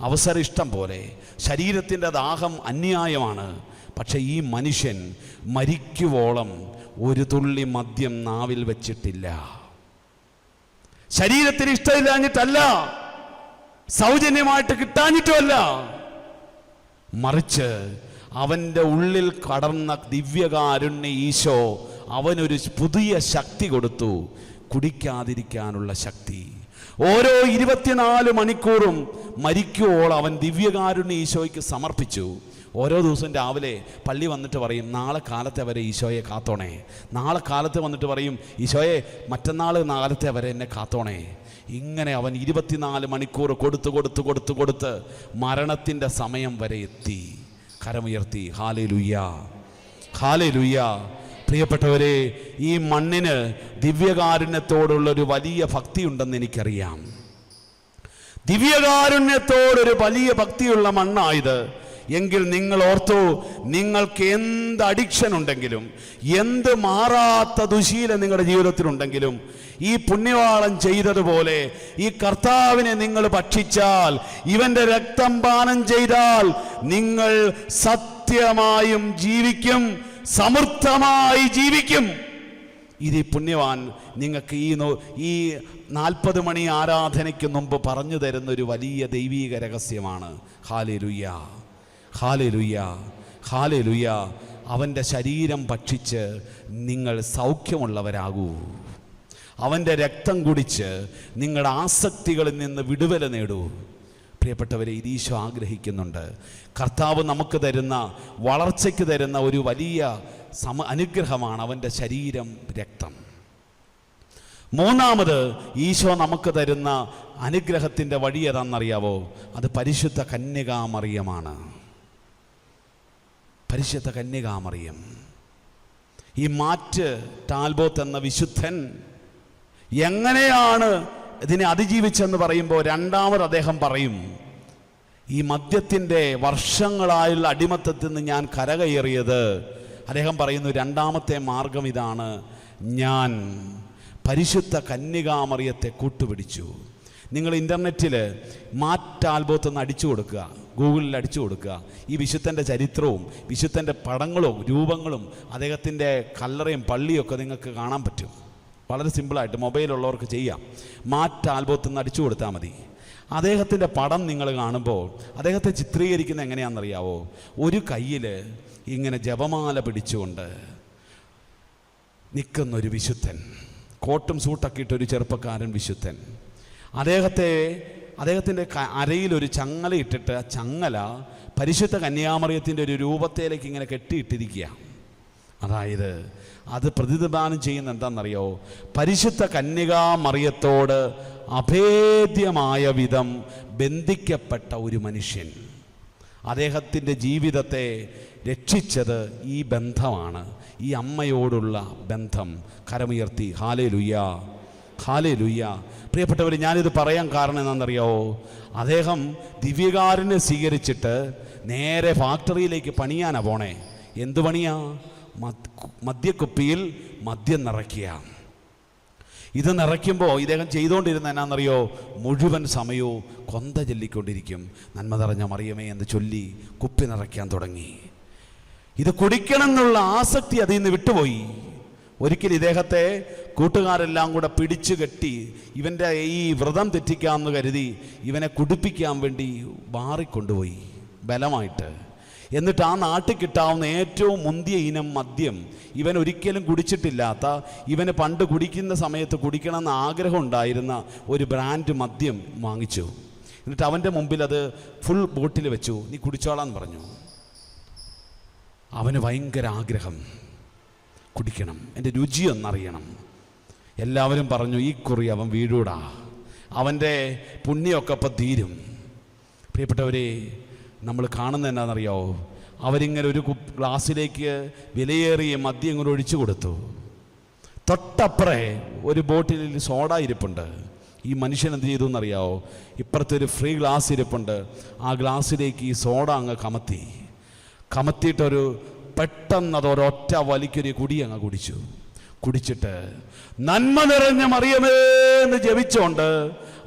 അവസരം ഇഷ്ടം പോലെ. ശരീരത്തിൻ്റെ ദാഹം അന്യായമാണ്. പക്ഷെ ഈ മനുഷ്യൻ മരിക്കുവോളം ഒരു തുള്ളി മദ്യം നാവിൽ വെച്ചിട്ടില്ല. ശരീരത്തിന് ഇഷ്ടമില്ലാഞ്ഞിട്ടല്ല, സൗജന്യമായിട്ട് കിട്ടാഞ്ഞിട്ടുമല്ല, മറിച്ച് അവൻ്റെ ഉള്ളിൽ കടർന്ന ദിവ്യകാരുണ്യ ഈശോ അവനൊരു പുതിയ ശക്തി കൊടുത്തു, കുടിക്കാതിരിക്കാനുള്ള ശക്തി. ഓരോ 24 മണിക്കൂറും മരിക്കുവോളം അവൻ ദിവ്യകാരുണ്യ ഈശോയ്ക്ക് സമർപ്പിച്ചു. ഓരോ ദിവസവും രാവിലെ പള്ളി വന്നിട്ട് പറയും, നാളെ കാലത്തെ വരെ ഈശോയെ കാത്തോണേ. നാളെ കാലത്ത് വന്നിട്ട് പറയും, ഈശോയെ മറ്റന്നാൾ കാലത്തെ വരെ എന്നെ കാത്തോണേ. ഇങ്ങനെ അവൻ 24 മണിക്കൂർ കൊടുത്ത് മരണത്തിൻ്റെ സമയം വരെ എത്തി. കരമുയർത്തി ഹല്ലേലൂയ, ഹല്ലേലൂയ. പ്രിയപ്പെട്ടവരെ, ഈ മണ്ണിന് ദിവ്യകാരുണ്യത്തോടുള്ളൊരു വലിയ ഭക്തിയുണ്ടെന്ന് എനിക്കറിയാം. ദിവ്യകാരുണ്യത്തോടൊരു വലിയ ഭക്തിയുള്ള മണ്ണായത്. എങ്കിൽ നിങ്ങൾ ഓർത്തു, നിങ്ങൾക്ക് എന്ത് അഡിക്ഷൻ ഉണ്ടെങ്കിലും, എന്ത് മാറാത്ത ദുശീലം നിങ്ങളുടെ ജീവിതത്തിലുണ്ടെങ്കിലും, ഈ പുണ്യവാളൻ ചെയ്തതുപോലെ ഈ കർത്താവിനെ നിങ്ങൾ ഭക്ഷിച്ചാൽ, ഇവന്റെ രക്തം പാനം ചെയ്താൽ, നിങ്ങൾ സത്യമായും ജീവിക്കും, സമൃദ്ധമായി ജീവിക്കും. ഇത് പുണ്യവാൻ നിങ്ങൾക്ക് ഈ 40 മണി ആരാധനയ്ക്ക് മുമ്പ് പറഞ്ഞു തരുന്നൊരു വലിയ ദൈവീക രഹസ്യമാണ്. ഹല്ലേലൂയ, ഹല്ലേലൂയ, ഹല്ലേലൂയ. അവൻ്റെ ശരീരം ഭക്ഷിച്ച് നിങ്ങൾ സൗഖ്യമുള്ളവരാകൂ. അവൻ്റെ രക്തം കുടിച്ച് നിങ്ങളുടെ ആസക്തികളിൽ നിന്ന് വിടുതല നേടൂ. പ്രിയപ്പെട്ടവരെ, ഈശോ ആഗ്രഹിക്കുന്നുണ്ട്. കർത്താവ് നമുക്ക് തരുന്ന, വളർച്ചയ്ക്ക് തരുന്ന ഒരു വലിയ അനുഗ്രഹമാണ് അവൻ്റെ ശരീരം, രക്തം. മൂന്നാമത് ഈശോ നമുക്ക് തരുന്ന അനുഗ്രഹത്തിൻ്റെ വഴി ഏതാണെന്നറിയാവോ? അത് പരിശുദ്ധ കന്യകാമറിയമാണ്. പരിശുദ്ധ കന്യകാമറിയം. ഈ മാറ്റ് ടാൽബോത്ത് എന്ന വിശുദ്ധൻ എങ്ങനെയാണ് ഇതിനെ അതിജീവിച്ചെന്ന് പറയുമ്പോൾ രണ്ടാമത് അദ്ദേഹം പറയും, ഈ മദ്യത്തിൻ്റെ വർഷങ്ങളായുള്ള അടിമത്തത്തിൽ നിന്ന് ഞാൻ കരകയറിയത്, അദ്ദേഹം പറയുന്നു, രണ്ടാമത്തെ മാർഗം ഇതാണ്, ഞാൻ പരിശുദ്ധ കന്യകാമറിയത്തെ കൂട്ടുപിടിച്ചു. നിങ്ങൾ ഇൻ്റർനെറ്റിൽ മാറ്റ് ആൽബോത്ത് ഒന്ന് അടിച്ചു കൊടുക്കുക, ഗൂഗിളിൽ അടിച്ചു കൊടുക്കുക. ഈ വിശുദ്ധൻ്റെ ചരിത്രവും വിശുദ്ധൻ്റെ പടങ്ങളും രൂപങ്ങളും അദ്ദേഹത്തിൻ്റെ കല്ലറയും പള്ളിയൊക്കെ നിങ്ങൾക്ക് കാണാൻ പറ്റും. വളരെ സിമ്പിളായിട്ട് മൊബൈലുള്ളവർക്ക് ചെയ്യാം. മാറ്റ് ആൽബോത്ത് നിന്ന് അടിച്ചു കൊടുത്താൽ മതി. അദ്ദേഹത്തിൻ്റെ പടം നിങ്ങൾ കാണുമ്പോൾ അദ്ദേഹത്തെ ചിത്രീകരിക്കുന്നത് എങ്ങനെയാണെന്നറിയാവോ? ഒരു കയ്യിൽ ഇങ്ങനെ ജപമാല പിടിച്ചുകൊണ്ട് നിൽക്കുന്നൊരു വിശുദ്ധൻ, കോട്ടും സൂട്ടൊക്കെ ഇട്ടൊരു ചെറുപ്പക്കാരൻ വിശുദ്ധൻ. അദ്ദേഹത്തിൻ്റെ അരയിലൊരു ചങ്ങല ഇട്ടിട്ട്, ആ ചങ്ങല പരിശുദ്ധ കന്യാമറിയത്തിൻ്റെ ഒരു രൂപത്തിലേക്ക് ഇങ്ങനെ കെട്ടിയിട്ടിരിക്കുക. അതായത് അത് പ്രതിനിധാനം ചെയ്യുന്ന എന്താണെന്നറിയോ? പരിശുദ്ധ കന്യകാമറിയത്തോട് അഭേദ്യമായ വിധം ബന്ധിക്കപ്പെട്ട ഒരു മനുഷ്യൻ. അദ്ദേഹത്തിൻ്റെ ജീവിതത്തെ രക്ഷിച്ചത് ഈ ബന്ധമാണ്, ഈ അമ്മയോടുള്ള ബന്ധം. കരമുയർത്തി ഹല്ലേലൂയ, ഹല്ലേലൂയ. പ്രിയപ്പെട്ടവർ, ഞാനിത് പറയാൻ കാരണം എന്താണെന്നറിയാവോ? അദ്ദേഹം ദിവ്യകാരുണ്യം സ്വീകരിച്ചിട്ട് നേരെ ഫാക്ടറിയിലേക്ക് പണിയാനാണ് പോണേ. എന്ത് പണിയാ? മദ്യക്കുപ്പിയിൽ മദ്യം നിറയ്ക്കുക. ഇത് നിറയ്ക്കുമ്പോൾ ഇദ്ദേഹം ചെയ്തുകൊണ്ടിരുന്ന എന്നാണെന്നറിയോ? മുഴുവൻ സമയവും കൊന്ത ചൊല്ലിക്കൊണ്ടിരിക്കും. നന്മ നിറഞ്ഞ മറിയമേ എന്ന് ചൊല്ലി കുപ്പി നിറയ്ക്കാൻ തുടങ്ങി. ഇത് കുടിക്കണം എന്നുള്ള ആസക്തി അതിൽ നിന്ന് വിട്ടുപോയി. ഒരിക്കൽ ഇദ്ദേഹത്തെ കൂട്ടുകാരെല്ലാം കൂടെ പിടിച്ചു കെട്ടി ഇവൻ്റെ ഈ വ്രതം തെറ്റിക്കാമെന്ന് കരുതി ഇവനെ കുടിപ്പിക്കാൻ വേണ്ടി മാറിക്കൊണ്ടുപോയി ബലമായിട്ട്. എന്നിട്ട് ആ നാട്ടിൽ കിട്ടാവുന്ന ഏറ്റവും മുന്തിയ ഇനം മദ്യം, ഇവൻ ഒരിക്കലും കുടിച്ചിട്ടില്ലാത്ത, ഇവന് പണ്ട് കുടിക്കുന്ന സമയത്ത് കുടിക്കണമെന്ന് ആഗ്രഹം ഉണ്ടായിരുന്ന ഒരു ബ്രാൻഡ് മദ്യം വാങ്ങിച്ചു. എന്നിട്ട് അവൻ്റെ മുമ്പിൽ അത് ഫുൾ ബോട്ടിൽ വെച്ചു. നീ കുടിച്ചോളാന്ന് പറഞ്ഞു. അവന് ഭയങ്കര ആഗ്രഹം, കുടിക്കണം, എൻ്റെ രുചിയൊന്നറിയണം. എല്ലാവരും പറഞ്ഞു ഈ കുറി അവൻ വീഴൂടാ, അവൻ്റെ പുണ്യമൊക്കെ അപ്പം തീരും. പ്രിയപ്പെട്ടവരെ, നമ്മൾ കാണുന്നത് എന്നാണെന്നറിയാവോ? അവരിങ്ങനെ ഒരു ഗ്ലാസ്സിലേക്ക് വിലയേറിയ മദ്യം ഇങ്ങനെ ഒഴിച്ചു കൊടുത്തു. തൊട്ടപ്പുറേ ഒരു ബോട്ടിൽ സോഡ ഇരിപ്പുണ്ട്. ഈ മനുഷ്യൻ എന്ത് ചെയ്തു എന്നറിയാവോ? ഇപ്പുറത്തെ ഒരു ഫ്രീ ഗ്ലാസ് ഇരിപ്പുണ്ട്, ആ ഗ്ലാസ്സിലേക്ക് ഈ സോഡ അങ്ങ് കമത്തിയിട്ടൊരു പെട്ടെന്ന് അതൊരൊറ്റ വലിക്കൊരു കുടി അങ്ങ് കുടിച്ചിട്ട് നന്മ നിറഞ്ഞ മറിയമേ എന്ന് ജപിച്ചോണ്ട്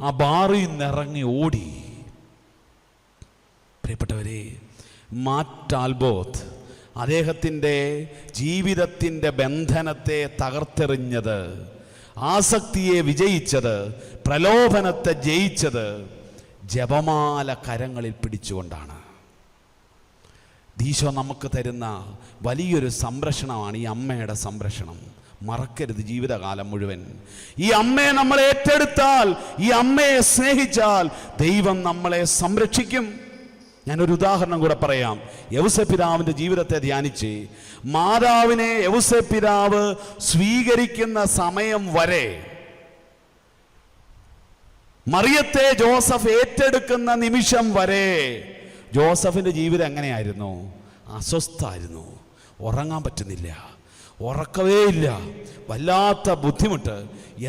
ആ ബാറിൽ നിന്നിറങ്ങി ഓടി. പ്രിയപ്പെട്ടവരെ, മാറ്റ് ആൽബോത്ത് അദ്ദേഹത്തിൻ്റെ ജീവിതത്തിൻ്റെ ബന്ധനത്തെ തകർത്തെറിഞ്ഞത്, ആസക്തിയെ വിജയിച്ചത്, പ്രലോഭനത്തെ ജയിച്ചത് ജപമാല കരങ്ങളിൽ പിടിച്ചുകൊണ്ടാണ്. ഈശോ നമുക്ക് തരുന്ന വലിയൊരു സംരക്ഷണമാണ് ഈ അമ്മയുടെ സംരക്ഷണം. മറക്കരുത് ജീവിതകാലം മുഴുവൻ. ഈ അമ്മയെ നമ്മൾ ഏറ്റെടുത്താൽ, ഈ അമ്മയെ സ്നേഹിച്ചാൽ ദൈവം നമ്മളെ സംരക്ഷിക്കും. ഞാനൊരു ഉദാഹരണം കൂടെ പറയാം. യൗസേപ്പിതാവിൻ്റെ ജീവിതത്തെ ധ്യാനിച്ച്, മാതാവിനെ യൗസേപ്പിതാവ് സ്വീകരിക്കുന്ന സമയം വരെ, മറിയത്തെ ജോസഫ് ഏറ്റെടുക്കുന്ന നിമിഷം വരെ ജോസഫിൻ്റെ ജീവിതം എങ്ങനെയായിരുന്നു? അസ്വസ്ഥായിരുന്നു, ഉറങ്ങാൻ പറ്റുന്നില്ല, ഉറക്കവേ ഇല്ല, വല്ലാത്ത ബുദ്ധിമുട്ട്,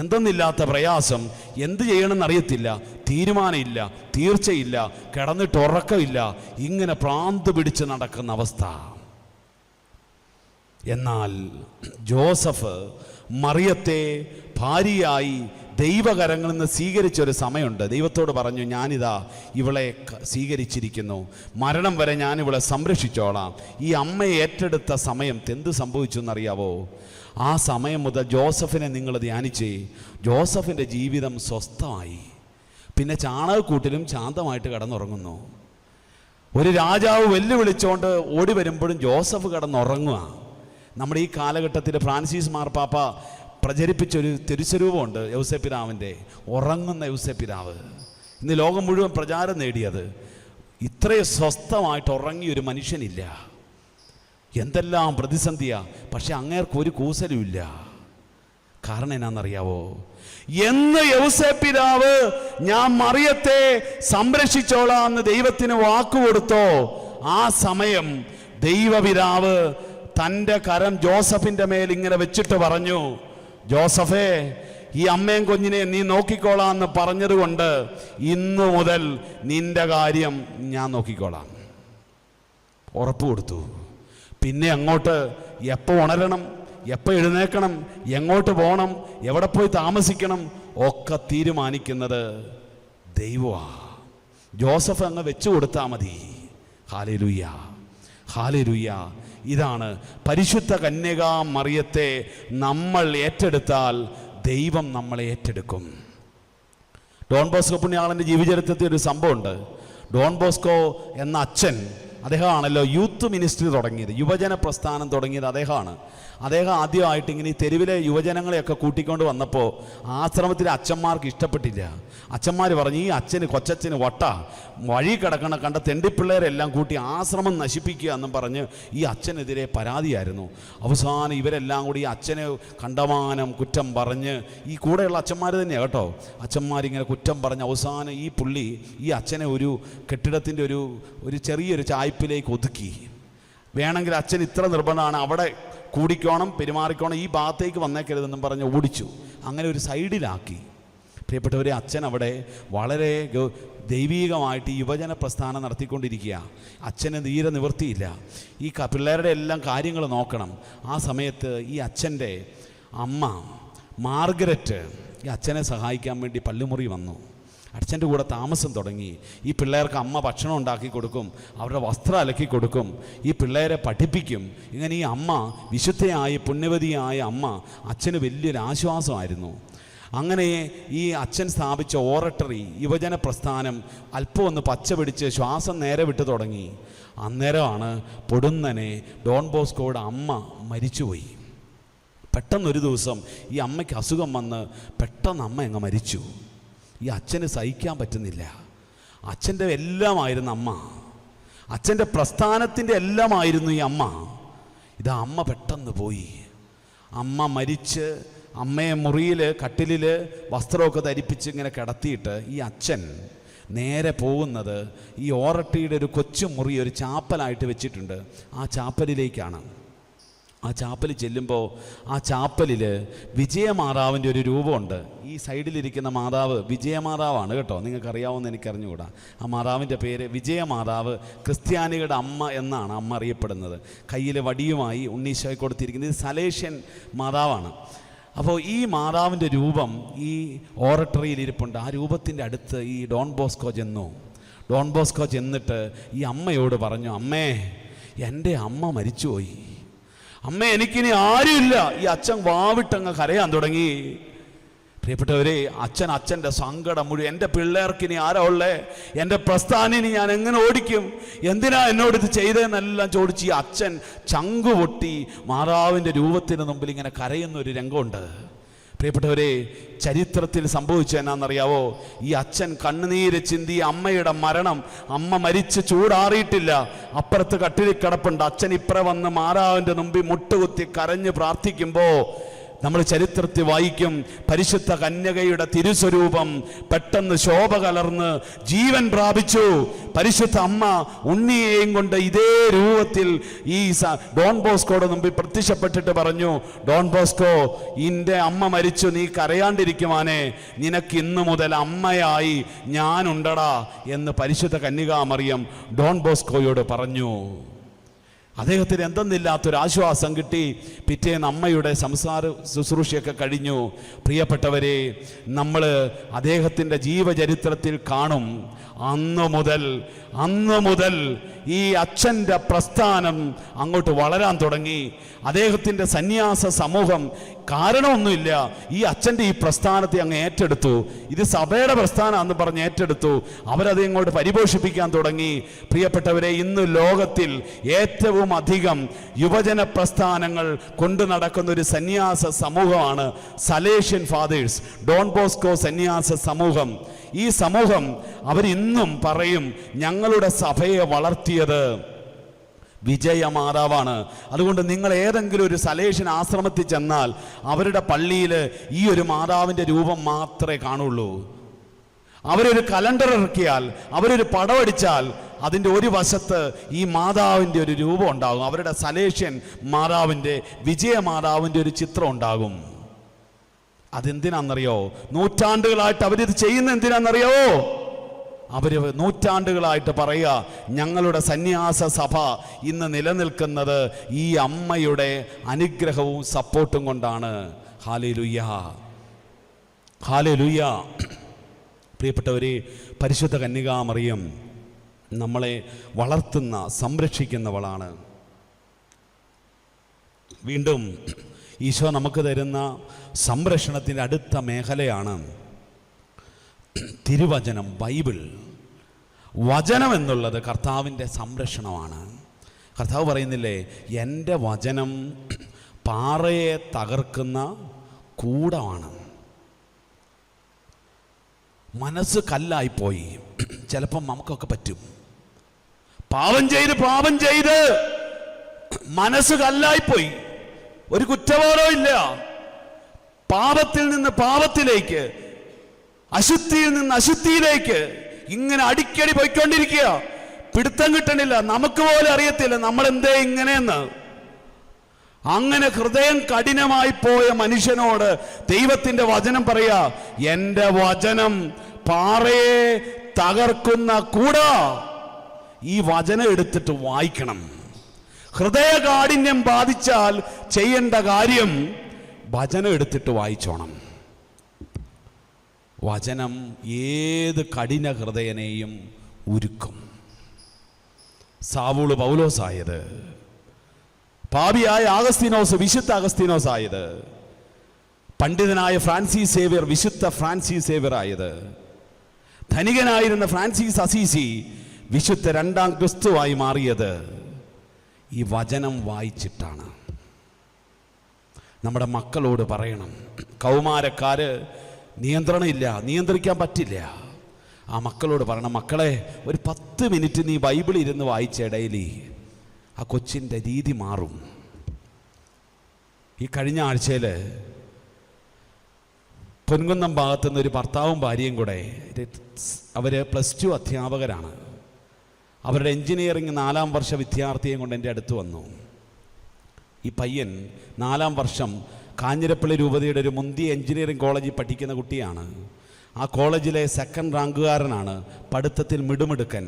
എന്തെന്നില്ലാത്ത പ്രയാസം, എന്ത് ചെയ്യണമെന്ന് അറിയത്തില്ല, തീരുമാനമില്ല, തീർച്ചയില്ല, കിടന്നിട്ട് ഉറക്കമില്ല, ഇങ്ങനെ പ്രാന്ത് പിടിച്ച് നടക്കുന്ന അവസ്ഥ. എന്നാൽ ജോസഫ് മറിയത്തെ ഭാര്യയായി ദൈവകരങ്ങളിൽ നിന്ന് സ്വീകരിച്ചൊരു സമയമുണ്ട്. ദൈവത്തോട് പറഞ്ഞു, ഞാനിതാ ഇവളെ സ്വീകരിച്ചിരിക്കുന്നു, മരണം വരെ ഞാൻ ഇവളെ സംരക്ഷിച്ചോളാം. ഈ അമ്മയെ ഏറ്റെടുത്ത സമയത്ത് എന്ത് സംഭവിച്ചു എന്നറിയാവോ? ആ സമയം മുതൽ ജോസഫിനെ നിങ്ങൾ ധ്യാനിച്ചേ, ജോസഫിൻ്റെ ജീവിതം സ്വസ്ഥമായി. പിന്നെ ചാണകക്കൂട്ടിലും ശാന്തമായിട്ട് കിടന്നുറങ്ങുന്നു. ഒരു രാജാവ് വെല്ലുവിളിച്ചുകൊണ്ട് ഓടി വരുമ്പോഴും ജോസഫ് കിടന്നുറങ്ങുക. നമ്മുടെ ഈ കാലഘട്ടത്തിൽ ഫ്രാൻസിസ് മാർപ്പാപ്പ പ്രചരിപ്പിച്ചൊരു തിരുസ്വരൂപമുണ്ട് യൗസേപ്പിതാവിൻ്റെ, ഉറങ്ങുന്ന യൗസേപ്പിതാവ്. ഇന്ന് ലോകം മുഴുവൻ പ്രചാരം നേടിയത്. ഇത്രയും സ്വസ്ഥമായിട്ട് ഉറങ്ങിയൊരു മനുഷ്യനില്ല. എന്തെല്ലാം പ്രതിസന്ധിയാ, പക്ഷെ അങ്ങേർക്ക് ഒരു കൂസലുമില്ല. കാരണം എന്നാണെന്നറിയാവോ? എന്ന് യൗസേപ്പിതാവ് ഞാൻ മറിയത്തെ സംരക്ഷിച്ചോളാം എന്ന് ദൈവത്തിന് വാക്കുകൊടുത്തോ, ആ സമയം ദൈവപിതാവ് തൻ്റെ കരം ജോസഫിൻ്റെ മേൽ ഇങ്ങനെ വെച്ചിട്ട് പറഞ്ഞു, ജോസഫേ, ഈ അമ്മയും കുഞ്ഞിനെ നീ നോക്കിക്കോളാം എന്ന് പറഞ്ഞതുകൊണ്ട് ഇന്നു മുതൽ നിന്റെ കാര്യം ഞാൻ നോക്കിക്കോളാം. ഉറപ്പ് കൊടുത്തു. പിന്നെ അങ്ങോട്ട് എപ്പോൾ ഉണരണം, എപ്പോൾ എഴുന്നേക്കണം, എങ്ങോട്ട് പോകണം, എവിടെ പോയി താമസിക്കണം ഒക്കെ തീരുമാനിക്കുന്നത് ദൈവമാണ്. ജോസഫ് അങ്ങ് വെച്ചു കൊടുത്താൽ മതി. Hallelujah, hallelujah. ഇതാണ് പരിശുദ്ധ കന്യകാ മറിയത്തെ നമ്മൾ ഏറ്റെടുത്താൽ ദൈവം നമ്മളെ ഏറ്റെടുക്കും. ഡോൺ ബോസ്കോ പുണ്യാളൻ്റെ ജീവചരിത്രത്തിൽ ഒരു സംഭവമുണ്ട്. ഡോൺ ബോസ്കോ എന്ന അച്ഛൻ, അദ്ദേഹമാണല്ലോ യൂത്ത് മിനിസ്ട്രി തുടങ്ങിയത്, യുവജന പ്രസ്ഥാനം തുടങ്ങിയത് അദ്ദേഹമാണ്. അദ്ദേഹം ആദ്യമായിട്ട് ഇങ്ങനെ ഈ തെരുവിലെ യുവജനങ്ങളെയൊക്കെ കൂട്ടിക്കൊണ്ട് വന്നപ്പോൾ ആശ്രമത്തിലെ അച്ഛന്മാർക്ക് ഇഷ്ടപ്പെട്ടില്ല. അച്ഛന്മാർ പറഞ്ഞു, ഈ അച്ഛന് കൊച്ചച്ഛന് വഴി കിടക്കണ കണ്ട തെണ്ടിപ്പിള്ളേരെല്ലാം കൂട്ടി ആശ്രമം നശിപ്പിക്കുക എന്നും പറഞ്ഞ് ഈ അച്ഛനെതിരെ പരാതിയായിരുന്നു. അവസാനം ഇവരെല്ലാം കൂടി ഈ അച്ഛനെ കണ്ടമാനം കുറ്റം പറഞ്ഞ്, ഈ കൂടെയുള്ള അച്ഛന്മാർ തന്നെയാണ് കേട്ടോ, അച്ഛന്മാരിങ്ങനെ കുറ്റം പറഞ്ഞ് അവസാനം ഈ പുള്ളി ഈ അച്ഛനെ ഒരു കെട്ടിടത്തിൻ്റെ ഒരു ചെറിയൊരു ചായ്പിലേക്ക് ഒതുക്കി. വേണമെങ്കിൽ അച്ഛൻ ഇത്ര നിർബന്ധമാണ്, അവിടെ കൂടിക്കോണം, പെരുമാറിക്കോണം, ഈ ഭാഗത്തേക്ക് വന്നേക്കരുതെന്നും പറഞ്ഞ് ഓടിച്ചു. അങ്ങനെ ഒരു സൈഡിലാക്കി. പ്രിയപ്പെട്ടവരെ, അച്ഛൻ അവിടെ വളരെ ദൈവീകമായിട്ട് യുവജന പ്രസ്ഥാനം നടത്തിക്കൊണ്ടിരിക്കുക. അച്ഛന് തീരെ നിവൃത്തിയില്ല, ഈ പിള്ളേരുടെ എല്ലാം കാര്യങ്ങൾ നോക്കണം. ആ സമയത്ത് ഈ അച്ഛൻ്റെ അമ്മ മാർഗരറ്റ് ഈ അച്ഛനെ സഹായിക്കാൻ വേണ്ടി പള്ളിമുറി വന്നു. അച്ഛൻ്റെ കൂടെ താമസം തുടങ്ങി. ഈ പിള്ളേർക്ക് അമ്മ ഭക്ഷണം ഉണ്ടാക്കി കൊടുക്കും, അവരുടെ വസ്ത്രം അലക്കി കൊടുക്കും, ഈ പിള്ളേരെ പഠിപ്പിക്കും. ഇങ്ങനെ ഈ അമ്മ, വിശുദ്ധയായ പുണ്യവതിയായ അമ്മ, അച്ഛന് വലിയൊരു ആശ്വാസമായിരുന്നു. അങ്ങനെ ഈ അച്ഛൻ സ്ഥാപിച്ച ഓറട്ടറി യുവജന പ്രസ്ഥാനം അല്പം ഒന്ന് പച്ച പിടിച്ച് ശ്വാസം നേരെ വിട്ടു തുടങ്ങി. അന്നേരമാണ് പൊടുന്നനെ ഡോൺ ബോസ്കോയുടെ അമ്മ മരിച്ചുപോയി. പെട്ടെന്നൊരു ദിവസം ഈ അമ്മയ്ക്ക് അസുഖം വന്ന് പെട്ടെന്ന് അമ്മ അങ്ങ് മരിച്ചു. ഈ അച്ഛന് സഹിക്കാൻ പറ്റുന്നില്ല. അച്ഛൻ്റെ എല്ലാമായിരുന്നു അമ്മ, അച്ഛൻ്റെ പ്രസ്ഥാനത്തിൻ്റെ എല്ലാമായിരുന്നു ഈ അമ്മ. ഇതാ അമ്മ പെട്ടെന്ന് പോയി. അമ്മ മരിച്ച് അമ്മയെ മുറിയിൽ കട്ടിലിൽ വസ്ത്രമൊക്കെ ധരിപ്പിച്ച് ഇങ്ങനെ കിടത്തിയിട്ട് ഈ അച്ഛൻ നേരെ പോകുന്നത് ഈ ഓറട്ടിയുടെ ഒരു കൊച്ചു മുറി ഒരു ചാപ്പലായിട്ട് വെച്ചിട്ടുണ്ട്. ആ ചാപ്പലിലേക്കാണ്. ആ ചാപ്പൽ ചെല്ലുമ്പോൾ ആ ചാപ്പലിൽ വിജയമാതാവിൻ്റെ ഒരു രൂപമുണ്ട്. ഈ സൈഡിലിരിക്കുന്ന മാതാവ് വിജയമാതാവാണ് കേട്ടോ, നിങ്ങൾക്കറിയാവുമെന്ന് എനിക്കറിഞ്ഞുകൂടാ. ആ മാതാവിൻ്റെ പേര് വിജയമാതാവ്, ക്രിസ്ത്യാനികളുടെ അമ്മ എന്നാണ് അമ്മ അറിയപ്പെടുന്നത്. കയ്യിൽ വടിയുമായി ഉണ്ണീശോയെ കൊടുത്തിരിക്കുന്നത്. ഇത് സലേഷ്യൻ മാതാവാണ്. അപ്പോൾ ഈ മാതാവിൻ്റെ രൂപം ഈ ഓറട്ടറിയിൽ ഇരിപ്പുണ്ട്. ആ രൂപത്തിൻ്റെ അടുത്ത് ഈ ഡോൺ ബോസ്കോ ചെന്നു. ഡോൺ ബോസ്കോ ചെന്നിട്ട് ഈ അമ്മയോട് പറഞ്ഞു, അമ്മേ, എൻ്റെ അമ്മ മരിച്ചുപോയി. അമ്മ, എനിക്കിനി ആരുമില്ല. ഈ അച്ഛൻ വാവിട്ടങ്ങ് കരയാൻ തുടങ്ങി. പ്രിയപ്പെട്ടവരെ, അച്ഛൻ്റെ സങ്കടം മുഴുവൻ, എൻ്റെ പിള്ളേർക്കിനി ആരാ ഉള്ളേ, എൻ്റെ പ്രസ്ഥാനിനി ഞാൻ എങ്ങനെ ഓടിക്കും, എന്തിനാ എന്നോട് ഇത് ചെയ്തതെന്നെല്ലാം ചോദിച്ച് ഈ അച്ഛൻ ചങ്കുപൊട്ടി മാതാവിൻ്റെ രൂപത്തിന് മുമ്പിൽ ഇങ്ങനെ കരയുന്നൊരു രംഗമുണ്ട്. പ്രിയപ്പെട്ടവരെ, ചരിത്രത്തിൽ സംഭവിച്ച എന്നാണെന്നറിയാവോ? ഈ അച്ഛൻ കണ്ണുനീര് ചിന്തി അമ്മയുടെ മരണം, അമ്മ മരിച്ച് ചൂടാറിയിട്ടില്ല, അപ്പുറത്ത് കട്ടിലിൽ കിടപ്പുണ്ട്. അച്ഛൻ ഇപ്പുറം വന്ന് മാതാവിൻ്റെ മുമ്പിൽ മുട്ടുകുത്തി കരഞ്ഞ് പ്രാർത്ഥിക്കുമ്പോൾ നമ്മൾ ചരിത്രത്തിൽ വായിക്കും, പരിശുദ്ധ കന്യകയുടെ തിരുസ്വരൂപം പെട്ടെന്ന് ശോഭ കലർന്ന് ജീവൻ പ്രാപിച്ചു. പരിശുദ്ധ അമ്മ ഉണ്ണിയെയും കൊണ്ട് ഇതേ രൂപത്തിൽ ഈ ഡോൺ ബോസ്കോയുടെ മുമ്പിൽ പ്രത്യക്ഷപ്പെട്ടിട്ട് പറഞ്ഞു, ഡോൺ ബോസ്കോ, നിന്റെ അമ്മ മരിച്ചു, നീ കരയാണ്ടിരിക്കുവാനേ, നിനക്ക് ഇന്നു മുതൽ അമ്മയായി ഞാനുണ്ടടാ എന്ന് പരിശുദ്ധ കന്യകാമറിയം ഡോൺ ബോസ്കോയോട് പറഞ്ഞു. അദ്ദേഹത്തിന് എന്തെന്നില്ലാത്തൊരാശ്വാസം കിട്ടി. പിറ്റേന്ന് അമ്മയുടെ സംസാര ശുശ്രൂഷയൊക്കെ കഴിഞ്ഞു. പ്രിയപ്പെട്ടവരെ, നമ്മൾ അദ്ദേഹത്തിൻ്റെ ജീവചരിത്രത്തിൽ കാണും, അന്നു മുതൽ ഈ അച്ഛൻ്റെ പ്രസ്ഥാനം അങ്ങോട്ട് വളരാൻ തുടങ്ങി. അദ്ദേഹത്തിൻ്റെ സന്യാസ സമൂഹം കാരണമൊന്നുമില്ല, ഈ അച്ഛൻ്റെ ഈ പ്രസ്ഥാനത്തെ അങ്ങ് ഏറ്റെടുത്തു. ഇത് സഭയുടെ പ്രസ്ഥാനമാണെന്ന് പറഞ്ഞ് ഏറ്റെടുത്തു. അവരത് ഇങ്ങോട്ട് പരിപോഷിപ്പിക്കാൻ തുടങ്ങി. പ്രിയപ്പെട്ടവരെ, ഇന്ന് ലോകത്തിൽ ഏറ്റവും അധികം യുവജന പ്രസ്ഥാനങ്ങൾ കൊണ്ടു നടക്കുന്ന ഒരു സന്യാസ സമൂഹമാണ് സലേഷ്യൻ ഫാദേഴ്സ്, ഡോൺ ബോസ്കോ സന്യാസ സമൂഹം. ഈ സമൂഹം അവരിന്നും പറയും, ഞങ്ങളുടെ സഭയെ വളർത്തിയത് വിജയമാതാവാണ്. അതുകൊണ്ട് നിങ്ങൾ ഏതെങ്കിലും ഒരു സലേഷ്യൻ ആശ്രമത്തിൽ ചെന്നാൽ അവരുടെ പള്ളിയിൽ ഈ ഒരു മാതാവിൻ്റെ രൂപം മാത്രമേ കാണുള്ളൂ. അവരൊരു കലണ്ടർ ഇറക്കിയാൽ, അവരൊരു പടമടിച്ചാൽ അതിൻ്റെ ഒരു വശത്ത് ഈ മാതാവിൻ്റെ ഒരു രൂപം ഉണ്ടാകും. അവരുടെ സലേഷ്യൻ മാതാവിൻ്റെ, വിജയമാതാവിൻ്റെ ഒരു ചിത്രം ഉണ്ടാകും. അതെന്തിനാണെന്നറിയോ? നൂറ്റാണ്ടുകളായിട്ട് അവരിത് ചെയ്യുന്ന എന്തിനാണെന്നറിയോ? അവർ നൂറ്റാണ്ടുകളായിട്ട് പറയുക, ഞങ്ങളുടെ സന്യാസ സഭ ഇന്ന് നിലനിൽക്കുന്നത് ഈ അമ്മയുടെ അനുഗ്രഹവും സപ്പോർട്ടും കൊണ്ടാണ്. ഹല്ലേലൂയ, ഹല്ലേലൂയ. പ്രിയപ്പെട്ടവരെ, പരിശുദ്ധ കന്യകാമറിയം നമ്മളെ വളർത്തുന്ന, സംരക്ഷിക്കുന്നവളാണ്. വീണ്ടും ഈശോ നമുക്ക് തരുന്ന സംരക്ഷണത്തിൻ്റെ അടുത്ത മേഖലയാണ് തിരുവചനം, ബൈബിൾ. വചനം എന്നുള്ളത് കർത്താവിൻ്റെ സംരക്ഷണമാണ്. കർത്താവ് പറയുന്നില്ലേ, എൻ്റെ വചനം പാറയെ തകർക്കുന്ന കൂടമാണ്. മനസ്സ് കല്ലായിപ്പോയി. ചിലപ്പം നമുക്കൊക്കെ പറ്റും. പാപം ചെയ്ത് മനസ്സ് കല്ലായിപ്പോയി, ഒരു കുറ്റബോധവും ഇല്ല. പാപത്തിൽ നിന്ന് പാപത്തിലേക്ക്, അശുദ്ധിയിൽ നിന്ന് അശുദ്ധിയിലേക്ക് ഇങ്ങനെ അടിക്കടി പോയിക്കൊണ്ടിരിക്കുക. പിടുത്തം കിട്ടണില്ല, നമുക്ക് പോലും അറിയത്തില്ല നമ്മൾ എന്തേ ഇങ്ങനെയെന്ന്. അങ്ങനെ ഹൃദയം കഠിനമായി പോയ മനുഷ്യനോട് ദൈവത്തിന്റെ വചനം പറയാ, എൻ്റെ വചനം പാറയെ തകർക്കുന്ന കൂടാ. ഈ വചനം എടുത്തിട്ട് വായിക്കണം. ഹൃദയ കാഠിന്യം ബാധിച്ചാൽ ചെയ്യേണ്ട കാര്യം വചനം എടുത്തിട്ട് വായിച്ചോണം. വചനം ഏത് കഠിന ഹൃദയനെയും ഉരുക്കും. സാവൂള് പൗലോസായത്, പാപിയായ അഗസ്തീനോസ് വിശുദ്ധ അഗസ്തീനോസ് ആയത്, പണ്ഡിതനായ ഫ്രാൻസിസ് സേവ്യർ വിശുദ്ധ ഫ്രാൻസിസ് സേവ്യർ ആയത്, ധനികനായിരുന്ന ഫ്രാൻസിസ് അസീസി വിശുദ്ധ രണ്ടാം ക്രിസ്തുവായി മാറിയത് ഈ വചനം വായിച്ചിട്ടാണ്. നമ്മുടെ മക്കളോട് പറയണം, കൗമാരക്കാര് നിയന്ത്രണമില്ല, നിയന്ത്രിക്കാൻ പറ്റില്ല. ആ മക്കളോട് പറയണം, മക്കളെ ഒരു 10 മിനിറ്റ് നീ ബൈബിൾ ഇരുന്ന് വായിച്ച ഡെയിലി, ആ കൊച്ചിൻ്റെ രീതി മാറും. ഈ കഴിഞ്ഞ ആഴ്ചയിൽ പൊൻകുന്നം ഭാഗത്തുനിന്ന് ഒരു ഭർത്താവും ഭാര്യയും കൂടെ, അവർ +2 അധ്യാപകരാണ്. അവരുടെ എൻജിനീയറിംഗ് 4ാം വർഷ വിദ്യാർത്ഥിയെയും കൊണ്ട് എൻ്റെ അടുത്ത് വന്നു. ഈ പയ്യൻ 4ാം വർഷം കാഞ്ഞിരപ്പള്ളി രൂപതയുടെ ഒരു മുന്തിയ എൻജിനീയറിംഗ് കോളേജിൽ പഠിക്കുന്ന കുട്ടിയാണ്. ആ കോളേജിലെ 2nd റാങ്കുകാരനാണ്, പഠിത്തത്തിൽ മിടുമിടുക്കൻ,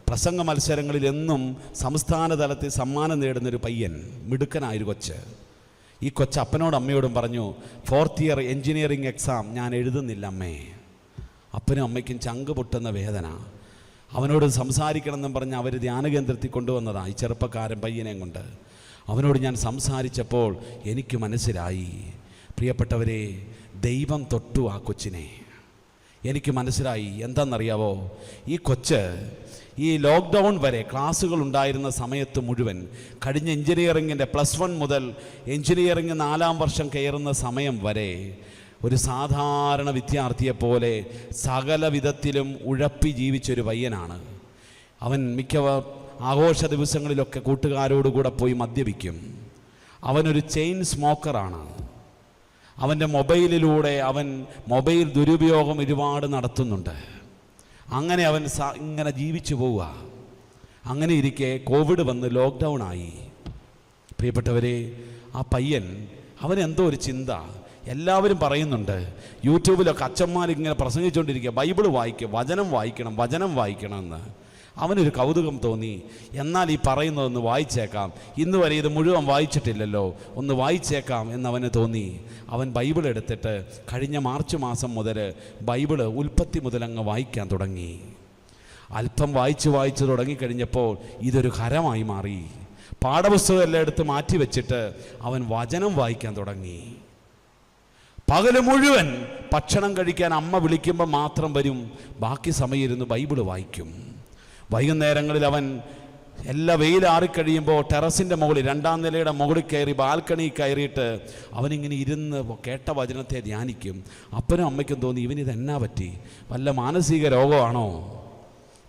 പ്രസംഗ മത്സരങ്ങളിൽ എന്നും സംസ്ഥാന തലത്തിൽ സമ്മാനം നേടുന്നൊരു പയ്യൻ, മിടുക്കനായൊരു കൊച്ച്. ഈ കൊച്ച് അപ്പനോടും അമ്മയോടും പറഞ്ഞു, 4th ഇയർ എൻജിനീയറിംഗ് എക്സാം ഞാൻ എഴുതുന്നില്ല അമ്മേ. അപ്പനും അമ്മയ്ക്കും ചങ്ക് പൊട്ടുന്ന വേദന. അവനോട് സംസാരിക്കണമെന്നും പറഞ്ഞ് അവർ ധ്യാനകേന്ദ്രത്തിൽ കൊണ്ടുവന്നതാണ് ഈ ചെറുപ്പക്കാരൻ പയ്യനെ കൊണ്ട്. അവനോട് ഞാൻ സംസാരിച്ചപ്പോൾ എനിക്ക് മനസ്സിലായി, പ്രിയപ്പെട്ടവരെ, ദൈവം തൊട്ടു ആ കൊച്ചിനെ. എനിക്ക് മനസ്സിലായി എന്താണെന്നറിയാവോ, ഈ കൊച്ച് ഈ ലോക്ക്ഡൗൺ വരെ ക്ലാസ്സുകൾ ഉണ്ടായിരുന്ന സമയത്ത് മുഴുവൻ, കഴിഞ്ഞ എൻജിനീയറിങ്ങിൻ്റെ +1 മുതൽ എൻജിനീയറിങ് 4ാം വർഷം കയറുന്ന സമയം വരെ ഒരു സാധാരണ വിദ്യാർത്ഥിയെപ്പോലെ സകല വിധത്തിലും ഉഴപ്പി ജീവിച്ചൊരു പയ്യനാണ് അവൻ. ആഘോഷ ദിവസങ്ങളിലൊക്കെ കൂട്ടുകാരോടുകൂടെ പോയി മദ്യപിക്കും. അവനൊരു ചെയിൻ സ്മോക്കറാണ്. അവൻ്റെ മൊബൈലിലൂടെ അവൻ മൊബൈൽ ദുരുപയോഗം ഒരുപാട് നടത്തുന്നുണ്ട്. അങ്ങനെ അവൻ ഇങ്ങനെ ജീവിച്ചു പോവുക. അങ്ങനെ ഇരിക്കെ കോവിഡ് വന്ന് ലോക്ക്ഡൗൺ ആയി. പ്രിയപ്പെട്ടവരെ, ആ പയ്യൻ അവനെന്തോ ഒരു ചിന്ത. എല്ലാവരും പറയുന്നുണ്ട്, യൂട്യൂബിലൊക്കെ അച്ഛന്മാരിങ്ങനെ പ്രസംഗിച്ചുകൊണ്ടിരിക്കുക, ബൈബിൾ വായിക്കുക, വചനം വായിക്കണമെന്ന്. അവനൊരു കൗതുകം തോന്നി. എന്നാൽ ഈ പറയുന്നതൊന്ന് വായിച്ചേക്കാം, ഇന്ന് വരെ ഇത് മുഴുവൻ വായിച്ചിട്ടില്ലല്ലോ, ഒന്ന് വായിച്ചേക്കാം എന്നവന് തോന്നി. അവൻ ബൈബിൾ എടുത്തിട്ട് കഴിഞ്ഞ മാർച്ച് മാസം മുതൽ ബൈബിള് ഉൽപ്പത്തി മുതലങ്ങ് വായിക്കാൻ തുടങ്ങി. അല്പം വായിച്ച് തുടങ്ങിക്കഴിഞ്ഞപ്പോൾ ഇതൊരു ഹരമായി മാറി. പാഠപുസ്തകം എല്ലാം എടുത്ത് മാറ്റി വെച്ചിട്ട് അവൻ വചനം വായിക്കാൻ തുടങ്ങി. പകല് മുഴുവൻ ഭക്ഷണം കഴിക്കാൻ അമ്മ വിളിക്കുമ്പോൾ മാത്രം വരും, ബാക്കി സമയം ഇരുന്ന് ബൈബിള് വായിക്കും. വൈകുന്നേരങ്ങളിൽ അവൻ എല്ലാ വെയിലാറിക്കഴിയുമ്പോൾ ടെറസിൻ്റെ മുകളിൽ 2ാം നിലയുടെ മുകളിൽ കയറി ബാൽക്കണി കയറിയിട്ട് അവനിങ്ങനെ ഇരുന്ന് കേട്ട വചനത്തെ ധ്യാനിക്കും. അപ്പനും അമ്മയ്ക്കും തോന്നി, ഇവനിതെന്നാ പറ്റി, വല്ല മാനസിക രോഗമാണോ?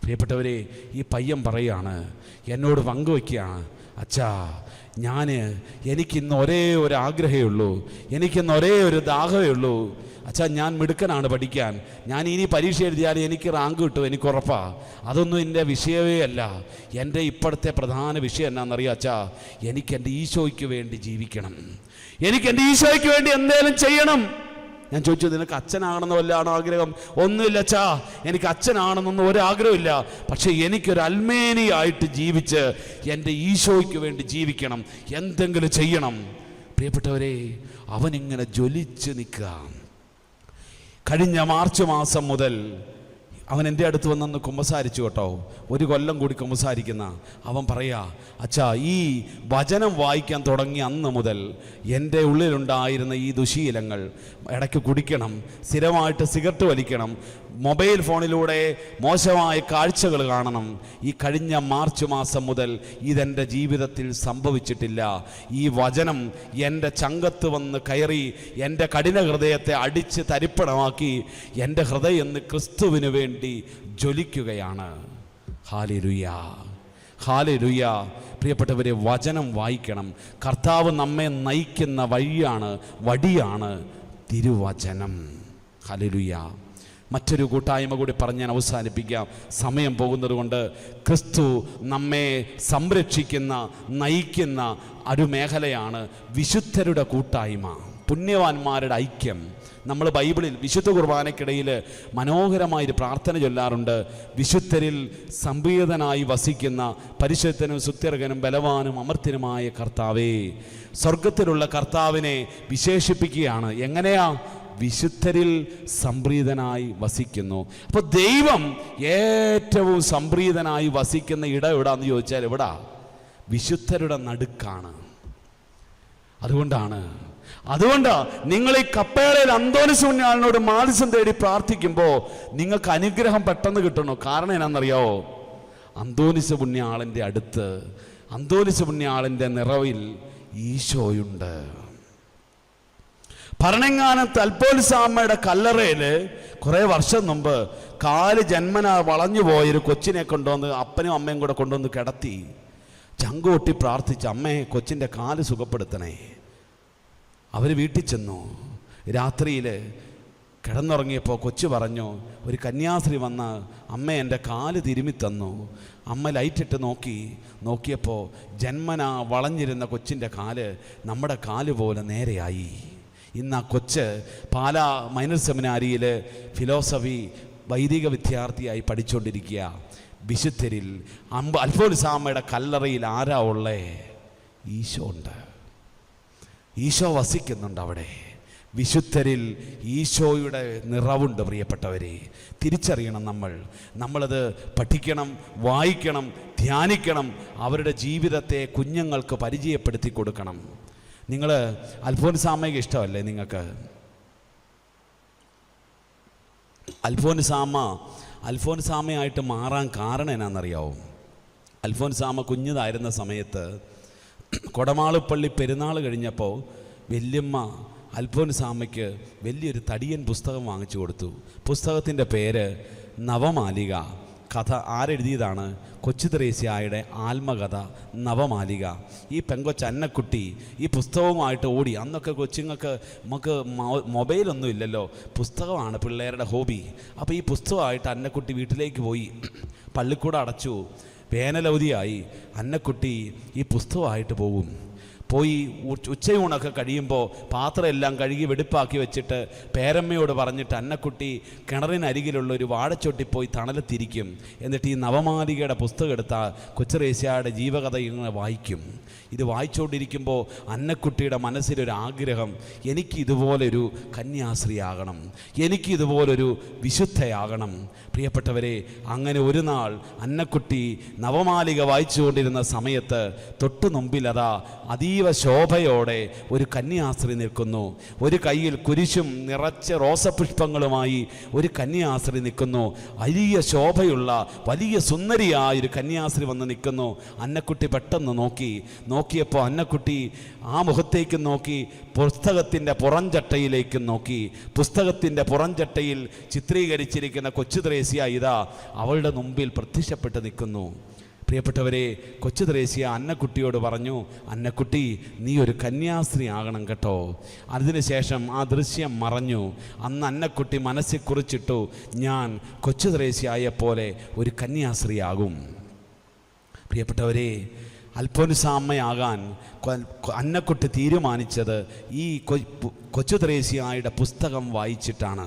പ്രിയപ്പെട്ടവരെ, ഈ പയ്യൻ പറയാണ്, എന്നോട് പങ്കുവയ്ക്കുകയാണ്, അച്ഛാ, എനിക്കിന്ന് ഒരേ ഒരു ആഗ്രഹമേ ഉള്ളൂ, എനിക്കിന്ന് ഒരേ ഒരു ദാഹമേ ഉള്ളൂ. അച്ഛാ, ഞാൻ മിടുക്കനാണ് പഠിക്കാൻ, ഞാൻ ഇനി പരീക്ഷ എഴുതിയാൽ എനിക്ക് റാങ്ക് കിട്ടും, എനിക്ക് ഉറപ്പാണ്. അതൊന്നും എൻ്റെ വിഷയമേ അല്ല. എൻ്റെ ഇപ്പോഴത്തെ പ്രധാന വിഷയം എന്നാണെന്നറിയാം അച്ഛാ, എനിക്കെൻ്റെ ഈശോയ്ക്ക് വേണ്ടി ജീവിക്കണം, എനിക്കെൻ്റെ ഈശോയ്ക്ക് വേണ്ടി എന്തേലും ചെയ്യണം. ഞാൻ ചോദിച്ചു, നിനക്ക് അച്ഛനാണെന്ന് വല്ലാണോ ആഗ്രഹം? ഒന്നുമില്ല അച്ഛാ, എനിക്ക് അച്ഛനാണെന്നൊന്നും ഒരാഗ്രഹമില്ല. പക്ഷേ എനിക്കൊരു അൽമേനിയായിട്ട് ജീവിച്ച് എൻ്റെ ഈശോയ്ക്ക് വേണ്ടി ജീവിക്കണം, എന്തെങ്കിലും ചെയ്യണം. പ്രിയപ്പെട്ടവരെ, അവനിങ്ങനെ ജ്വലിച്ച് നിൽക്കുക. കഴിഞ്ഞ മാർച്ച് മാസം മുതൽ അവൻ എൻ്റെ അടുത്ത് വന്നൊന്ന് കുമ്പസാരിച്ചു കേട്ടോ. 1 കൊല്ലം കൂടി കുമ്പസാരിക്കുന്ന അവൻ പറയാ, അച്ഛാ, ഈ വചനം വായിക്കാൻ തുടങ്ങി അന്ന് മുതൽ എൻ്റെ ഉള്ളിലുണ്ടായിരുന്ന ഈ ദുശീലങ്ങൾ, ഇടയ്ക്ക് കുടിക്കണം, സ്ഥിരമായിട്ട് സിഗരറ്റ് വലിക്കണം, മൊബൈൽ ഫോണിലൂടെ മോശമായ കാഴ്ചകൾ കാണണം, ഈ കഴിഞ്ഞ മാർച്ച് മാസം മുതൽ ഇതെൻ്റെ ജീവിതത്തിൽ സംഭവിച്ചിട്ടില്ല. ഈ വചനം എൻ്റെ ചങ്കത്ത് വന്ന് കയറി എൻ്റെ കഠിന ഹൃദയത്തെ അടിച്ച് തരിപ്പണമാക്കി എൻ്റെ ഹൃദയം എന്ന് ക്രിസ്തുവിന് വേണ്ടി ജ്വലിക്കുകയാണ്. ഹല്ലേലൂയ, ഹല്ലേലൂയ. പ്രിയപ്പെട്ടവരെ, വചനം വായിക്കണം. കർത്താവ് നമ്മെ നയിക്കുന്ന വടിയാണ് തിരുവചനം. ഹല്ലേലൂയ. മറ്റൊരു കൂട്ടായ്മ കൂടി പറഞ്ഞ് ഞാൻ അവസാനിപ്പിക്കാം, സമയം പോകുന്നത് കൊണ്ട്. ക്രിസ്തു നമ്മെ സംരക്ഷിക്കുന്ന, നയിക്കുന്ന ഒരു മേഖലയാണ് വിശുദ്ധരുടെ കൂട്ടായ്മ, പുണ്യവാന്മാരുടെ ഐക്യം. നമ്മൾ ബൈബിളിൽ വിശുദ്ധ കുർബാനയ്ക്കിടയിൽ മനോഹരമായൊരു പ്രാർത്ഥന ചൊല്ലാറുണ്ട്. വിശുദ്ധരിൽ സംപ്രീതനായി വസിക്കുന്ന പരിശുദ്ധനും സുത്യർഹനും ബലവാനും അമർത്യനുമായ കർത്താവേ. സ്വർഗത്തിലുള്ള കർത്താവിനെ വിശേഷിപ്പിക്കുകയാണ്. എങ്ങനെയാ? വിശുദ്ധരിൽ സംപ്രീതനായി വസിക്കുന്നു. അപ്പോൾ ദൈവം ഏറ്റവും സംപ്രീതനായി വസിക്കുന്ന ഇടം എവിടാന്ന് ചോദിച്ചാൽ എവിടാ? വിശുദ്ധരുടെ നടുക്കാണ്. അതുകൊണ്ടാണ് അതുകൊണ്ട് നിങ്ങൾ ഈ കപ്പേളയിൽ അന്തോണിസ് പുണ്യാളനോട് മാധ്യസ്ഥം തേടി പ്രാർത്ഥിക്കുമ്പോൾ നിങ്ങൾക്ക് അനുഗ്രഹം പെട്ടെന്ന് കിട്ടണോ? കാരണം എന്നാണെന്നറിയാവോ? അന്തോണിസ് പുണ്യാളൻ്റെ അടുത്ത്, അന്തോണിസ് പുണ്യാളൻ്റെ നിറവിൽ ഈശോയുണ്ട്. ഭരണങ്ങാനത്ത് അൽഫോൻസാമ്മയുടെ കല്ലറയിൽ കുറേ വർഷം മുമ്പ് കാല് ജന്മന വളഞ്ഞു പോയൊരു കൊച്ചിനെ കൊണ്ടുവന്ന് അപ്പനും അമ്മയും കൂടെ കൊണ്ടുവന്ന് കിടത്തി ചങ്കൂട്ടി പ്രാർത്ഥിച്ച്, അമ്മേ കൊച്ചിൻ്റെ കാല് സുഖപ്പെടുത്തണേ. അവർ വീട്ടിൽ ചെന്നു. രാത്രിയിൽ കിടന്നുറങ്ങിയപ്പോൾ കൊച്ചു പറഞ്ഞു, ഒരു കന്യാസ്ത്രീ വന്ന് അമ്മ എൻ്റെ കാല് തിരുമ്മി തന്നു. അമ്മ ലൈറ്റിട്ട് നോക്കിയപ്പോൾ ജന്മന വളഞ്ഞിരുന്ന കൊച്ചിൻ്റെ കാല് നമ്മുടെ കാല് പോലെ നേരെയായി. ഇന്ന് ആ കൊച്ച് പാലാ മൈനർ സെമിനാരിയിൽ ഫിലോസഫി വൈദിക വിദ്യാർത്ഥിയായി പഠിച്ചുകൊണ്ടിരിക്കുക. വിശുദ്ധരിൽ അൽഫോൻസാമ്മയുടെ കല്ലറയിൽ ആരാ ഉള്ളേ? ഈശോ ഉണ്ട്. ഈശോ വസിക്കുന്നുണ്ട് അവിടെ. വിശുദ്ധരിൽ ഈശോയുടെ നിറവുണ്ട്. പ്രിയപ്പെട്ടവരെ, തിരിച്ചറിയണം. നമ്മളത് പഠിക്കണം, വായിക്കണം, ധ്യാനിക്കണം. അവരുടെ ജീവിതത്തെ കുഞ്ഞുങ്ങൾക്ക് പരിചയപ്പെടുത്തി കൊടുക്കണം. നിങ്ങൾ അൽഫോൻസാമ്മയ്ക്ക് ഇഷ്ടമല്ലേ നിങ്ങൾക്ക്? അൽഫോൻസാമ്മയായിട്ട് മാറാൻ കാരണം എന്നാണെന്നറിയാവും? അൽഫോൻസാമ്മ കുഞ്ഞതായിരുന്ന സമയത്ത് കൊടമാളുപ്പള്ളി പെരുന്നാൾ കഴിഞ്ഞപ്പോൾ വല്യമ്മ അൽഫോൻസാമ്മയ്ക്ക് വലിയൊരു തടിയൻ പുസ്തകം വാങ്ങിച്ചു കൊടുത്തു. പുസ്തകത്തിൻ്റെ പേര് നവമാലിക. കഥ ആരെഴുതിയതാണ്? കൊച്ചു ത്രേസ്യായുടെ ആത്മകഥ നവമാലിക. ഈ പെങ്കൊച്ച് അന്നക്കുട്ടി ഈ പുസ്തകവുമായിട്ട് ഓടി. അന്നൊക്കെ കൊച്ചുങ്ങൾക്ക് നമുക്ക് മൊബൈലൊന്നും ഇല്ലല്ലോ, പുസ്തകമാണ് പിള്ളേരുടെ ഹോബി. അപ്പോൾ ഈ പുസ്തകമായിട്ട് അന്നക്കുട്ടി വീട്ടിലേക്ക് പോയി. പള്ളിക്കൂടം അടച്ചു, വേനലവധിയായി. അന്നക്കുട്ടി ഈ പുസ്തകമായിട്ട് പോയി ഉച്ചയൂണൊക്കെ കഴിയുമ്പോൾ പാത്രം എല്ലാം കഴുകി വെടുപ്പാക്കി വെച്ചിട്ട് പേരമ്മയോട് പറഞ്ഞിട്ട് അന്നക്കുട്ടി കിണറിനരികിലുള്ളൊരു വാഴച്ചോട്ടി പോയി തണലത്തിരിക്കും. എന്നിട്ട് ഈ നവമാലികയുടെ പുസ്തകം എടുത്താൽ കൊച്ചുത്രേസ്യായുടെ ജീവകഥ ഇങ്ങനെ വായിക്കും. ഇത് വായിച്ചുകൊണ്ടിരിക്കുമ്പോൾ അന്നക്കുട്ടിയുടെ മനസ്സിലൊരാഗ്രഹം, എനിക്കിതുപോലൊരു കന്യാസ്ത്രീയാകണം, എനിക്കിതുപോലൊരു വിശുദ്ധയാകണം. പ്രിയപ്പെട്ടവരെ, അങ്ങനെ ഒരു നാൾ അന്നക്കുട്ടി നവമാലിക വായിച്ചുകൊണ്ടിരുന്ന സമയത്ത് തൊട്ടു മുമ്പിലതാ അതീവ ശോഭയോടെ ഒരു കന്യാസ്ത്രീ നിൽക്കുന്നു. ഒരു കയ്യിൽ കുരിശും നിറച്ച റോസപുഷ്പങ്ങളുമായി ഒരു കന്യാസ്ത്രീ നിൽക്കുന്നു. വലിയ ശോഭയുള്ള വലിയ സുന്ദരിയായൊരു കന്യാസ്ത്രീ വന്ന് നിൽക്കുന്നു. അന്നക്കുട്ടി പെട്ടെന്ന് നോക്കിയപ്പോൾ അന്നക്കുട്ടി ആ മുഖത്തേക്ക് നോക്കി, പുസ്തകത്തിൻ്റെ പുറംചട്ടയിലേക്ക് നോക്കി. പുസ്തകത്തിൻ്റെ പുറംചട്ടയിൽ ചിത്രീകരിച്ചിരിക്കുന്ന കൊച്ചു ത്രേസ്യ ഇതാ അവളുടെ മുമ്പിൽ പ്രത്യക്ഷപ്പെട്ട് നിൽക്കുന്നു. പ്രിയപ്പെട്ടവരെ, കൊച്ചു ത്രേസ്യ അന്നക്കുട്ടിയോട് പറഞ്ഞു, അന്നക്കുട്ടി നീ ഒരു കന്യാസ്ത്രീ ആകണം കേട്ടോ. അതിനുശേഷം ആ ദൃശ്യം മറഞ്ഞു. അന്ന് അന്നക്കുട്ടി മനസ്സിൽ കുറിച്ചിട്ടു, ഞാൻ കൊച്ചു ത്രേസ്യയെപ്പോലെ ഒരു കന്യാസ്ത്രീ ആകും. പ്രിയപ്പെട്ടവരെ, അൽഫോൻസാമ്മയാകാൻ അന്നക്കുട്ടി തീരുമാനിച്ചത് ഈ കൊച്ചു ത്രേസ്യയുടെ പുസ്തകം വായിച്ചിട്ടാണ്.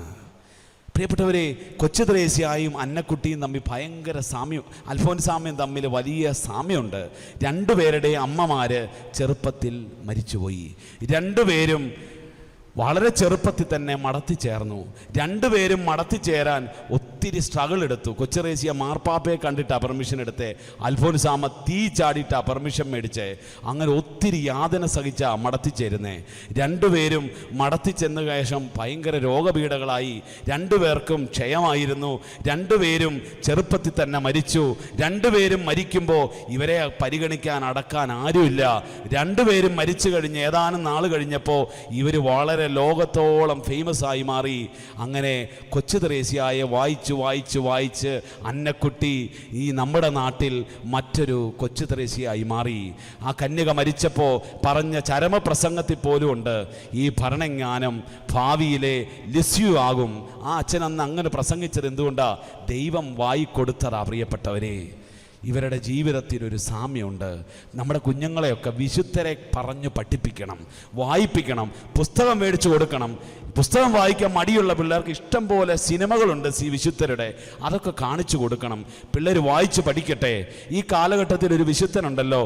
പ്രിയപ്പെട്ടവരെ, കൊച്ചു ത്രേസ്യായും അന്നക്കുട്ടിയും തമ്മിൽ ഭയങ്കര സാമ്യം, അൽഫോൻസാമ്മയും തമ്മിൽ വലിയ സാമ്യമുണ്ട്. രണ്ടുപേരുടെ അമ്മമാർ ചെറുപ്പത്തിൽ മരിച്ചുപോയി. രണ്ടുപേരും വളരെ ചെറുപ്പത്തിൽ തന്നെ മടത്തി ചേർന്നു. രണ്ടുപേരും മടത്തി ചേരാൻ ഒത്തിരി സ്ട്രഗിൾ എടുത്തു. കൊച്ചു ത്രേസ്യ മാർപ്പാപ്പയെ കണ്ടിട്ടാണ് പെർമിഷൻ എടുത്തേ. അൽഫോൻസാമ്മ തീ ചാടിയിട്ടാണ് പെർമിഷൻ മേടിച്ചേ. അങ്ങനെ ഒത്തിരി യാതന സഹിച്ച മടത്തി ചേരുന്നേ. രണ്ടുപേരും മടത്തി ചെന്ന ശേഷം ഭയങ്കര രോഗപീഠകളായി. രണ്ടുപേർക്കും ക്ഷയമായിരുന്നു. രണ്ടുപേരും ചെറുപ്പത്തിൽ തന്നെ മരിച്ചു. രണ്ടുപേരും മരിക്കുമ്പോൾ ഇവരെ പരിഗണിക്കാൻ അടക്കാൻ ആരുമില്ല. രണ്ടുപേരും മരിച്ചു കഴിഞ്ഞ് ഏതാനും നാൾ കഴിഞ്ഞപ്പോൾ ഇവർ വളരെ ലോകത്തോളം ഫേമസ് ആയി മാറി. അങ്ങനെ കൊച്ചു ത്രേസ്യയെ വായിച്ച് അന്നക്കുട്ടി ഈ നമ്മുടെ നാട്ടിൽ മറ്റൊരു കൊച്ചു ത്രേസ്യയായി മാറി. ആ കന്യക മരിച്ചപ്പോൾ പറഞ്ഞ ചരമപ്രസംഗത്തിൽ പോലും ഉണ്ട്, ഈ ഭരണജ്ഞാനം ഭാവിയിലെ ലിസ്യു ആകും. ആ അച്ഛൻ അന്ന് അങ്ങനെ പ്രസംഗിച്ചത് എന്തുകൊണ്ടാണ്? ദൈവം വായിക്കൊടുത്തതാ. പ്രിയപ്പെട്ടവരെ, ഇവരുടെ ജീവിതത്തിനൊരു സാമ്യമുണ്ട്. നമ്മുടെ കുഞ്ഞുങ്ങളെയൊക്കെ വിശുദ്ധരെ പറഞ്ഞു പഠിപ്പിക്കണം, വായിപ്പിക്കണം, പുസ്തകം മേടിച്ചു കൊടുക്കണം. പുസ്തകം വായിക്കാൻ മടിയുള്ള പിള്ളേർക്ക് ഇഷ്ടം പോലെ സിനിമകളുണ്ട് വിശുദ്ധരുടെ, അതൊക്കെ കാണിച്ചു കൊടുക്കണം. പിള്ളേർ വായിച്ച് പഠിക്കട്ടെ. ഈ കാലഘട്ടത്തിൽ ഒരു വിശുദ്ധനുണ്ടല്ലോ,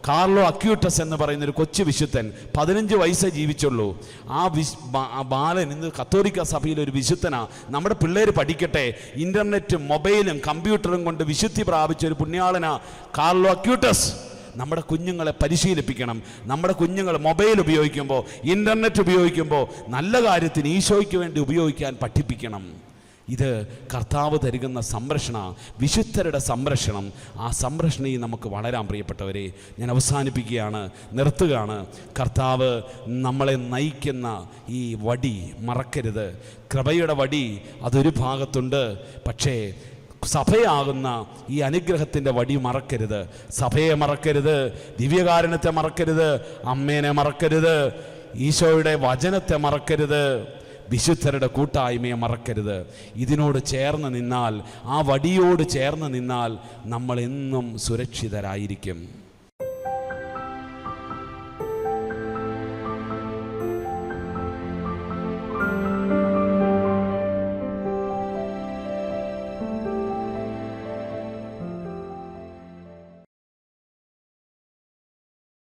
കാർലോ അക്യൂട്ടസ് എന്ന് പറയുന്നൊരു കൊച്ചു വിശുദ്ധൻ, 15 വയസ്സേ ജീവിച്ചുള്ളൂ. ആ ബാലൻ ഇന്ന് കത്തോലിക്ക സഭയിലൊരു വിശുദ്ധനാണ്. നമ്മുടെ പിള്ളേർ പഠിക്കട്ടെ. ഇൻ്റർനെറ്റും മൊബൈലും കമ്പ്യൂട്ടറും കൊണ്ട് വിശുദ്ധി പ്രാപിച്ച ഒരു പുണ്യാളനാ കാർലോ അക്യൂട്ടസ്. നമ്മുടെ കുഞ്ഞുങ്ങളെ പരിശീലിപ്പിക്കണം. നമ്മുടെ കുഞ്ഞുങ്ങൾ മൊബൈൽ ഉപയോഗിക്കുമ്പോൾ, ഇൻ്റർനെറ്റ് ഉപയോഗിക്കുമ്പോൾ നല്ല കാര്യത്തിന് ഈശോയ്ക്ക് വേണ്ടി ഉപയോഗിക്കാൻ പഠിപ്പിക്കണം. ഇത് കർത്താവ് തരുന്ന സംരക്ഷണ, വിശുദ്ധരുടെ സംരക്ഷണം. ആ സംരക്ഷണയിൽ നമുക്ക് വളരാൻ പ്രിയപ്പെട്ടവരെ. ഞാൻ അവസാനിപ്പിക്കുകയാണ്, നിർത്തുകയാണ്. കർത്താവ് നമ്മളെ നയിക്കുന്ന ഈ വടി മറക്കരുത്. കൃപയുടെ വടി അതൊരു ഭാഗത്തുണ്ട്, പക്ഷേ സഭയാകുന്ന ഈ അനുഗ്രഹത്തിൻ്റെ വടി മറക്കരുത്. സഭയെ മറക്കരുത്, ദിവ്യകാരുണ്യത്തെ മറക്കരുത്, അമ്മേനെ മറക്കരുത്, ഈശോയുടെ വചനത്തെ മറക്കരുത്, വിശുദ്ധരുടെ കൂട്ടായ്മയെ മറക്കരുത്. ഇതിനോട് ചേർന്ന് നിന്നാൽ, ആ വടിയോട് ചേർന്ന് നിന്നാൽ നമ്മൾ എന്നും സുരക്ഷിതരായിരിക്കും.